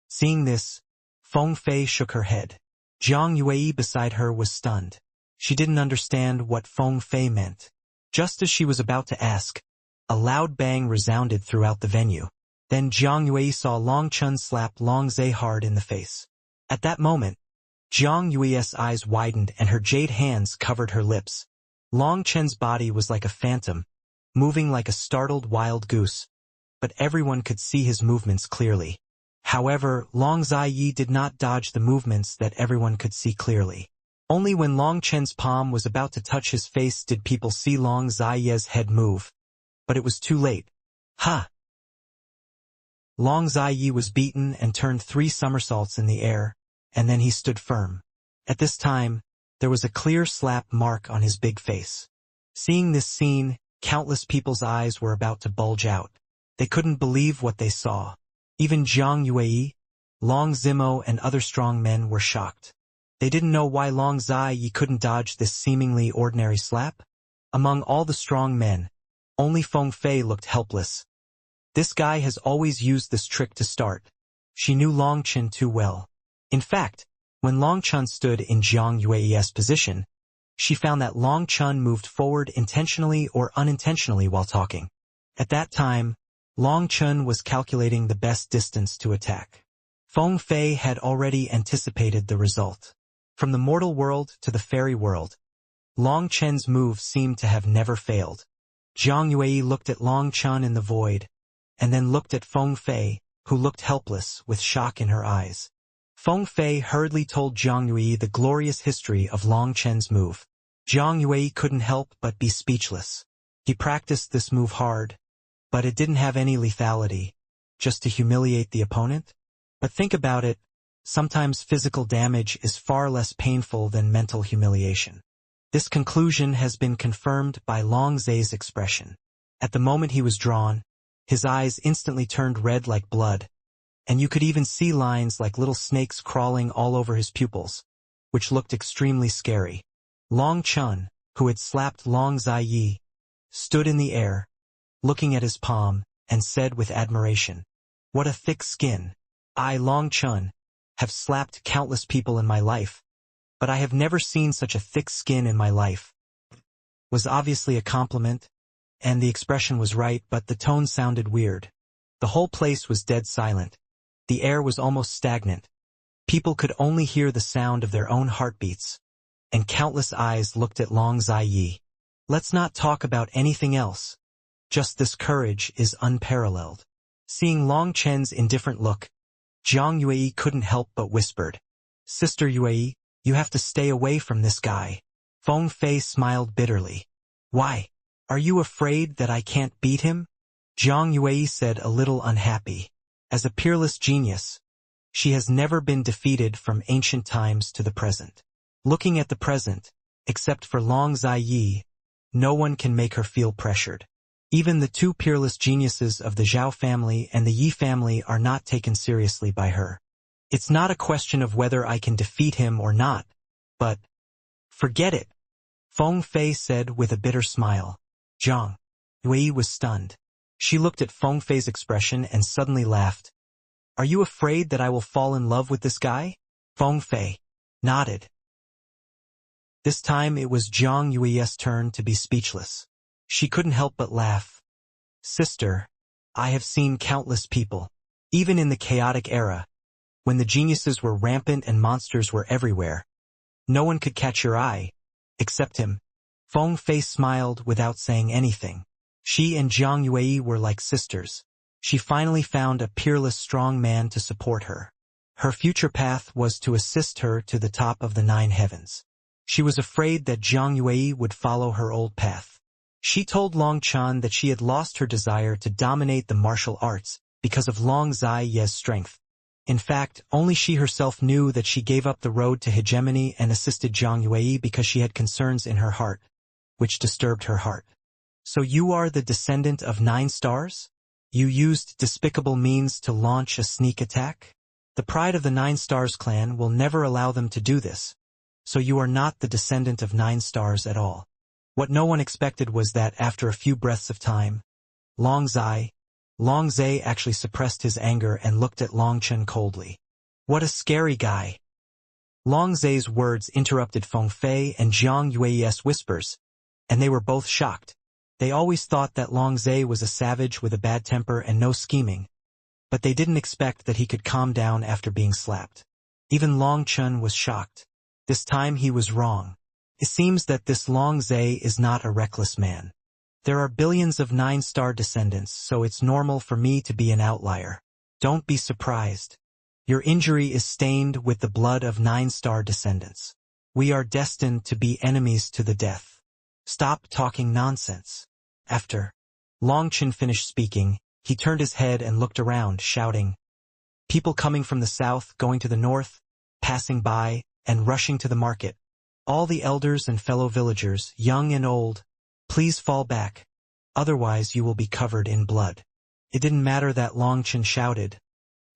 S1: Seeing this, Feng Fei shook her head. Jiang Yue beside her was stunned. She didn't understand what Feng Fei meant. Just as she was about to ask, a loud bang resounded throughout the venue. Then Jiang Yue saw Long Chun slap Long Zai hard in the face. At that moment, Jiang Yue's eyes widened and her jade hands covered her lips. Long Chen's body was like a phantom, moving like a startled wild goose, but everyone could see his movements clearly. However, Long Ziyi did not dodge the movements that everyone could see clearly. Only when Long Chen's palm was about to touch his face did people see Long Ziyi's head move. But it was too late. Ha! Long Ziyi was beaten and turned 3 somersaults in the air, and then he stood firm. At this time, there was a clear slap mark on his big face. Seeing this scene, countless people's eyes were about to bulge out. They couldn't believe what they saw. Even Jiang Yue, Long Zimo and other strong men were shocked. They didn't know why Long Ziyi couldn't dodge this seemingly ordinary slap. Among all the strong men, only Feng Fei looked helpless. This guy has always used this trick to start. She knew Long Chun too well. In fact, when Long Chun stood in Jiang Yue's position, she found that Long Chun moved forward intentionally or unintentionally while talking. At that time, Long Chun was calculating the best distance to attack. Feng Fei had already anticipated the result. From the mortal world to the fairy world, Long Chen's move seemed to have never failed. Jiang Yue looked at Long Chun in the void, and then looked at Feng Fei, who looked helpless with shock in her eyes. Feng Fei hurriedly told Jiang Yue the glorious history of Long Chen's move. Jiang Yue couldn't help but be speechless. He practiced this move hard, but it didn't have any lethality, just to humiliate the opponent. But think about it, sometimes physical damage is far less painful than mental humiliation. This conclusion has been confirmed by Long Zai's expression. At the moment he was drawn, his eyes instantly turned red like blood, and you could even see lines like little snakes crawling all over his pupils, which looked extremely scary. Long Chun, who had slapped Long Ziyi, stood in the air, looking at his palm, and said with admiration, "What a thick skin! I, Long Chun, have slapped countless people in my life, but I have never seen such a thick skin in my life." Was obviously a compliment, and the expression was right, but the tone sounded weird. The whole place was dead silent. The air was almost stagnant. People could only hear the sound of their own heartbeats, and countless eyes looked at Long Zai. Let's not talk about anything else. Just this courage is unparalleled. Seeing Long Chen's indifferent look, Jiang Yue couldn't help but whispered, Sister Yue, you have to stay away from this guy. Feng Fei smiled bitterly. Why? Are you afraid that I can't beat him? Jiang Yue said, a little unhappy. As a peerless genius, she has never been defeated from ancient times to the present. Looking at the present, except for Long Zai, no one can make her feel pressured. Even the two peerless geniuses of the Zhao family and the Yi family are not taken seriously by her. It's not a question of whether I can defeat him or not, but forget it, Feng Fei said with a bitter smile. Jiang Yue was stunned. She looked at Feng Fei's expression and suddenly laughed. Are you afraid that I will fall in love with this guy? Feng Fei nodded. This time it was Jiang Yue's turn to be speechless. She couldn't help but laugh. Sister, I have seen countless people, even in the chaotic era, when the geniuses were rampant and monsters were everywhere. No one could catch your eye, except him. Feng Fei smiled without saying anything. She and Jiang Yue were like sisters. She finally found a peerless strong man to support her. Her future path was to assist her to the top of the 9 heavens. She was afraid that Jiang Yue would follow her old path. She told Long Chan that she had lost her desire to dominate the martial arts because of Long Zai's strength. In fact, only she herself knew that she gave up the road to hegemony and assisted Jiang Yue because she had concerns in her heart, which disturbed her heart. So you are the descendant of 9 stars? You used despicable means to launch a sneak attack? The pride of the 9 stars clan will never allow them to do this. So you are not the descendant of 9 stars at all. What no one expected was that after a few breaths of time, Long Zai actually suppressed his anger and looked at Long Chen coldly. What a scary guy. Long Zai's words interrupted Feng Fei and Jiang Yue's whispers, and they were both shocked. They always thought that Long Zai was a savage with a bad temper and no scheming, but they didn't expect that he could calm down after being slapped. Even Long Chen was shocked. This time he was wrong. It seems that this Long Zai is not a reckless man. There are billions of 9-star descendants, so it's normal for me to be an outlier. Don't be surprised. Your injury is stained with the blood of 9-star descendants. We are destined to be enemies to the death. Stop talking nonsense. After Long Chen finished speaking, he turned his head and looked around, shouting, People coming from the south, going to the north, passing by, and rushing to the market. All the elders and fellow villagers, young and old, please fall back, otherwise you will be covered in blood. It didn't matter that Long Chen shouted,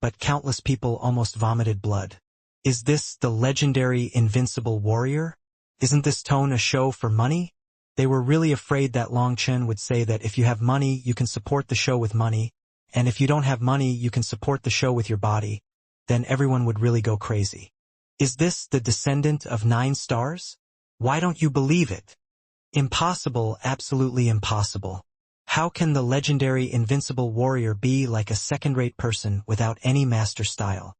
S1: but countless people almost vomited blood. Is this the legendary invincible warrior? Isn't this tone a show for money? They were really afraid that Long Chen would say that if you have money, you can support the show with money, and if you don't have money, you can support the show with your body. Then everyone would really go crazy. Is this the descendant of 9 stars? Why don't you believe it? Impossible, absolutely impossible. How can the legendary invincible warrior be like a second-rate person without any master style?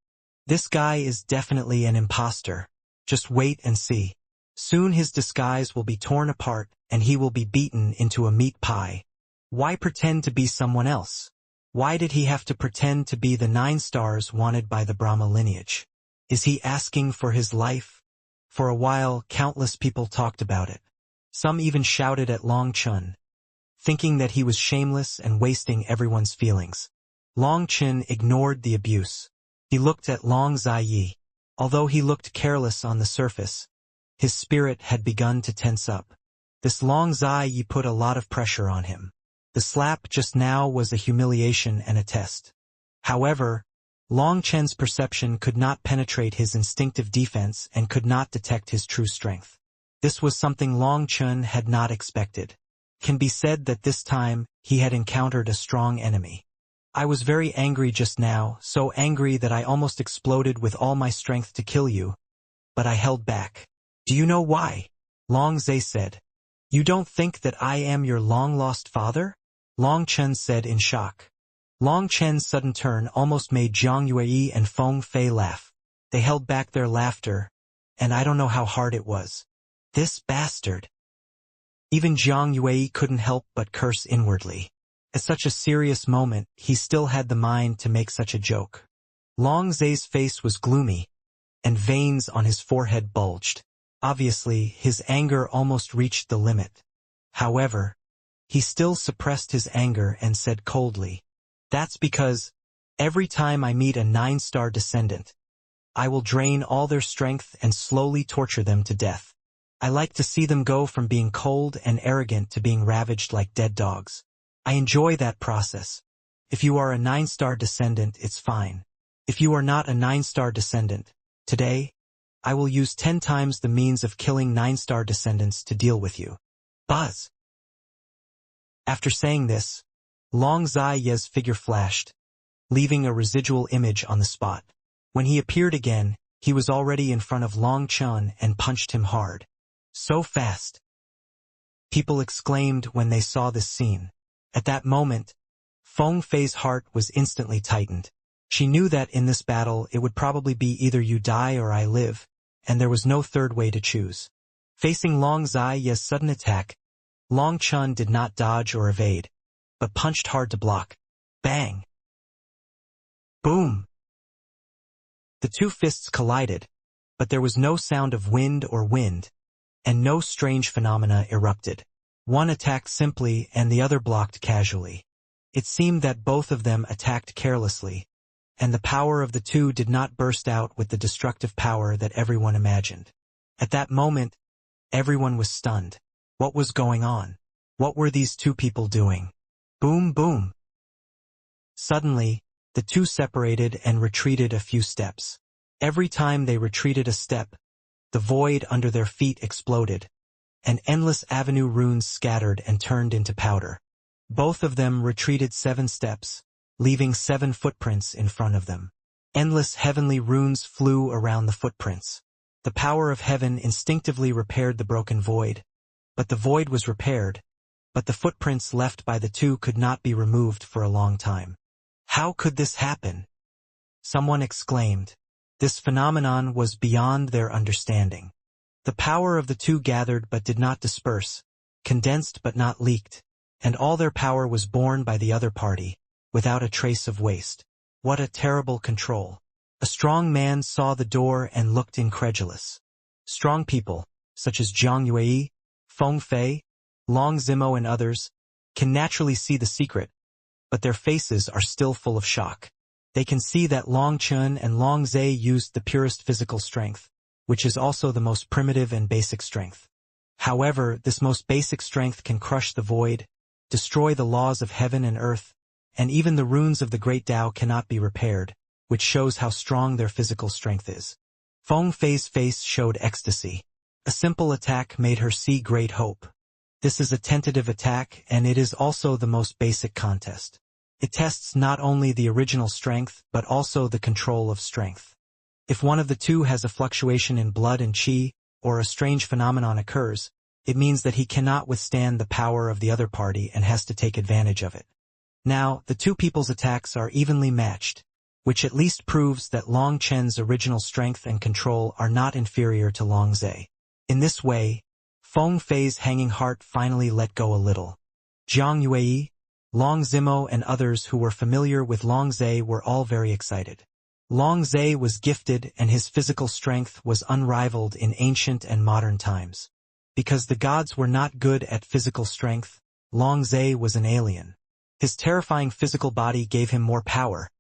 S1: This guy is definitely an imposter. Just wait and see. Soon his disguise will be torn apart and he will be beaten into a meat pie. Why pretend to be someone else? Why did he have to pretend to be the 9 stars wanted by the Brahma lineage? Is he asking for his life? For a while, countless people talked about it. Some even shouted at Long Chen, thinking that he was shameless and wasting everyone's feelings. Long Chen ignored the abuse. He looked at Long Zai. Although he looked careless on the surface, his spirit had begun to tense up. This Long Zai put a lot of pressure on him. The slap just now was a humiliation and a test. However, Long Chen's perception could not penetrate his instinctive defense and could not detect his true strength. This was something Long Chen had not expected. Can be said that this time he had encountered a strong enemy. I was very angry just now, so angry that I almost exploded with all my strength to kill you, but I held back. Do you know why? Long Zai said. You don't think that I am your long-lost father? Long Chen said in shock. Long Chen's sudden turn almost made Jiang Yue and Feng Fei laugh. They held back their laughter, and I don't know how hard it was. This bastard. Even Jiang Yue couldn't help but curse inwardly. At such a serious moment, he still had the mind to make such a joke. Long Zhe's face was gloomy, and veins on his forehead bulged. Obviously, his anger almost reached the limit. However, he still suppressed his anger and said coldly, "That's because, every time I meet a 9-star descendant, I will drain all their strength and slowly torture them to death. I like to see them go from being cold and arrogant to being ravaged like dead dogs. I enjoy that process. If you are a 9-star descendant, it's fine. If you are not a 9-star descendant, today, I will use 10 times the means of killing 9-star descendants to deal with you." Buzz. After saying this, Long Zhi's figure flashed, leaving a residual image on the spot. When he appeared again, he was already in front of Long Chen and punched him hard. So fast. People exclaimed when they saw this scene. At that moment, Feng Fei's heart was instantly tightened. She knew that in this battle it would probably be either you die or I live, and there was no third way to choose. Facing Long Zhi's sudden attack, Long Chen did not dodge or evade, but punched hard to block. Bang! Boom! The two fists collided, but there was no sound of wind or wind, and no strange phenomena erupted. One attacked simply and the other blocked casually. It seemed that both of them attacked carelessly, and the power of the two did not burst out with the destructive power that everyone imagined. At that moment, everyone was stunned. What was going on? What were these two people doing? Boom, boom. Suddenly, the two separated and retreated a few steps. Every time they retreated a step, the void under their feet exploded, and endless avenue runes scattered and turned into powder. Both of them retreated 7 steps, leaving 7 footprints in front of them. Endless heavenly runes flew around the footprints. The power of heaven instinctively repaired the broken void, but the void was repaired, but the footprints left by the two could not be removed for a long time. How could this happen? Someone exclaimed. This phenomenon was beyond their understanding. The power of the two gathered but did not disperse, condensed but not leaked, and all their power was borne by the other party, without a trace of waste. What a terrible control. A strong man saw the door and looked incredulous. Strong people, such as Jiang Yue, Feng Fei, Long Zimo and others, can naturally see the secret, but their faces are still full of shock. They can see that Long Chen and Long Zhe used the purest physical strength, which is also the most primitive and basic strength. However, this most basic strength can crush the void, destroy the laws of heaven and earth, and even the runes of the great Tao cannot be repaired, which shows how strong their physical strength is. Feng Fei's face showed ecstasy. A simple attack made her see great hope. This is a tentative attack, and it is also the most basic contest. It tests not only the original strength, but also the control of strength. If one of the two has a fluctuation in blood and qi, or a strange phenomenon occurs, it means that he cannot withstand the power of the other party and has to take advantage of it. Now, the two people's attacks are evenly matched, which at least proves that Long Chen's original strength and control are not inferior to Long Zhe. In this way, Feng Fei's hanging heart finally let go a little. Jiang Yue, Long Zimo and others who were familiar with Long Zhe were all very excited. Long Zhe was gifted and his physical strength was unrivaled in ancient and modern times. Because the gods were not good at physical strength, Long Zhe was an alien. His terrifying physical body gave him more power,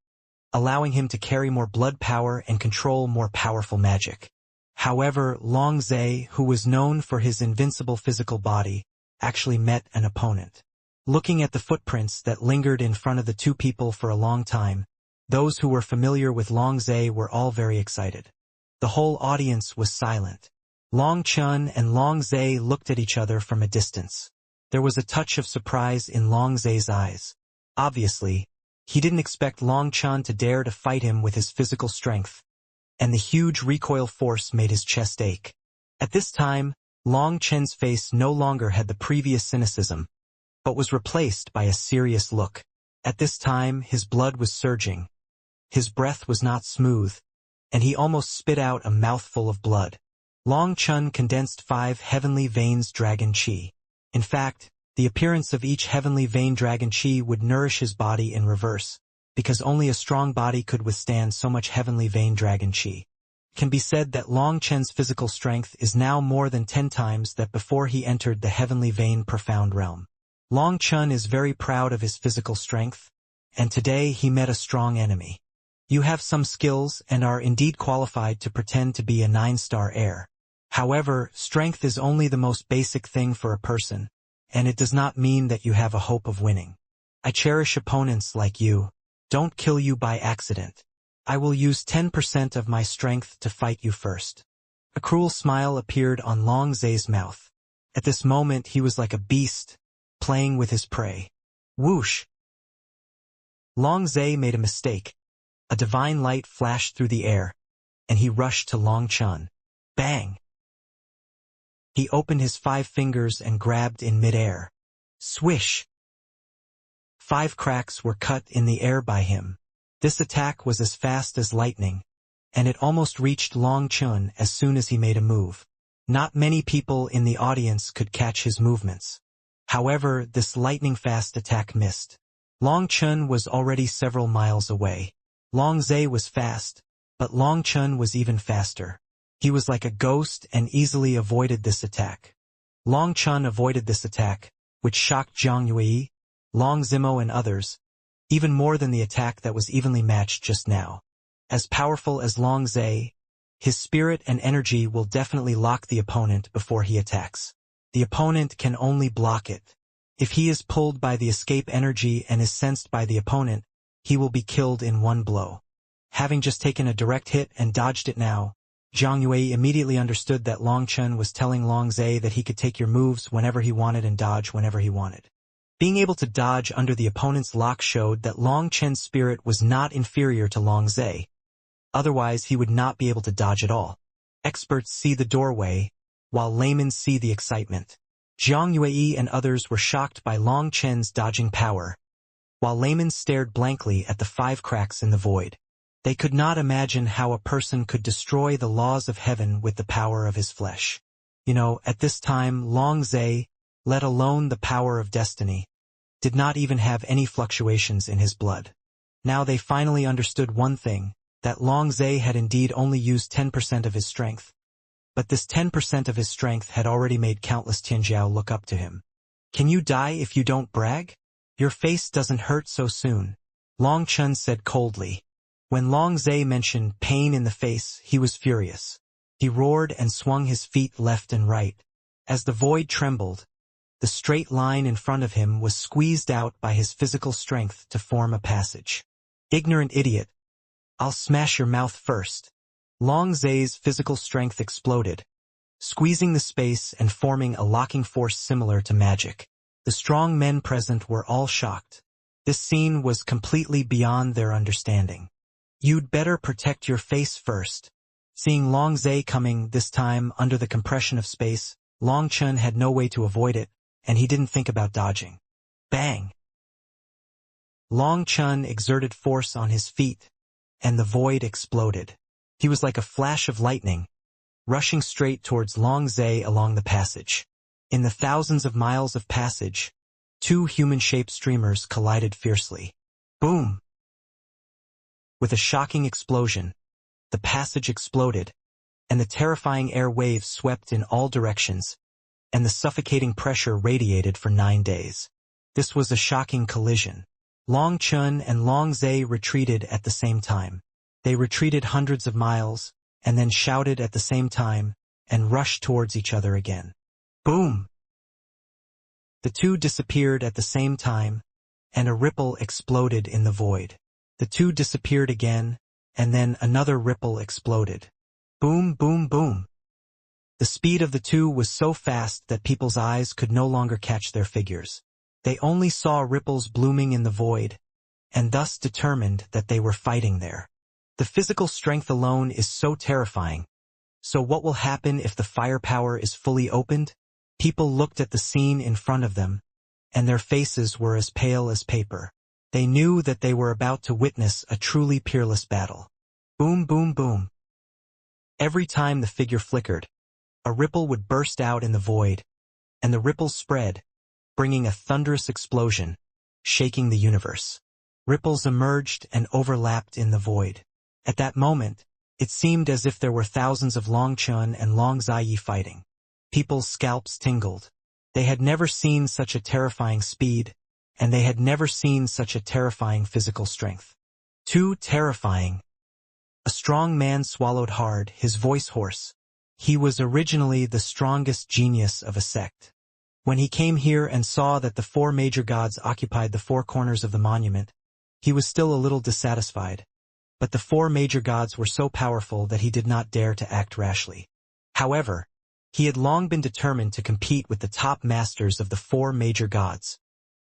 S1: allowing him to carry more blood power and control more powerful magic. However, Long Zhe, who was known for his invincible physical body, actually met an opponent. Looking at the footprints that lingered in front of the two people for a long time, those who were familiar with Long Zhe were all very excited. The whole audience was silent. Long Chen and Long Zhe looked at each other from a distance. There was a touch of surprise in Long Zhe's eyes. Obviously, he didn't expect Long Chen to dare to fight him with his physical strength, and the huge recoil force made his chest ache. At this time, Long Chen's face no longer had the previous cynicism, but was replaced by a serious look. At this time, his blood was surging. His breath was not smooth, and he almost spit out a mouthful of blood. Long Chun condensed 5 heavenly veins dragon chi. In fact, the appearance of each heavenly vein dragon chi would nourish his body in reverse, because only a strong body could withstand so much heavenly vein dragon chi. It can be said that Long Chen's physical strength is now more than 10 times that before he entered the heavenly vein profound realm. Long Chun is very proud of his physical strength, and today he met a strong enemy. You have some skills and are indeed qualified to pretend to be a 9-star heir. However, strength is only the most basic thing for a person, and it does not mean that you have a hope of winning. I cherish opponents like you. Don't kill you by accident. I will use 10% of my strength to fight you first. A cruel smile appeared on Long Zhe's mouth. At this moment he was like a beast, playing with his prey. Whoosh! Long Zhe made a mistake. A divine light flashed through the air, and he rushed to Long Chun. Bang! He opened his 5 fingers and grabbed in midair. Swish! 5 cracks were cut in the air by him. This attack was as fast as lightning, and it almost reached Long Chun as soon as he made a move. Not many people in the audience could catch his movements. However, this lightning-fast attack missed. Long Chun was already several miles away. Long Zhe was fast, but Long Chun was even faster. He was like a ghost and easily avoided this attack. Long Chun avoided this attack, which shocked Zhang Yue, Long Zimo and others, even more than the attack that was evenly matched just now. As powerful as Long Zhe, his spirit and energy will definitely lock the opponent before he attacks. The opponent can only block it. If he is pulled by the escape energy and is sensed by the opponent, he will be killed in one blow. Having just taken a direct hit and dodged it now, Zhang Yue immediately understood that Long Chun was telling Long Zhe that he could take your moves whenever he wanted and dodge whenever he wanted. Being able to dodge under the opponent's lock showed that Long Chen's spirit was not inferior to Long Zhe. Otherwise, he would not be able to dodge at all. Experts see the doorway, while laymen see the excitement. Zhang Yue and others were shocked by Long Chen's dodging power, while laymen stared blankly at the 5 cracks in the void. They could not imagine how a person could destroy the laws of heaven with the power of his flesh. At this time, Long Zhe, let alone the power of destiny, did not even have any fluctuations in his blood. Now they finally understood one thing, that Long Zhe had indeed only used 10% of his strength. But this 10% of his strength had already made countless Tianjiao look up to him. Can you die if you don't brag? Your face doesn't hurt so soon, Long Chun said coldly. When Long Zhe mentioned pain in the face, he was furious. He roared and swung his feet left and right. As the void trembled, the straight line in front of him was squeezed out by his physical strength to form a passage. Ignorant idiot. I'll smash your mouth first. Long Zhe's physical strength exploded, squeezing the space and forming a locking force similar to magic. The strong men present were all shocked. This scene was completely beyond their understanding. You'd better protect your face first. Seeing Long Zhe coming, this time under the compression of space, Long Chun had no way to avoid it, and he didn't think about dodging. Bang! Long Chun exerted force on his feet, and the void exploded. He was like a flash of lightning, rushing straight towards Long Zhe along the passage. In the thousands of miles of passage, 2 human-shaped streamers collided fiercely. Boom! With a shocking explosion, the passage exploded, and the terrifying air waves swept in all directions, and the suffocating pressure radiated for 9 days. This was a shocking collision. Long Chun and Long Zhe retreated at the same time. They retreated hundreds of miles, and then shouted at the same time, and rushed towards each other again. Boom! The 2 disappeared at the same time, and a ripple exploded in the void. The 2 disappeared again, and then another ripple exploded. Boom, boom, boom. The speed of the 2 was so fast that people's eyes could no longer catch their figures. They only saw ripples blooming in the void, and thus determined that they were fighting there. The physical strength alone is so terrifying. So what will happen if the firepower is fully opened? People looked at the scene in front of them, and their faces were as pale as paper. They knew that they were about to witness a truly peerless battle. Boom, boom, boom. Every time the figure flickered, a ripple would burst out in the void, and the ripples spread, bringing a thunderous explosion, shaking the universe. Ripples emerged and overlapped in the void. At that moment, it seemed as if there were thousands of Long Chun and Long Zaiyi fighting. People's scalps tingled. They had never seen such a terrifying speed, and they had never seen such a terrifying physical strength. Too terrifying. A strong man swallowed hard, his voice hoarse. He was originally the strongest genius of a sect. When he came here and saw that the 4 major gods occupied the 4 corners of the monument, he was still a little dissatisfied. But the 4 major gods were so powerful that he did not dare to act rashly. However, he had long been determined to compete with the top masters of the 4 major gods.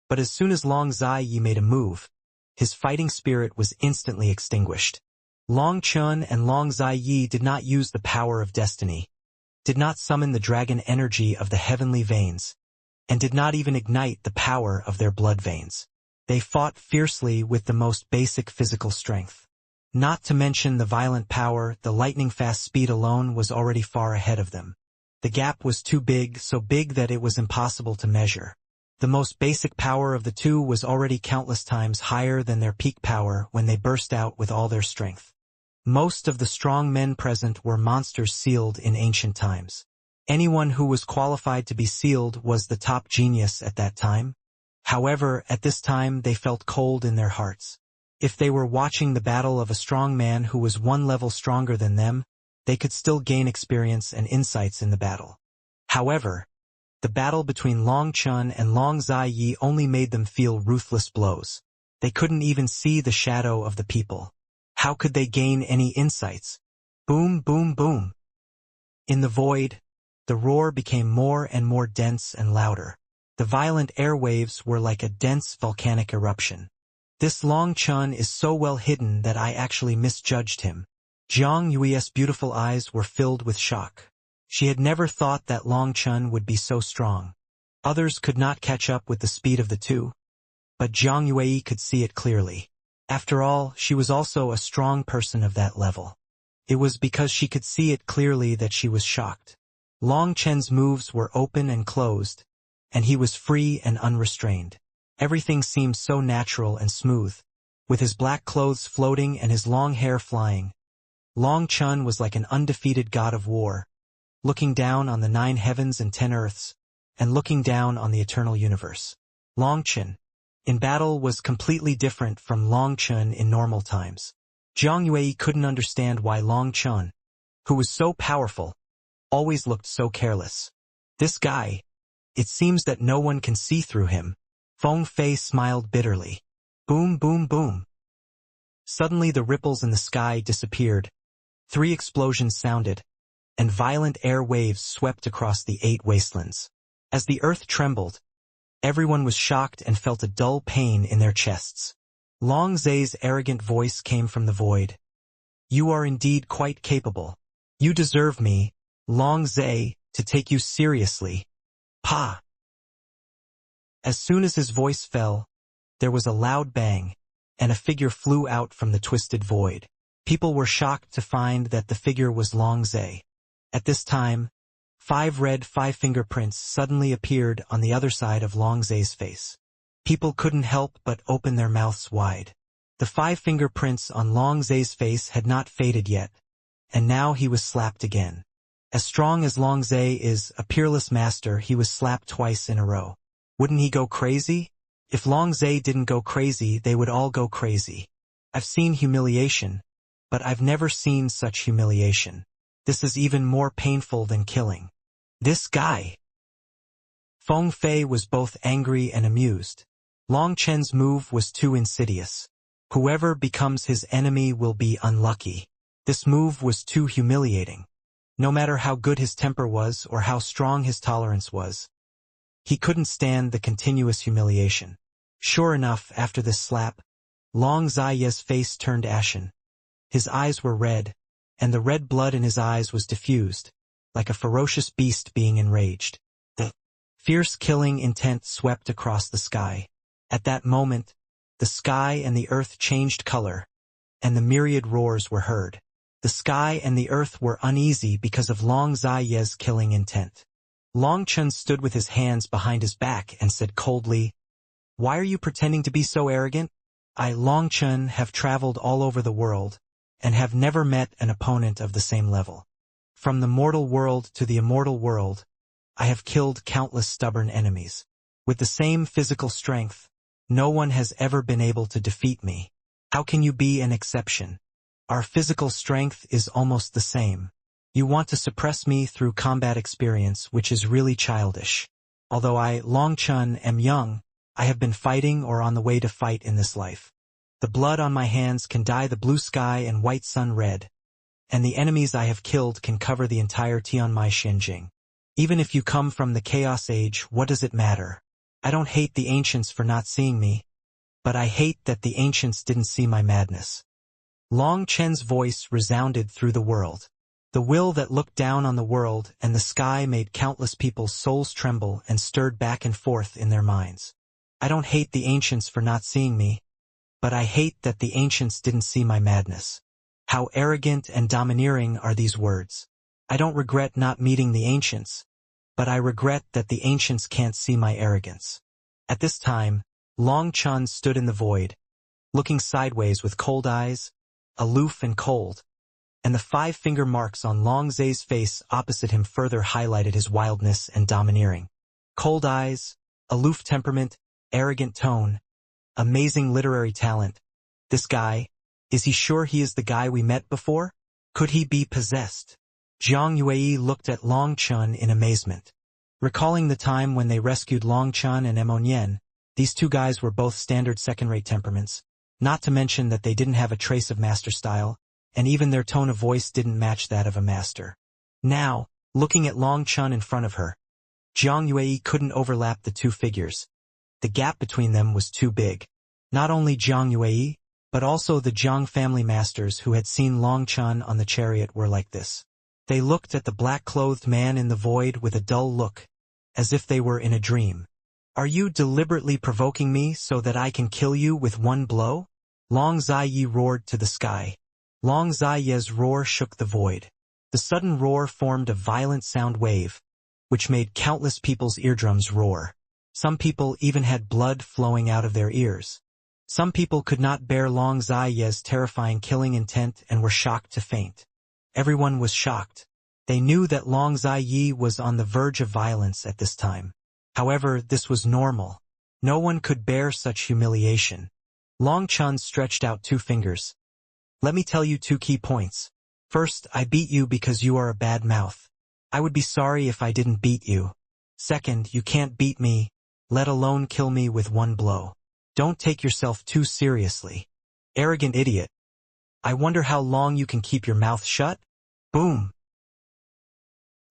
S1: But as soon as Long Zaiyi made a move, his fighting spirit was instantly extinguished. Long Chun and Long Zaiyi did not use the power of destiny, did not summon the dragon energy of the heavenly veins, and did not even ignite the power of their blood veins. They fought fiercely with the most basic physical strength. Not to mention the violent power, the lightning-fast speed alone was already far ahead of them. The gap was too big, so big that it was impossible to measure. The most basic power of the two was already countless times higher than their peak power when they burst out with all their strength. Most of the strong men present were monsters sealed in ancient times. Anyone who was qualified to be sealed was the top genius at that time. However, at this time they felt cold in their hearts. If they were watching the battle of a strong man who was 1 level stronger than them, they could still gain experience and insights in the battle. However, the battle between Long Chun and Long Zaiyi only made them feel ruthless blows. They couldn't even see the shadow of the people. How could they gain any insights? Boom, boom, boom. In the void, the roar became more and more dense and louder. The violent airwaves were like a dense volcanic eruption. This Long Chun is so well hidden that I actually misjudged him. Jiang Yui's beautiful eyes were filled with shock. She had never thought that Long Chun would be so strong. Others could not catch up with the speed of the two, but Jiang Yui could see it clearly. After all, she was also a strong person of that level. It was because she could see it clearly that she was shocked. Long Chen's moves were open and closed, and he was free and unrestrained. Everything seemed so natural and smooth, with his black clothes floating and his long hair flying. Long Chun was like an undefeated god of war, looking down on the 9 heavens and 10 earths, and looking down on the eternal universe. Long Chun, in battle, was completely different from Long Chun in normal times. Jiang Yui couldn't understand why Long Chun, who was so powerful, always looked so careless. This guy, it seems that no one can see through him. Feng Fei smiled bitterly. Boom, boom, boom. Suddenly the ripples in the sky disappeared. 3 explosions sounded, and violent air waves swept across the 8 wastelands. As the earth trembled, everyone was shocked and felt a dull pain in their chests. Long Zai's arrogant voice came from the void. You are indeed quite capable. You deserve me, Long Zai, to take you seriously. Pa! As soon as his voice fell, there was a loud bang, and a figure flew out from the twisted void. People were shocked to find that the figure was Long Zai. At this time, 5 red 5-fingerprints suddenly appeared on the other side of Long Zai's face. People couldn't help but open their mouths wide. The 5 fingerprints on Long Zai's face had not faded yet, and now he was slapped again. As strong as Long Zai is, a peerless master, he was slapped twice in a row. Wouldn't he go crazy? If Long Zai didn't go crazy, they would all go crazy. I've seen humiliation, but I've never seen such humiliation. This is even more painful than killing. This guy. Feng Fei was both angry and amused. Long Chen's move was too insidious. Whoever becomes his enemy will be unlucky. This move was too humiliating. No matter how good his temper was or how strong his tolerance was, he couldn't stand the continuous humiliation. Sure enough, after this slap, Long Zai's face turned ashen. His eyes were red, and the red blood in his eyes was diffused, like a ferocious beast being enraged. The fierce killing intent swept across the sky. At that moment, the sky and the earth changed color, and the myriad roars were heard. The sky and the earth were uneasy because of Long Zai's killing intent. Long Chun stood with his hands behind his back and said coldly, "Why are you pretending to be so arrogant? I, Long Chun, have traveled all over the world, and have never met an opponent of the same level. From the mortal world to the immortal world, I have killed countless stubborn enemies. With the same physical strength, no one has ever been able to defeat me. How can you be an exception? Our physical strength is almost the same. You want to suppress me through combat experience, which is really childish. Although I, Long Chun, am young, I have been fighting or on the way to fight in this life. The blood on my hands can dye the blue sky and white sun red, and the enemies I have killed can cover the entire Tianmai Xinjing. Even if you come from the Chaos Age, what does it matter? I don't hate the ancients for not seeing me, but I hate that the ancients didn't see my madness." Long Chen's voice resounded through the world. The will that looked down on the world and the sky made countless people's souls tremble and stirred back and forth in their minds. I don't hate the ancients for not seeing me, but I hate that the ancients didn't see my madness. How arrogant and domineering are these words. I don't regret not meeting the ancients, but I regret that the ancients can't see my arrogance. At this time, Long Chun stood in the void, looking sideways with cold eyes, aloof and cold, and the 5-finger marks on Long Zai's face opposite him further highlighted his wildness and domineering. Cold eyes, aloof temperament, arrogant tone, amazing literary talent. This guy, is he sure he is the guy we met before? Could he be possessed? Zhang Yue looked at Long Chun in amazement. Recalling the time when they rescued Long Chun and Emonian, these two guys were both standard second-rate temperaments, not to mention that they didn't have a trace of master style, and even their tone of voice didn't match that of a master. Now, looking at Long Chun in front of her, Zhang Yue couldn't overlap the two figures. The gap between them was too big. Not only Zhang Yue, but also the Zhang family masters who had seen Long Chun on the chariot were like this. They looked at the black-clothed man in the void with a dull look, as if they were in a dream. "Are you deliberately provoking me so that I can kill you with one blow?" Long Zai roared to the sky. Long Zai's roar shook the void. The sudden roar formed a violent sound wave, which made countless people's eardrums roar. Some people even had blood flowing out of their ears. Some people could not bear Long Zai's terrifying killing intent and were shocked to faint. Everyone was shocked. They knew that Long Zai was on the verge of violence at this time. However, this was normal. No one could bear such humiliation. Long Chun stretched out 2 fingers. "Let me tell you 2 key points. First, I beat you because you are a bad mouth. I would be sorry if I didn't beat you. Second, you can't beat me, let alone kill me with one blow. Don't take yourself too seriously. Arrogant idiot. I wonder how long you can keep your mouth shut?" Boom!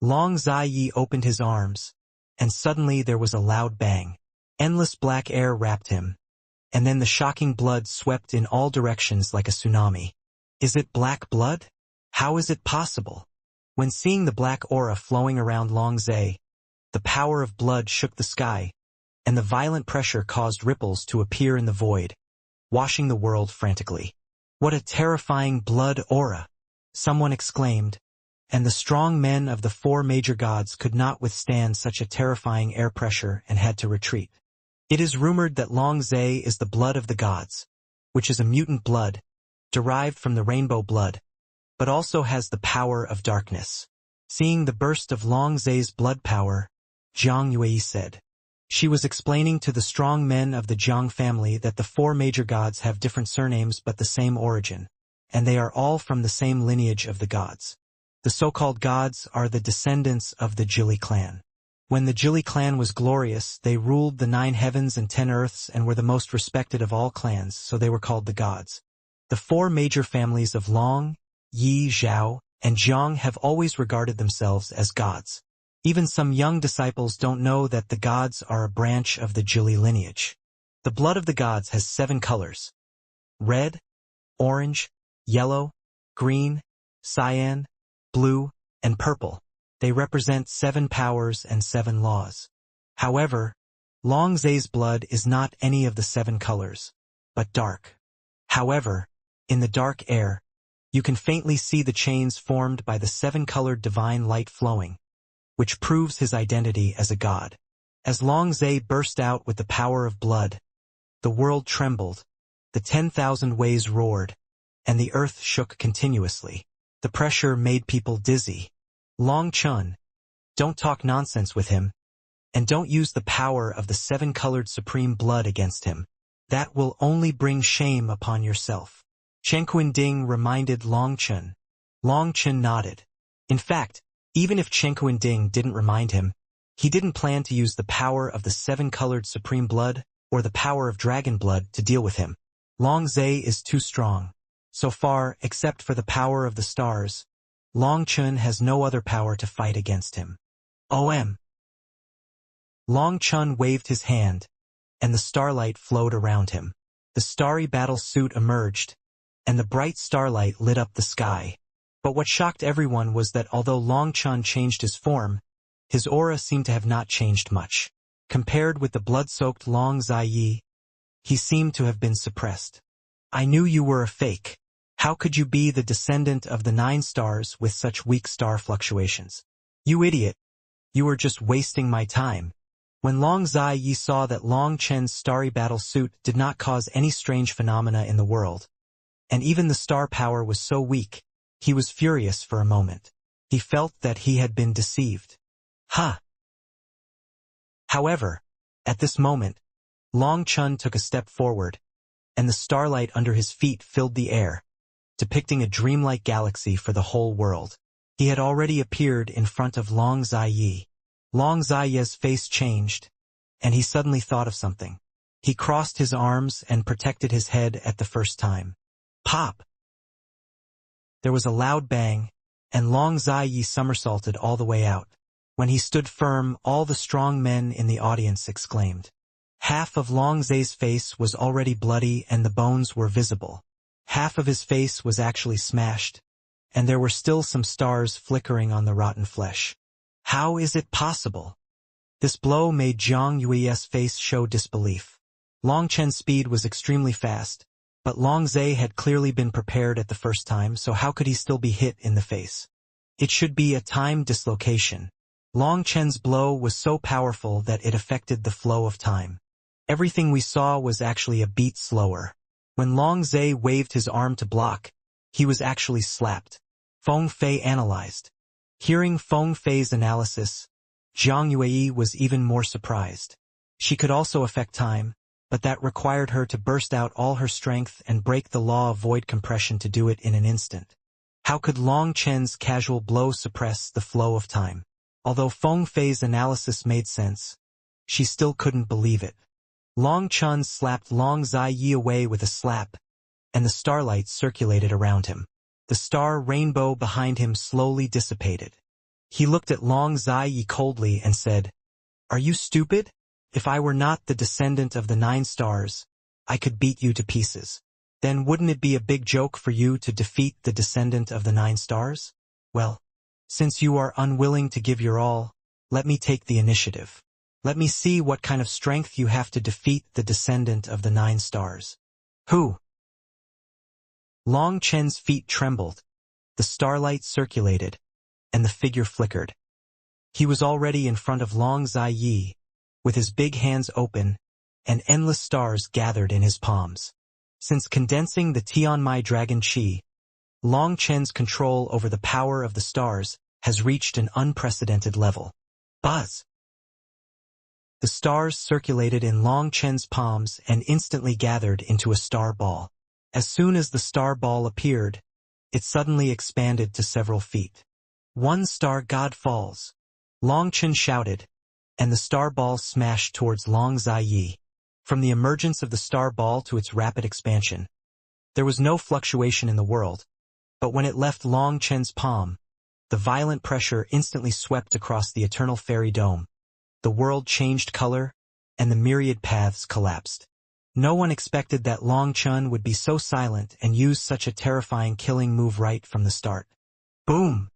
S1: Long Zai opened his arms, and suddenly there was a loud bang. Endless black air wrapped him, and then the shocking blood swept in all directions like a tsunami. Is it black blood? How is it possible? When seeing the black aura flowing around Long Zai, the power of blood shook the sky, and the violent pressure caused ripples to appear in the void, washing the world frantically. "What a terrifying blood aura!" someone exclaimed, and the strong men of the 4 major gods could not withstand such a terrifying air pressure and had to retreat. It is rumored that Long Zai is the blood of the gods, which is a mutant blood, derived from the rainbow blood, but also has the power of darkness. Seeing the burst of Long Zai's blood power, Zhang Yue said. She was explaining to the strong men of the Zhang family that the 4 major gods have different surnames but the same origin, and they are all from the same lineage of the gods. The so-called gods are the descendants of the Jili clan. When the Jili clan was glorious, they ruled the 9 heavens and 10 earths and were the most respected of all clans, so they were called the gods. The 4 major families of Long, Yi, Zhao, and Zhang have always regarded themselves as gods. Even some young disciples don't know that the gods are a branch of the Jili lineage. The blood of the gods has 7 colors: red, orange, yellow, green, cyan, blue, and purple. They represent 7 powers and 7 laws. However, Long Zai's blood is not any of the 7 colors. but dark. However, in the dark air, you can faintly see the chains formed by the seven-colored divine light flowing, which proves his identity as a god. As Long Zai burst out with the power of blood, the world trembled, the 10,000 ways roared, and the earth shook continuously. The pressure made people dizzy. Long Chun, don't talk nonsense with him, and don't use the power of the seven-colored supreme blood against him. That will only bring shame upon yourself. Chen Ding reminded Long Chun. Long Chun nodded. In fact, even if Chen Ding didn't remind him, he didn't plan to use the power of the seven-colored supreme blood or the power of dragon blood to deal with him. Long Zai is too strong. So far, except for the power of the stars, Long Chun has no other power to fight against him. OM. Long Chun waved his hand, and the starlight flowed around him. The starry battle suit emerged, and the bright starlight lit up the sky. But what shocked everyone was that although Long Chun changed his form, his aura seemed to have not changed much. Compared with the blood-soaked Long Zai, he seemed to have been suppressed. I knew you were a fake. How could you be the descendant of the 9 stars with such weak star fluctuations? You idiot. You were just wasting my time. When Long Zai saw that Long Chen's starry battle suit did not cause any strange phenomena in the world, and even the star power was so weak, he was furious for a moment. He felt that he had been deceived. Ha! However, at this moment, Long Chun took a step forward, and the starlight under his feet filled the air, depicting a dreamlike galaxy for the whole world. He had already appeared in front of Long Zai. Long Zai's face changed, and he suddenly thought of something. He crossed his arms and protected his head at the first time. Pop! There was a loud bang, and Long Zai somersaulted all the way out. When he stood firm, all the strong men in the audience exclaimed. Half of Long Zai's face was already bloody and the bones were visible. Half of his face was actually smashed, and there were still some stars flickering on the rotten flesh. How is it possible? This blow made Jiang Yui's face show disbelief. Long Chen's speed was extremely fast, but Long Zai had clearly been prepared at the first time, so how could he still be hit in the face? It should be a time dislocation. Long Chen's blow was so powerful that it affected the flow of time. Everything we saw was actually a beat slower. When Long Zai waved his arm to block, he was actually slapped. Feng Fei analyzed. Hearing Feng Fei's analysis, Jiang Yui was even more surprised. She could also affect time, but that required her to burst out all her strength and break the law of void compression to do it in an instant. How could Long Chen's casual blow suppress the flow of time? Although Feng Fei's analysis made sense, she still couldn't believe it. Long Chun slapped Long Zai away with a slap, and the starlight circulated around him. The star rainbow behind him slowly dissipated. He looked at Long Zai coldly and said, "Are you stupid? If I were not the descendant of the 9 stars, I could beat you to pieces. Then wouldn't it be a big joke for you to defeat the descendant of the 9 stars? Well, since you are unwilling to give your all, let me take the initiative. Let me see what kind of strength you have to defeat the descendant of the 9 stars." Who? Long Chen's feet trembled, the starlight circulated, and the figure flickered. He was already in front of Long Zai, with his big hands open, and endless stars gathered in his palms. Since condensing the Tianmai Dragon Qi, Long Chen's control over the power of the stars has reached an unprecedented level. Buzz! The stars circulated in Long Chen's palms and instantly gathered into a star ball. As soon as the star ball appeared, it suddenly expanded to several feet. "One star god falls," Long Chen shouted, and the star ball smashed towards Long Zai. From the emergence of the star ball to its rapid expansion, there was no fluctuation in the world, but when it left Long Chen's palm, the violent pressure instantly swept across the eternal fairy dome. The world changed color, and the myriad paths collapsed. No one expected that Long Chun would be so silent and use such a terrifying killing move right from the start. Boom!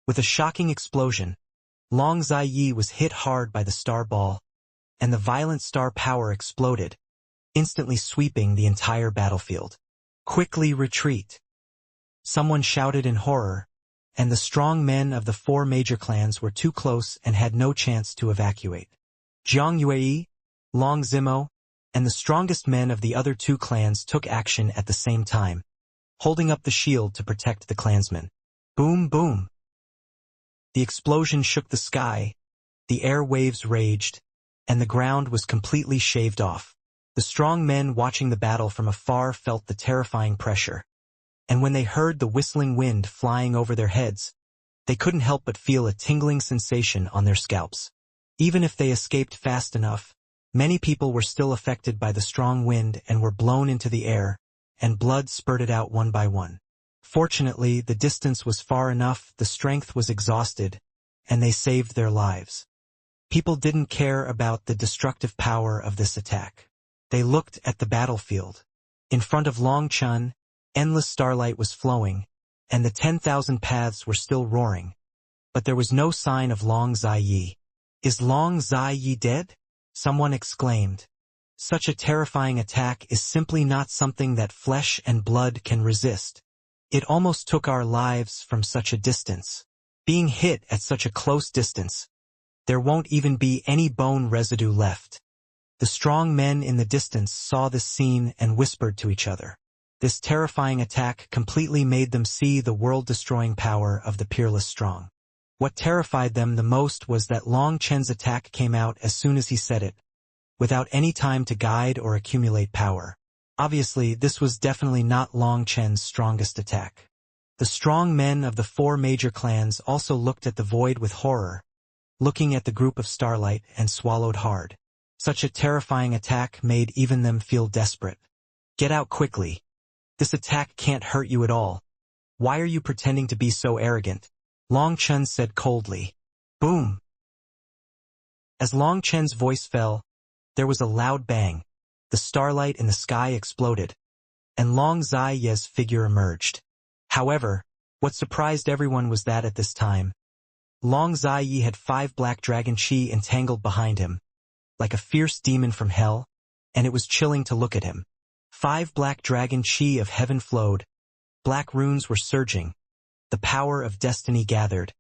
S1: With a shocking explosion, Long Zai was hit hard by the star ball, and the violent star power exploded, instantly sweeping the entire battlefield. "Quickly retreat!" someone shouted in horror, and the strong men of the four major clans were too close and had no chance to evacuate. Jiang Yue, Long Zimo, and the strongest men of the other two clans took action at the same time, holding up the shield to protect the clansmen. Boom, boom! The explosion shook the sky, the air waves raged, and the ground was completely shaved off. The strong men watching the battle from afar felt the terrifying pressure, and when they heard the whistling wind flying over their heads, they couldn't help but feel a tingling sensation on their scalps. Even if they escaped fast enough, many people were still affected by the strong wind and were blown into the air, and blood spurted out one by one. Fortunately, the distance was far enough, the strength was exhausted, and they saved their lives. People didn't care about the destructive power of this attack. They looked at the battlefield. In front of Long Chun, endless starlight was flowing, and the 10,000 paths were still roaring. But there was no sign of Long Ziyi. "Is Long Ziyi dead?" someone exclaimed. "Such a terrifying attack is simply not something that flesh and blood can resist. It almost took our lives from such a distance. Being hit at such a close distance, there won't even be any bone residue left." The strong men in the distance saw this scene and whispered to each other. This terrifying attack completely made them see the world-destroying power of the peerless strong. What terrified them the most was that Long Chen's attack came out as soon as he said it, without any time to guide or accumulate power. Obviously, this was definitely not Long Chen's strongest attack. The strong men of the four major clans also looked at the void with horror, looking at the group of starlight, and swallowed hard. Such a terrifying attack made even them feel desperate. "Get out quickly. This attack can't hurt you at all. Why are you pretending to be so arrogant?" Long Chen said coldly. Boom! As Long Chen's voice fell, there was a loud bang. The starlight in the sky exploded, and Long Ziye's figure emerged. However, what surprised everyone was that at this time, Long Ziyi had 5 black dragon chi entangled behind him, like a fierce demon from hell, and it was chilling to look at him. 5 black dragon chi of heaven flowed, black runes were surging, the power of destiny gathered,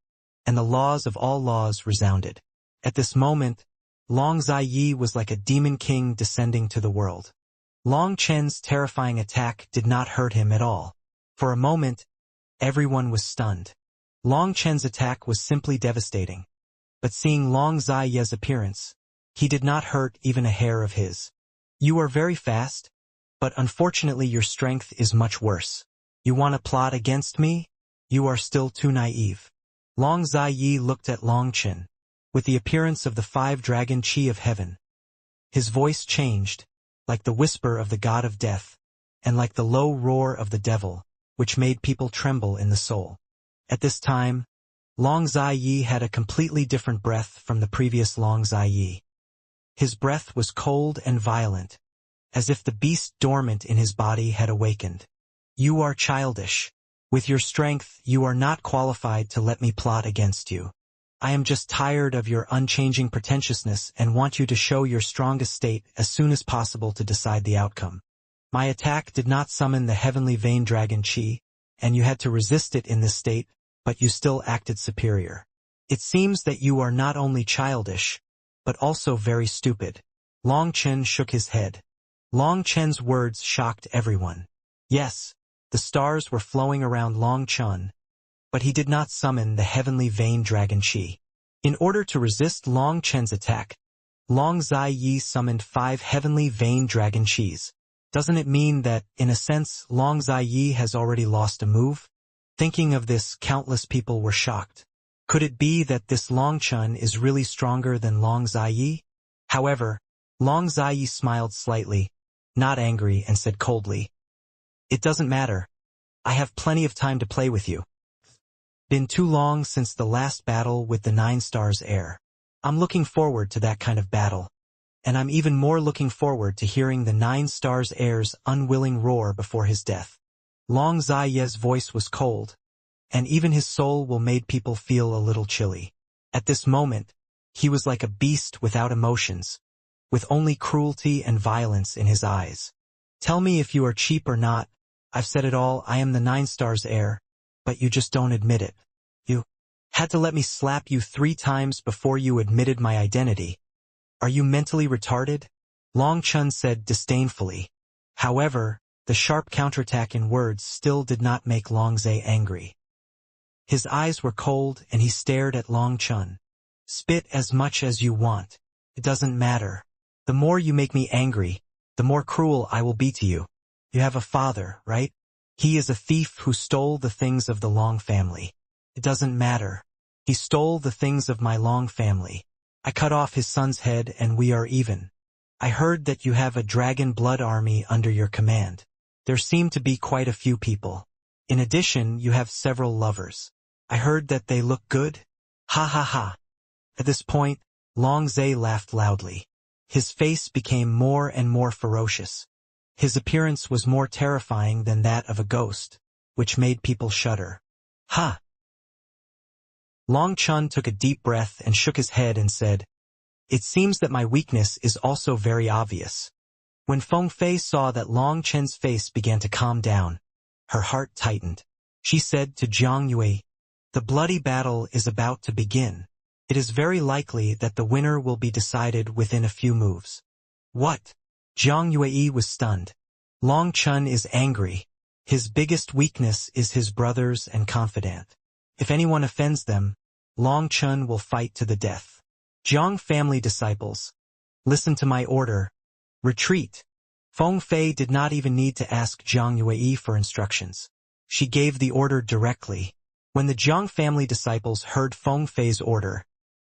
S1: and the laws of all laws resounded. At this moment, Long Ziyi was like a demon king descending to the world. Long Chen's terrifying attack did not hurt him at all. For a moment, everyone was stunned. Long Chen's attack was simply devastating. But seeing Long Ziye's appearance, he did not hurt even a hair of his. "You are very fast, but unfortunately your strength is much worse. You want to plot against me? You are still too naive." Long Ziyi looked at Long Chen, with the appearance of the 5 dragon chi of heaven. His voice changed, like the whisper of the god of death, and like the low roar of the devil, which made people tremble in the soul. At this time, Long Ziyi had a completely different breath from the previous Long Ziyi. His breath was cold and violent, as if the beast dormant in his body had awakened. "You are childish. With your strength, you are not qualified to let me plot against you. I am just tired of your unchanging pretentiousness and want you to show your strongest state as soon as possible to decide the outcome. My attack did not summon the heavenly vein dragon chi, and you had to resist it in this state, but you still acted superior. It seems that you are not only childish, but also very stupid." Long Chen shook his head. Long Chen's words shocked everyone. Yes, the stars were flowing around Long Chen, but he did not summon the heavenly vein dragon chi. In order to resist Long Chen's attack, Long Ziyi summoned 5 heavenly vein dragon chis. Doesn't it mean that, in a sense, Long Ziyi has already lost a move? Thinking of this, countless people were shocked. Could it be that this Long Chen is really stronger than Long Ziyi? However, Long Ziyi smiled slightly, not angry, and said coldly, "It doesn't matter. I have plenty of time to play with you. Been too long since the last battle with the 9 stars heir. I'm looking forward to that kind of battle. And I'm even more looking forward to hearing the 9 stars heir's unwilling roar before his death." Long Ziye's voice was cold, and even his soul will made people feel a little chilly. At this moment, he was like a beast without emotions, with only cruelty and violence in his eyes. Tell me if you are cheap or not. I've said it all, I am the 9 stars heir, but you just don't admit it. You had to let me slap you 3 times before you admitted my identity. Are you mentally retarded? Long Chun said disdainfully. However, the sharp counterattack in words still did not make Long Zai angry. His eyes were cold and he stared at Long Chun. Spit as much as you want. It doesn't matter. The more you make me angry, the more cruel I will be to you. You have a father, right? He is a thief who stole the things of the Long family. It doesn't matter. He stole the things of my Long family. I cut off his son's head and we are even. I heard that you have a dragon blood army under your command. There seem to be quite a few people. In addition, you have several lovers. I heard that they look good. Ha ha ha. At this point, Long Zai laughed loudly. His face became more and more ferocious. His appearance was more terrifying than that of a ghost, which made people shudder. Ha! Long Chun took a deep breath and shook his head and said, "It seems that my weakness is also very obvious." When Feng Fei saw that Long Chen's face began to calm down, her heart tightened. She said to Jiang Yue, "The bloody battle is about to begin. It is very likely that the winner will be decided within a few moves." What? Jiang Yue was stunned. Long Chun is angry. His biggest weakness is his brothers and confidant. If anyone offends them, Long Chun will fight to the death. Jiang family disciples, listen to my order. Retreat. Feng Fei did not even need to ask Jiang Yue for instructions. She gave the order directly. When the Jiang family disciples heard Feng Fei's order,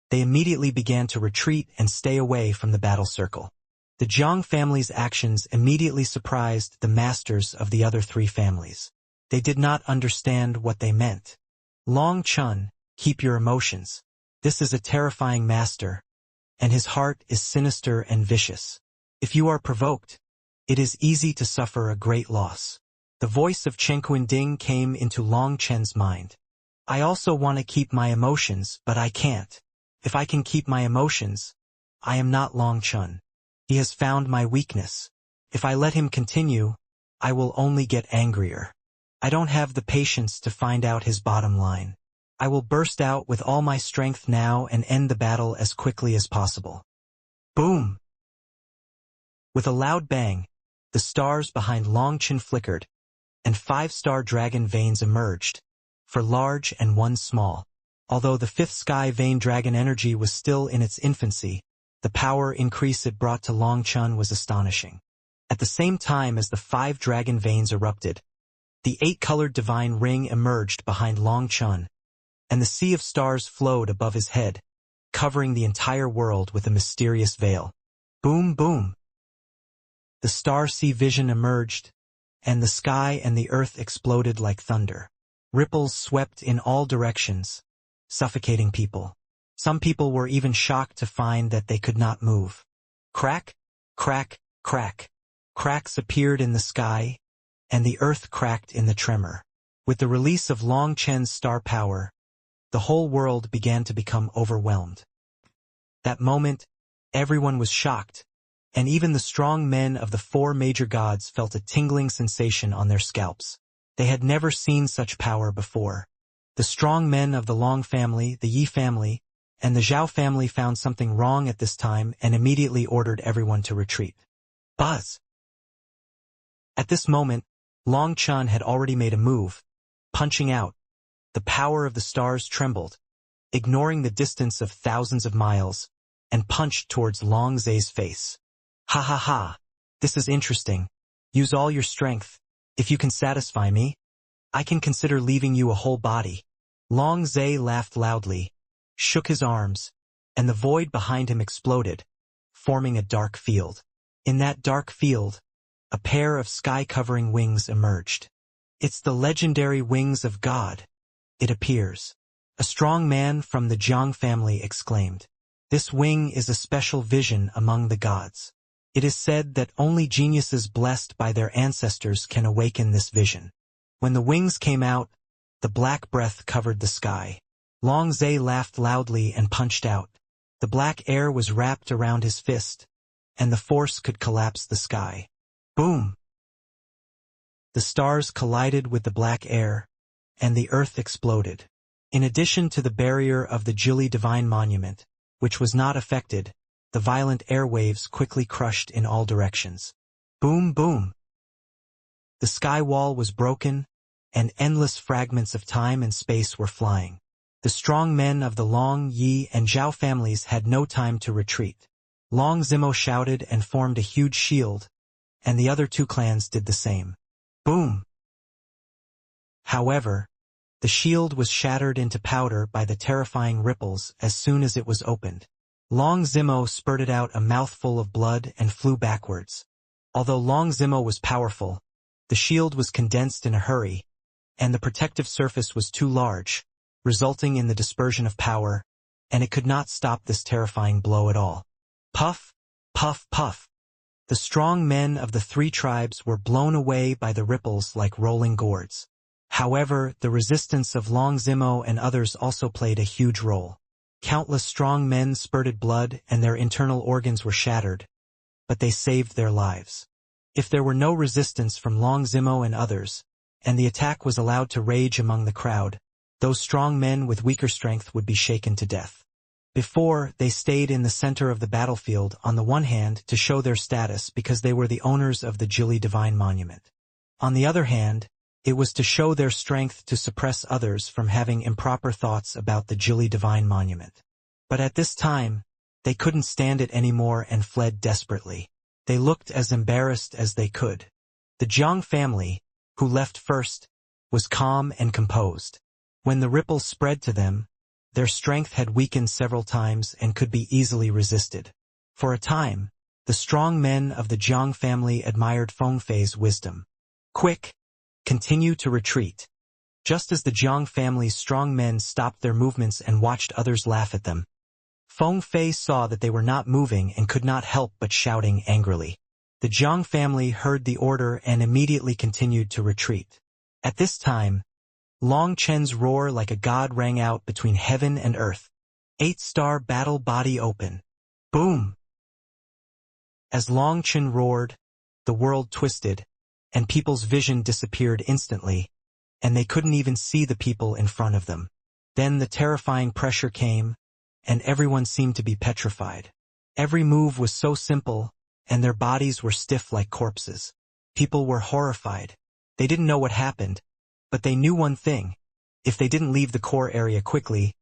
S1: they immediately began to retreat and stay away from the battle circle. The Jiang family's actions immediately surprised the masters of the other 3 families. They did not understand what they meant. Long Chun, keep your emotions. This is a terrifying master, and his heart is sinister and vicious. If you are provoked, it is easy to suffer a great loss. The voice of Chen Quinding came into Long Chen's mind. I also want to keep my emotions, but I can't. If I can keep my emotions, I am not Long Chun. He has found my weakness. If I let him continue, I will only get angrier. I don't have the patience to find out his bottom line. I will burst out with all my strength now and end the battle as quickly as possible. Boom! With a loud bang, the stars behind Long Chin flickered, and 5-star dragon veins emerged, 4 large and 1 small. Although the 5th sky vein dragon energy was still in its infancy, the power increase it brought to Long Chun was astonishing. At the same time as the 5 dragon veins erupted, the 8-colored divine ring emerged behind Long Chun, and the sea of stars flowed above his head, covering the entire world with a mysterious veil. Boom, boom! The star sea vision emerged, and the sky and the earth exploded like thunder. Ripples swept in all directions, suffocating people. Some people were even shocked to find that they could not move. Crack, crack, crack. Cracks appeared in the sky, and the earth cracked in the tremor. With the release of Long Chen's star power, the whole world began to become overwhelmed. That moment, everyone was shocked, and even the strong men of the 4 major gods felt a tingling sensation on their scalps. They had never seen such power before. The strong men of the Long family, the Yi family, and the Zhao family found something wrong at this time and immediately ordered everyone to retreat. Buzz! At this moment, Long Chun had already made a move, punching out. The power of the stars trembled, ignoring the distance of thousands of miles, and punched towards Long Zai's face. Ha ha ha! This is interesting. Use all your strength. If you can satisfy me, I can consider leaving you a whole body. Long Zai laughed loudly, shook his arms, and the void behind him exploded, forming a dark field. In that dark field, a pair of sky-covering wings emerged. It's the legendary wings of God, it appears. A strong man from the Jiang family exclaimed. This wing is a special vision among the gods. It is said that only geniuses blessed by their ancestors can awaken this vision. When the wings came out, the black breath covered the sky. Long Zai laughed loudly and punched out. The black air was wrapped around his fist, and the force could collapse the sky. Boom! The stars collided with the black air, and the earth exploded. In addition to the barrier of the Julie Divine Monument, which was not affected, the violent airwaves quickly crushed in all directions. Boom, boom! The sky wall was broken, and endless fragments of time and space were flying. The strong men of the Long, Yi, and Zhao families had no time to retreat. Long Zimo shouted and formed a huge shield, and the other two clans did the same. Boom! However, the shield was shattered into powder by the terrifying ripples as soon as it was opened. Long Zimo spurted out a mouthful of blood and flew backwards. Although Long Zimo was powerful, the shield was condensed in a hurry, and the protective surface was too large, resulting in the dispersion of power, and it could not stop this terrifying blow at all. Puff, puff, puff. The strong men of the three tribes were blown away by the ripples like rolling gourds. However, the resistance of Long Zimo and others also played a huge role. Countless strong men spurted blood and their internal organs were shattered, but they saved their lives. If there were no resistance from Long Zimo and others, and the attack was allowed to rage among the crowd, those strong men with weaker strength would be shaken to death. Before, they stayed in the center of the battlefield on the one hand to show their status because they were the owners of the Julie Divine Monument. On the other hand, it was to show their strength to suppress others from having improper thoughts about the Julie Divine Monument. But at this time, they couldn't stand it anymore and fled desperately. They looked as embarrassed as they could. The Jiang family, who left first, was calm and composed. When the ripples spread to them, their strength had weakened several times and could be easily resisted. For a time, the strong men of the Jiang family admired Fengfei's wisdom. Quick! Continue to retreat. Just as the Jiang family's strong men stopped their movements and watched others laugh at them, Fengfei saw that they were not moving and could not help but shouting angrily. The Jiang family heard the order and immediately continued to retreat. At this time, Long Chen's roar like a god rang out between heaven and earth. 8-star battle body open. Boom! As Long Chen roared, the world twisted, and people's vision disappeared instantly, and they couldn't even see the people in front of them. Then the terrifying pressure came, and everyone seemed to be petrified. Every move was so simple, and their bodies were stiff like corpses. People were horrified. They didn't know what happened, but they knew one thing. If they didn't leave the core area quickly,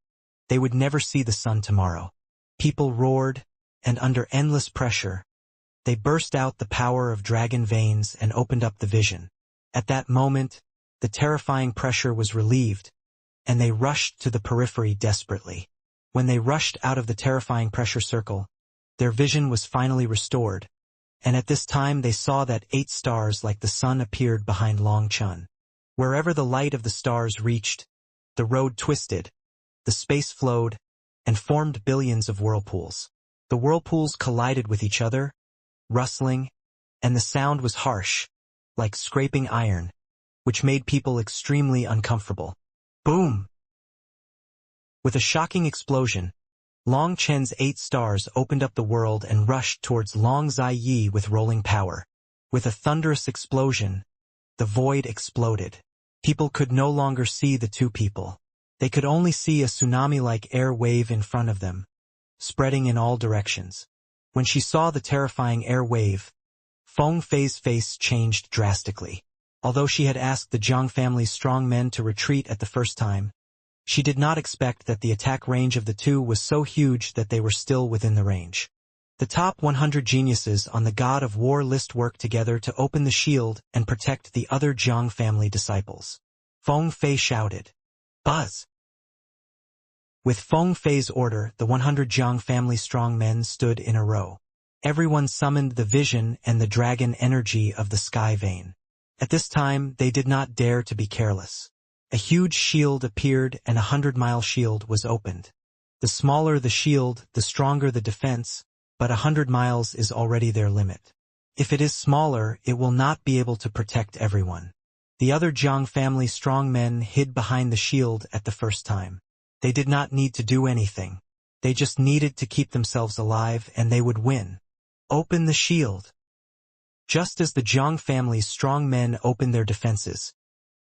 S1: they would never see the sun tomorrow. People roared, and under endless pressure, they burst out the power of dragon veins and opened up the vision. At that moment, the terrifying pressure was relieved, and they rushed to the periphery desperately. When they rushed out of the terrifying pressure circle, their vision was finally restored, and at this time they saw that 8 stars like the sun appeared behind Long Chen. Wherever the light of the stars reached, the road twisted, the space flowed, and formed billions of whirlpools. The whirlpools collided with each other, rustling, and the sound was harsh, like scraping iron, which made people extremely uncomfortable. Boom! With a shocking explosion, Long Chen's 8 stars opened up the world and rushed towards Long Ziyi with rolling power. With a thunderous explosion, the void exploded. People could no longer see the two people. They could only see a tsunami-like air wave in front of them, spreading in all directions. When she saw the terrifying air wave, Fengfei's face changed drastically. Although she had asked the Jiang family's strong men to retreat at the first time, she did not expect that the attack range of the two was so huge that they were still within the range. The top 100 geniuses on the God of War list worked together to open the shield and protect the other Jiang family disciples. Fengfei shouted, "Buzz!" With Fengfei's order, the 100 Jiang family strong men stood in a row. Everyone summoned the vision and the dragon energy of the sky vein. At this time, they did not dare to be careless. A huge shield appeared and a 100-mile shield was opened. The smaller the shield, the stronger the defense, but 100 miles is already their limit. If it is smaller, it will not be able to protect everyone. The other Jiang family strong men hid behind the shield at the first time. They did not need to do anything. They just needed to keep themselves alive and they would win. Open the shield. Just as the Jiang family's strong men opened their defenses,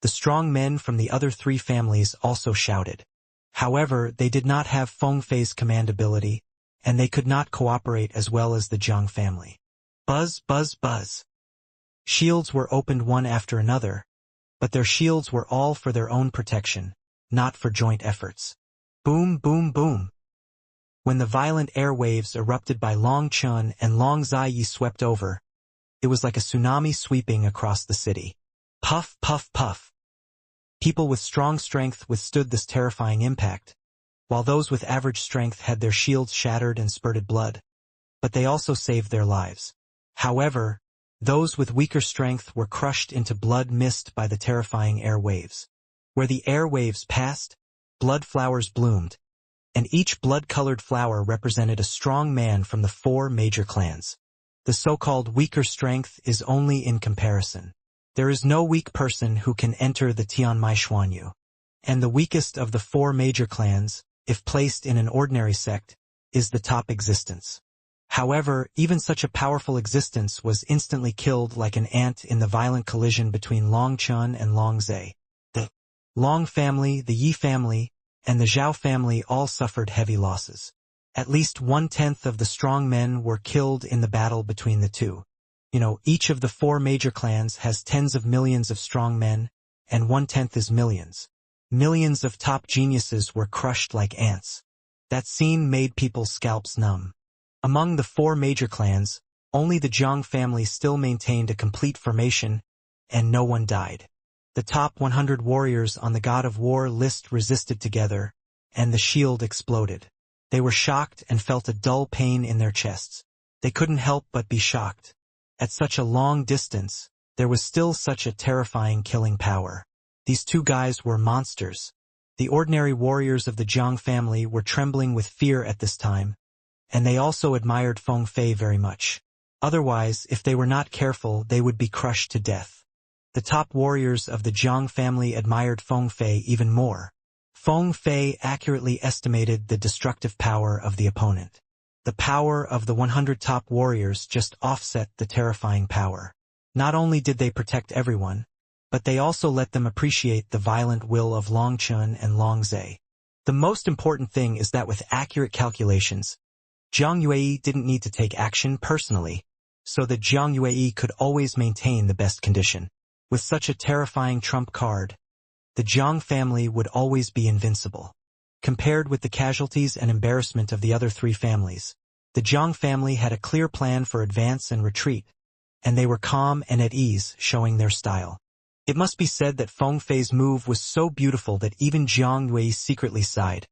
S1: the strong men from the other three families also shouted. However, they did not have Feng Fei's command ability, and they could not cooperate as well as the Jiang family. Buzz, buzz, buzz. Shields were opened one after another, but their shields were all for their own protection, not for joint efforts. Boom, boom, boom. When the violent air waves erupted by Long Chun and Long Ziyi swept over, it was like a tsunami sweeping across the city. Puff, puff, puff. People with strong strength withstood this terrifying impact, while those with average strength had their shields shattered and spurted blood. But they also saved their lives. However, those with weaker strength were crushed into blood mist by the terrifying air waves. Where the air waves passed, blood flowers bloomed, and each blood-colored flower represented a strong man from the four major clans. The so-called weaker strength is only in comparison. There is no weak person who can enter the Tianmai Xuanyu. And the weakest of the four major clans, if placed in an ordinary sect, is the top existence. However, even such a powerful existence was instantly killed like an ant in the violent collision between Long Chun and Long Zhe. The Long family, the Yi family, and the Zhao family all suffered heavy losses. At least 1/10 of the strong men were killed in the battle between the two. Each of the four major clans has tens of millions of strong men, and 1/10 is millions. Millions of top geniuses were crushed like ants. That scene made people's scalps numb. Among the four major clans, only the Jiang family still maintained a complete formation, and no one died. The top 100 warriors on the God of War list resisted together, and the shield exploded. They were shocked and felt a dull pain in their chests. They couldn't help but be shocked. At such a long distance, there was still such a terrifying killing power. These two guys were monsters. The ordinary warriors of the Jiang family were trembling with fear at this time, and they also admired Feng Fei very much. Otherwise, if they were not careful, they would be crushed to death. The top warriors of the Jiang family admired Feng Fei even more. Feng Fei accurately estimated the destructive power of the opponent. The power of the 100 top warriors just offset the terrifying power. Not only did they protect everyone, but they also let them appreciate the violent will of Long Chun and Long Zhe. The most important thing is that with accurate calculations, Jiang Yue didn't need to take action personally, so that Jiang Yue could always maintain the best condition. With such a terrifying trump card, the Jiang family would always be invincible. Compared with the casualties and embarrassment of the other three families, the Jiang family had a clear plan for advance and retreat, and they were calm and at ease, showing their style. It must be said that Feng Fei's move was so beautiful that even Jiang Yue secretly sighed.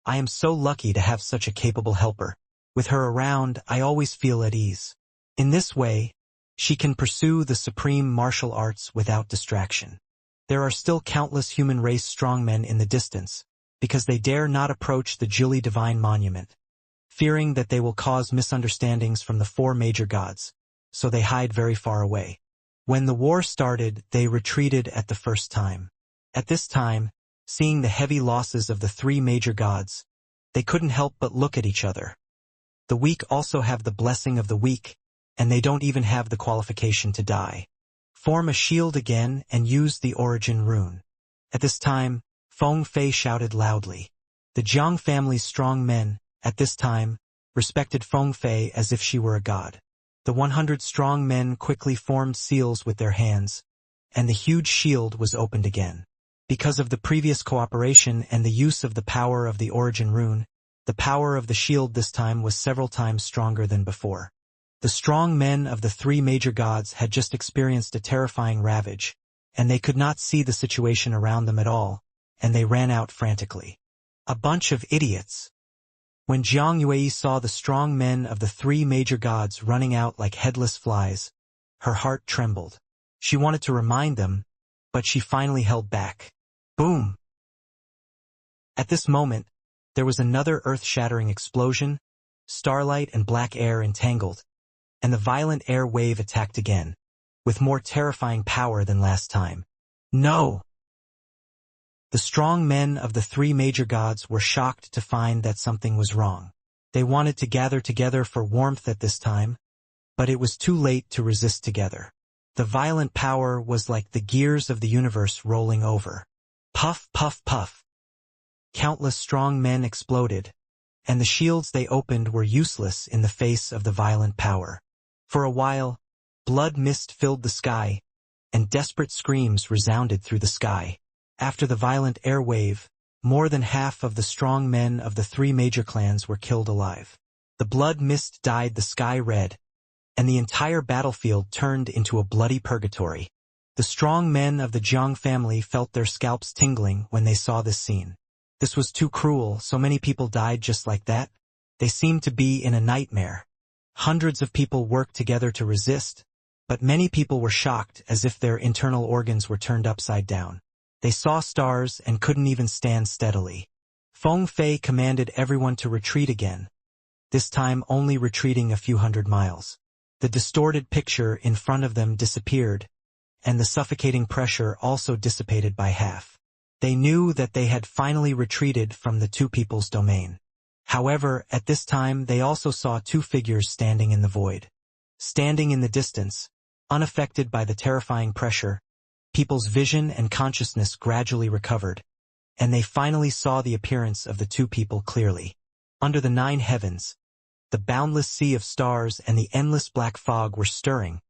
S1: I am so lucky to have such a capable helper. With her around, I always feel at ease. In this way, she can pursue the supreme martial arts without distraction. There are still countless human race strongmen in the distance, because they dare not approach the Jili divine monument, fearing that they will cause misunderstandings from the four major gods, so they hide very far away. When the war started, they retreated at the first time. At this time, seeing the heavy losses of the three major gods, they couldn't help but look at each other. The weak also have the blessing of the weak, and they don't even have the qualification to die. Form a shield again and use the origin rune. At this time, Feng Fei shouted loudly. The Jiang family's strong men, at this time, respected Feng Fei as if she were a god. The 100 strong men quickly formed seals with their hands, and the huge shield was opened again. Because of the previous cooperation and the use of the power of the origin rune, the power of the shield this time was several times stronger than before. The strong men of the three major gods had just experienced a terrifying ravage, and they could not see the situation around them at all, and they ran out frantically. A bunch of idiots. When Jiang Yue saw the strong men of the three major gods running out like headless flies, her heart trembled. She wanted to remind them, but she finally held back. Boom! At this moment, there was another earth-shattering explosion, starlight and black air entangled, and the violent air wave attacked again, with more terrifying power than last time. No! The strong men of the three major gods were shocked to find that something was wrong. They wanted to gather together for warmth at this time, but it was too late to resist together. The violent power was like the gears of the universe rolling over. Puff, puff, puff. Countless strong men exploded, and the shields they opened were useless in the face of the violent power. For a while, blood mist filled the sky, and desperate screams resounded through the sky. After the violent air wave, more than half of the strong men of the three major clans were killed alive. The blood mist dyed the sky red, and the entire battlefield turned into a bloody purgatory. The strong men of the Jiang family felt their scalps tingling when they saw this scene. This was too cruel, so many people died just like that. They seemed to be in a nightmare. Hundreds of people worked together to resist, but many people were shocked as if their internal organs were turned upside down. They saw stars and couldn't even stand steadily. Feng Fei commanded everyone to retreat again, this time only retreating a few hundred miles. The distorted picture in front of them disappeared, and the suffocating pressure also dissipated by half. They knew that they had finally retreated from the two people's domain. However, at this time they also saw two figures standing in the void. Standing in the distance, unaffected by the terrifying pressure, people's vision and consciousness gradually recovered, and they finally saw the appearance of the two people clearly. Under the 9 heavens, the boundless sea of stars and the endless black fog were stirring,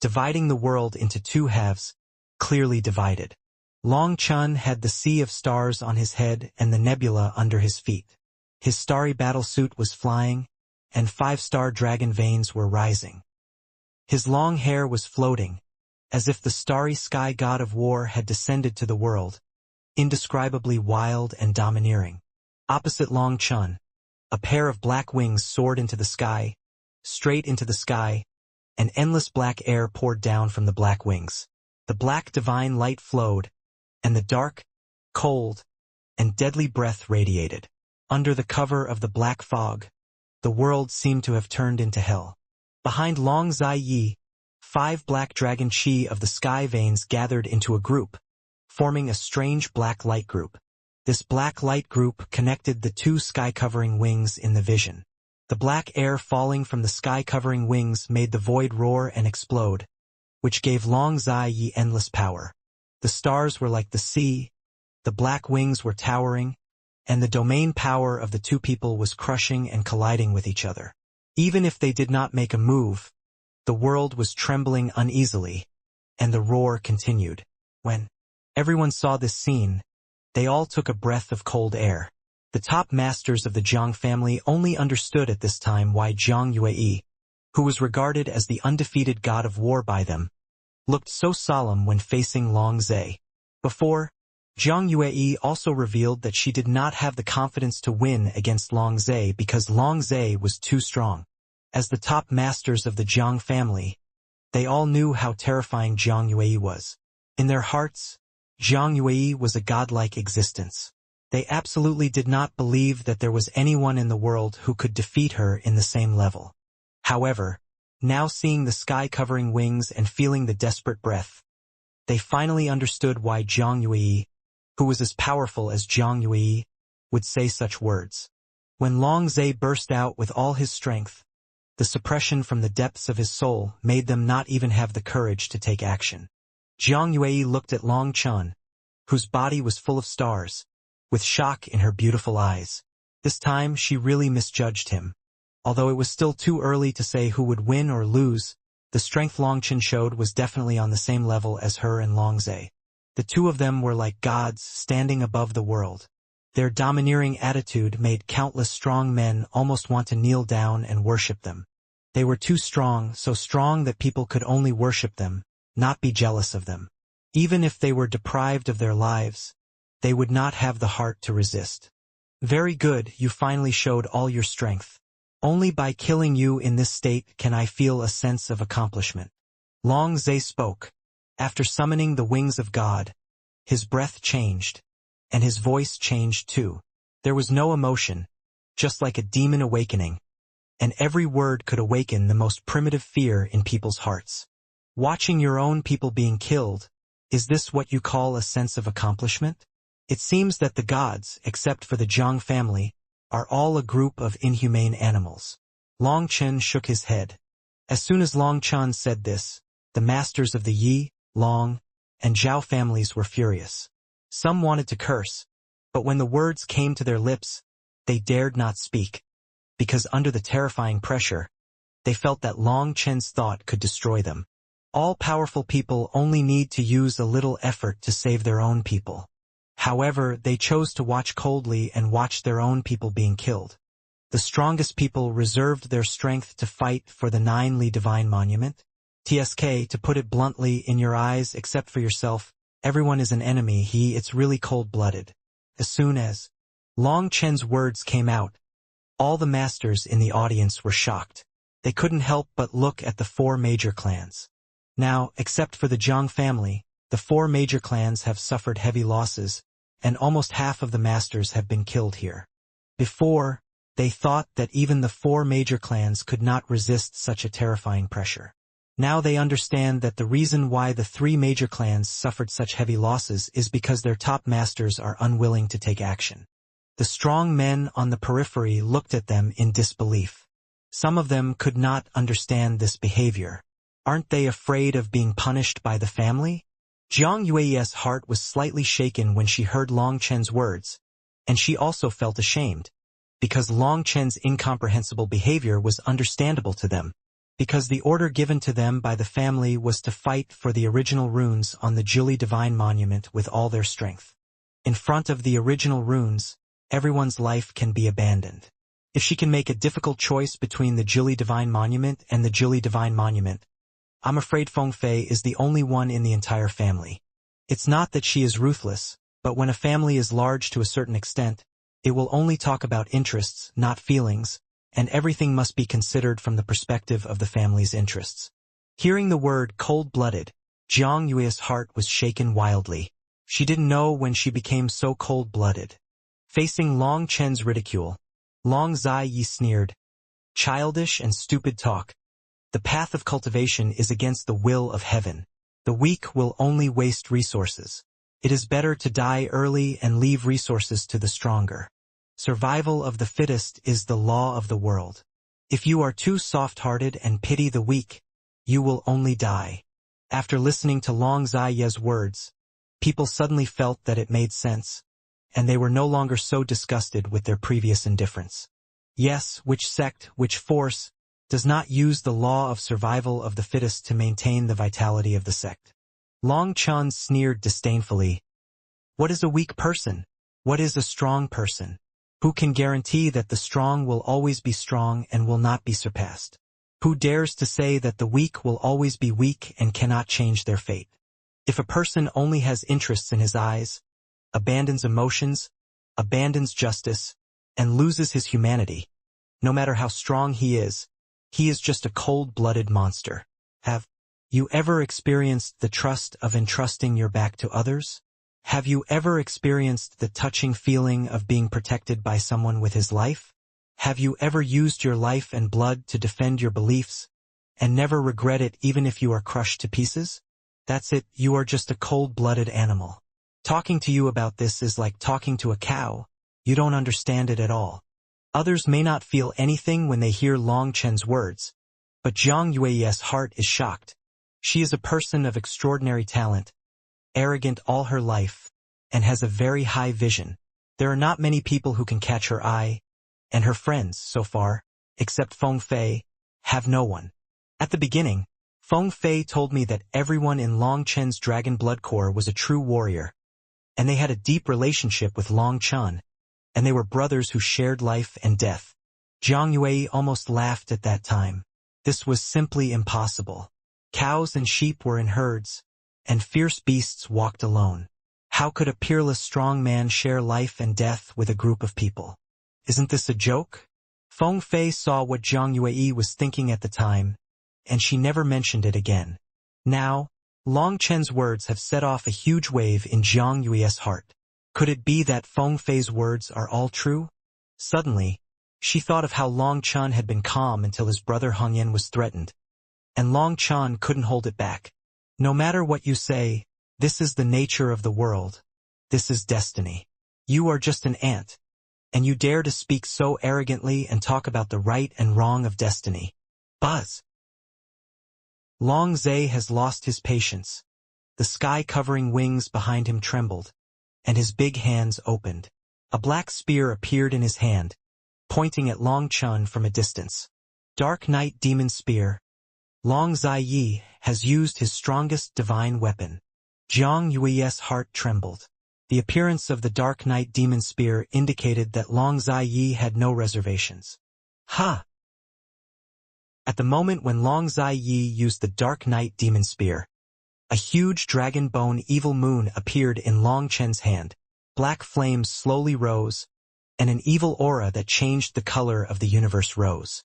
S1: dividing the world into two halves, clearly divided. Long Chun had the sea of stars on his head and the nebula under his feet. His starry battlesuit was flying, and 5-star dragon veins were rising. His long hair was floating, as if the starry sky god of war had descended to the world, indescribably wild and domineering. Opposite Long Chun, a pair of black wings soared into the sky, straight into the sky, and endless black air poured down from the black wings. The black divine light flowed, and the dark, cold, and deadly breath radiated. Under the cover of the black fog, the world seemed to have turned into hell. Behind Long Zai Yi, 5 black dragon chi of the sky veins gathered into a group, forming a strange black light group. This black light group connected the two sky-covering wings in the vision. The black air falling from the sky-covering wings made the void roar and explode, which gave Long Zai Yi endless power. The stars were like the sea, the black wings were towering, and the domain power of the two people was crushing and colliding with each other. Even if they did not make a move, the world was trembling uneasily, and the roar continued. When everyone saw this scene, they all took a breath of cold air. The top masters of the Jiang family only understood at this time why Jiang Yue, who was regarded as the undefeated god of war by them, looked so solemn when facing Long Zai. Before, Jiang Yue also revealed that she did not have the confidence to win against Long Zai because Long Zai was too strong. As the top masters of the Jiang family, they all knew how terrifying Jiang Yue was. In their hearts, Jiang Yue was a godlike existence. They absolutely did not believe that there was anyone in the world who could defeat her in the same level. However, now seeing the sky-covering wings and feeling the desperate breath, they finally understood why Jiang Yue, who was as powerful as Jiang Yue, would say such words. When Long Zai burst out with all his strength, the suppression from the depths of his soul made them not even have the courage to take action. Jiang Yue looked at Long Chun, whose body was full of stars, with shock in her beautiful eyes. This time she really misjudged him. Although it was still too early to say who would win or lose, the strength Long Chun showed was definitely on the same level as her and Long Zai. The two of them were like gods standing above the world. Their domineering attitude made countless strong men almost want to kneel down and worship them. They were too strong, so strong that people could only worship them, not be jealous of them. Even if they were deprived of their lives, they would not have the heart to resist. Very good, you finally showed all your strength. Only by killing you in this state can I feel a sense of accomplishment. Long Zai spoke. After summoning the wings of God, his breath changed, and his voice changed too. There was no emotion, just like a demon awakening, and every word could awaken the most primitive fear in people's hearts. Watching your own people being killed, is this what you call a sense of accomplishment? It seems that the gods, except for the Jiang family, are all a group of inhumane animals. Long Chen shook his head. As soon as Long Chun said this, the masters of the Yi, Long, and Zhao families were furious. Some wanted to curse, but when the words came to their lips, they dared not speak, because under the terrifying pressure, they felt that Long Chen's thought could destroy them. All-powerful people only need to use a little effort to save their own people. However, they chose to watch coldly and watch their own people being killed. The strongest people reserved their strength to fight for the 9 Li Divine Monument. TSK, to put it bluntly, in your eyes, except for yourself, everyone is an enemy. It's really cold-blooded. As soon as Long Chen's words came out, all the masters in the audience were shocked. They couldn't help but look at the 4 major clans. Now, except for the Zhang family, the 4 major clans have suffered heavy losses, and almost half of the masters have been killed here. Before, they thought that even the 4 major clans could not resist such a terrifying pressure. Now they understand that the reason why the 3 major clans suffered such heavy losses is because their top masters are unwilling to take action. The strong men on the periphery looked at them in disbelief. Some of them could not understand this behavior. Aren't they afraid of being punished by the family? Jiang Yue's heart was slightly shaken when she heard Long Chen's words, and she also felt ashamed, because Long Chen's incomprehensible behavior was understandable to them, because the order given to them by the family was to fight for the original runes on the Jili Divine Monument with all their strength. In front of the original runes, everyone's life can be abandoned. If she can make a difficult choice between the Jili Divine Monument and the Jili Divine Monument, I'm afraid Feng Fei is the only one in the entire family. It's not that she is ruthless, but when a family is large to a certain extent, it will only talk about interests, not feelings, and everything must be considered from the perspective of the family's interests. Hearing the word cold-blooded, Jiang Yue's heart was shaken wildly. She didn't know when she became so cold-blooded. Facing Long Chen's ridicule, Long Zai Yi sneered, "Childish and stupid talk. The path of cultivation is against the will of heaven. The weak will only waste resources. It is better to die early and leave resources to the stronger. Survival of the fittest is the law of the world. If you are too soft-hearted and pity the weak, you will only die." After listening to Long Zaiye's words, people suddenly felt that it made sense, and they were no longer so disgusted with their previous indifference. Yes, which sect, which force, does not use the law of survival of the fittest to maintain the vitality of the sect? Long Chun sneered disdainfully. What is a weak person? What is a strong person? Who can guarantee that the strong will always be strong and will not be surpassed? Who dares to say that the weak will always be weak and cannot change their fate? If a person only has interests in his eyes, abandons emotions, abandons justice, and loses his humanity, no matter how strong he is just a cold-blooded monster. Have you ever experienced the trust of entrusting your back to others? Have you ever experienced the touching feeling of being protected by someone with his life? Have you ever used your life and blood to defend your beliefs, and never regret it even if you are crushed to pieces? That's it, you are just a cold-blooded animal. Talking to you about this is like talking to a cow. You don't understand it at all. Others may not feel anything when they hear Long Chen's words, but Jiang Yue's heart is shocked. She is a person of extraordinary talent, arrogant all her life, and has a very high vision. There are not many people who can catch her eye, and her friends, so far, except Feng Fei, have no one. At the beginning, Feng Fei told me that everyone in Long Chen's Dragon Blood Corps was a true warrior, and they had a deep relationship with Long Chen, and they were brothers who shared life and death. Jiang Yue almost laughed at that time. This was simply impossible. Cows and sheep were in herds, and fierce beasts walked alone. How could a peerless strong man share life and death with a group of people? Isn't this a joke? Feng Fei saw what Jiang Yue was thinking at the time, and she never mentioned it again. Now, Long Chen's words have set off a huge wave in Jiang Yue's heart. Could it be that Feng Fei's words are all true? Suddenly, she thought of how Long Chen had been calm until his brother Hung Yin was threatened, and Long Chen couldn't hold it back. No matter what you say, this is the nature of the world. This is destiny. You are just an ant, and you dare to speak so arrogantly and talk about the right and wrong of destiny. Buzz. Long Zai has lost his patience. The sky-covering wings behind him trembled, and his big hands opened. A black spear appeared in his hand, pointing at Long Chun from a distance. Dark Knight Demon Spear. Long Zai Yi has used his strongest divine weapon. Jiang Yui's heart trembled. The appearance of the Dark Knight Demon Spear indicated that Long Zai Yi had no reservations. Ha! At the moment when Long Zai Yi used the Dark Knight Demon Spear, a huge dragon bone evil moon appeared in Long Chen's hand. Black flames slowly rose, and an evil aura that changed the color of the universe rose.